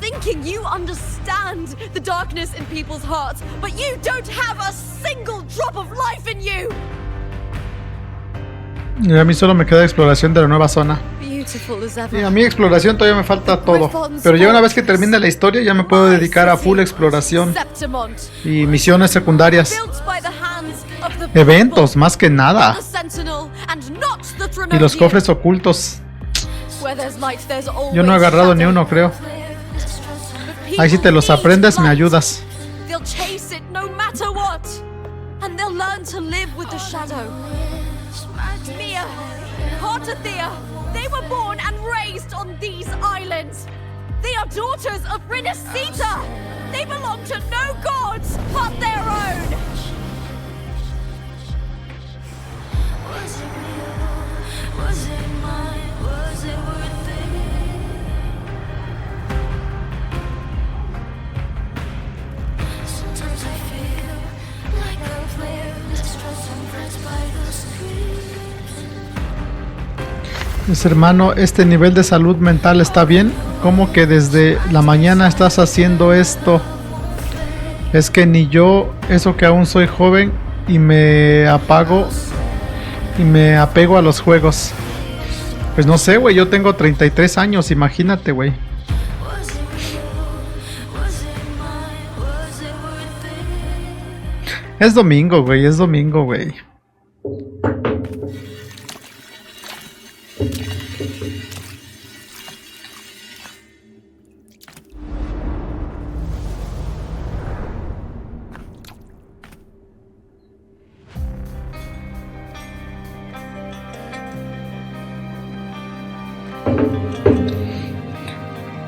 thinking you understand the darkness in people's hearts, but you don't have a single drop of life in you. Y a mí solo me queda exploración de la nueva zona. Beautiful as ever. Y a mí exploración todavía me falta todo. Pero ya una vez que termine la historia ya me puedo dedicar a full exploración. Y misiones secundarias. Eventos, más que nada. Y los cofres ocultos. Yo no he agarrado ni uno, creo. Ahí si te los aprendes me ayudas. They'll chase it no matter what. And they'll learn to live with the shadow. Mia, Cartathea, they were born and raised on these islands. They are daughters of Rinascita. They belong to no gods but their own. Was it real? Was it mine? Was it worth it? Sometimes I feel like a player distressed and pressed by the screen. Pues hermano, este nivel de salud mental está bien. ¿Cómo que desde la mañana estás haciendo esto? Es que ni yo, eso que aún soy joven y me apego a los juegos. Pues no sé, güey, yo tengo 33 años, imagínate, güey. Es domingo, güey, es domingo, güey.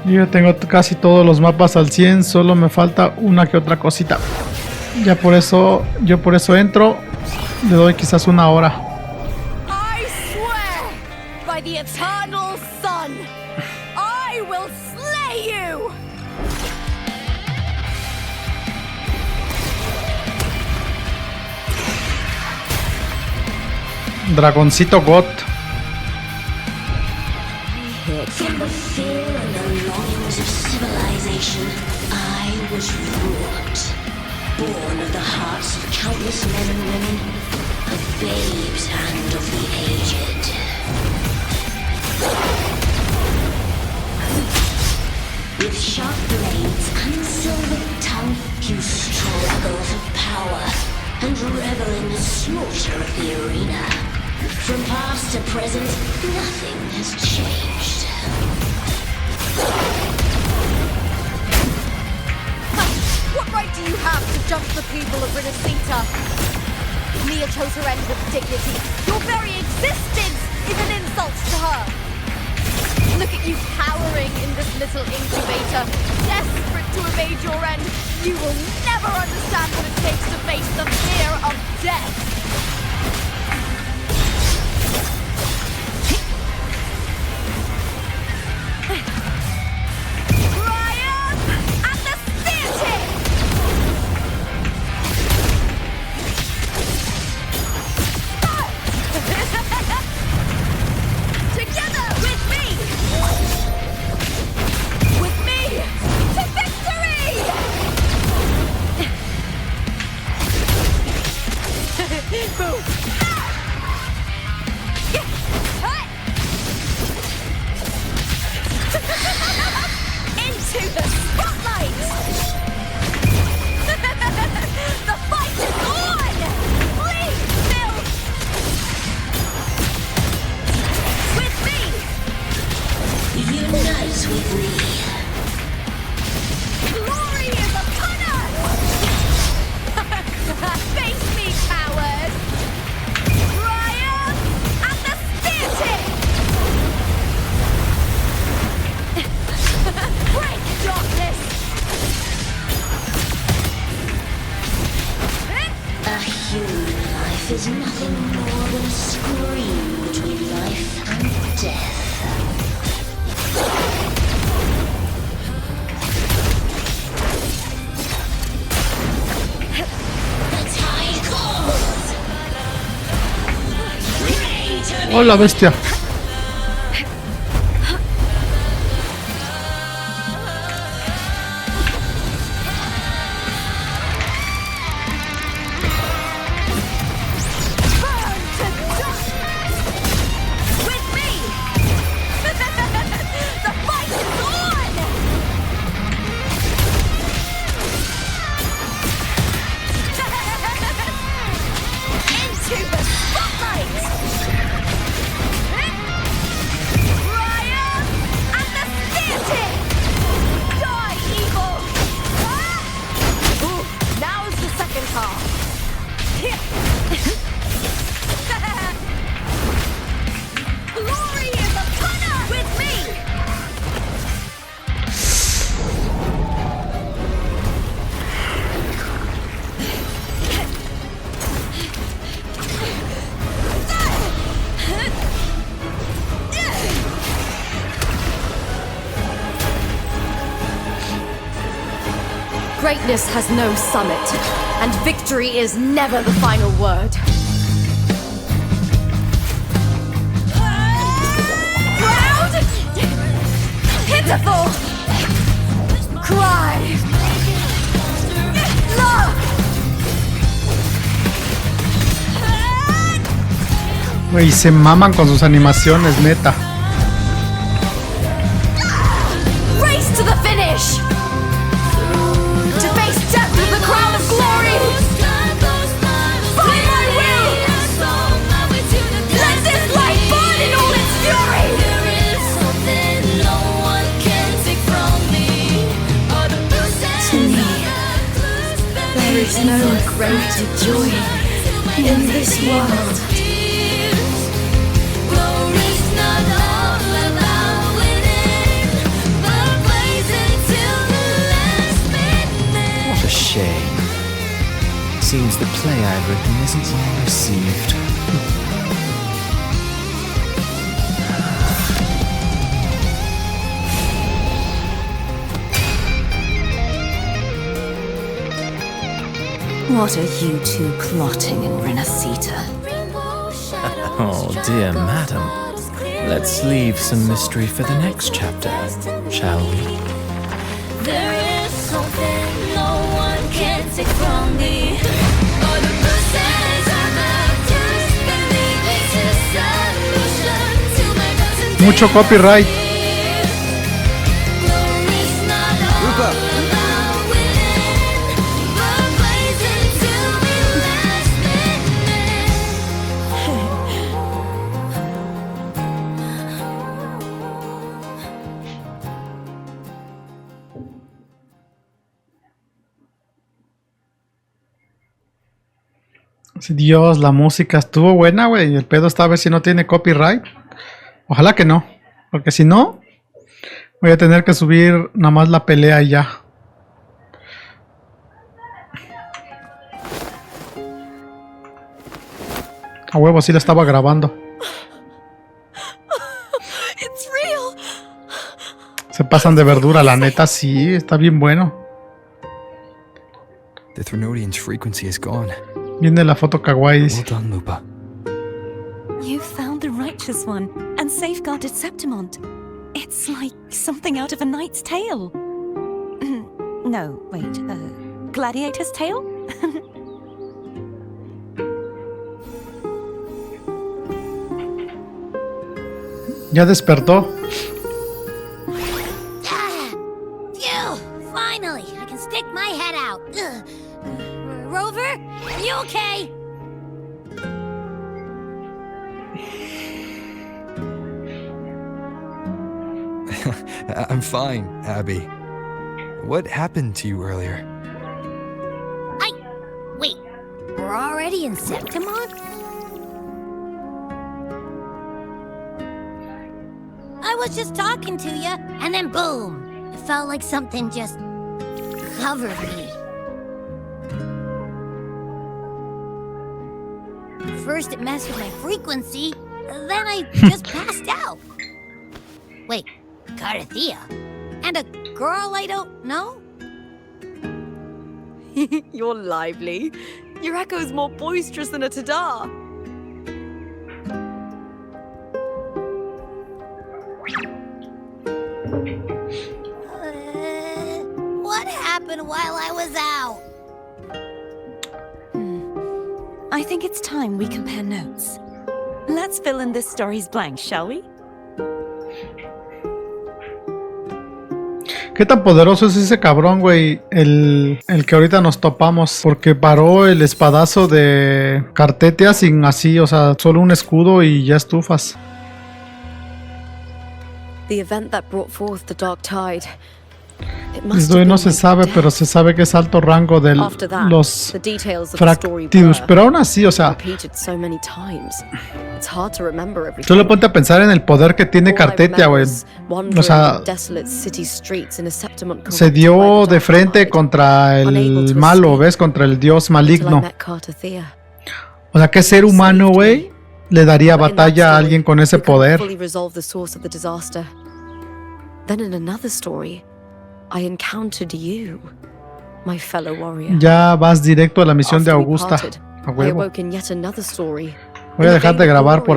Yo tengo casi todos los mapas al 100, solo me falta una que otra cosita. Yo por eso entro, le doy quizás una hora. I swear by the eternal sun, I will slay you. Dragoncito God. From the fear and the longings of civilization, I was wrought. Born of the hearts of countless men and women, of babes and of the aged. With sharp blades and silver tongue, you struggle for power and revel in the slaughter of the arena. From past to present, nothing has changed. What right do you have to judge the people of Rinascita? Mia chose her end with dignity. Your very existence is an insult to her. Look at you cowering in this little incubator, desperate to evade your end. You will never understand what it takes to face the fear of death. Life is nothing more than a scream between life and death. ¡Hola, bestia! Greatness has no summit, and victory is never the final word. Proud! Pitiful! Cry! Love! Güey, se maman con sus animaciones, neta. Race to the finish! To face death with the crown of glory! By my will! Let this light burn in all its fury! To me, there is no greater joy in this world. What a shame. Seems the play I've written isn't well received. What are you two plotting in Rinascita? Oh, dear madam. Let's leave some mystery for the next chapter, shall we? There is something no one can take from me. All the bruises I've left, just believe it's a solution to my dozen Mucho copyright. LUPA. Dios, la música estuvo buena, güey. El pedo está a ver si no tiene copyright. Ojalá que no. Porque si no, voy a tener que subir nada más la pelea y ya. A huevo, sí la estaba grabando. Se pasan de verdura, la neta, sí. Está bien bueno. The Trinodian's frequency is gone. Viene la foto kawaii. Well done, Lupa. You found the righteous one and safeguarded Septimont. It's like something out of a knight's tale. No, wait, gladiator's tale? Ya despertó. Phew! Finally, I can stick my head out. Rover, are you okay? I'm fine, Abby. What happened to you earlier? Wait, we're already in Septimont? I was just talking to you, and then boom! It felt like something just covered me. First it messed with my frequency, then I just passed out. Wait, Carthea? And a girl I don't know? You're lively. Your echo's more boisterous than a tada. What happened while I was out? I think it's time we compare notes. Let's fill in this story's blanks, shall we? ¿Qué tan poderoso es ese cabrón, güey? El que ahorita nos topamos. Porque paró el espadazo de Cartetia sin así, o sea, solo un escudo y ya estufas. The event that brought forth the dark tide. Esto no se sabe, pero se sabe que es alto rango de los Fractidus. Pero aún así, o sea, solo ponte a pensar en el poder que tiene Cartetia, güey. O sea, se dio de frente contra el malo, ¿ves? Contra el dios maligno. O sea, ¿qué ser humano, güey, le daría batalla a alguien con ese poder? I encountered you, my fellow warrior. Ya vas directo a la misión de Augusta. A huevo. Voy a dejar de grabar por aquí.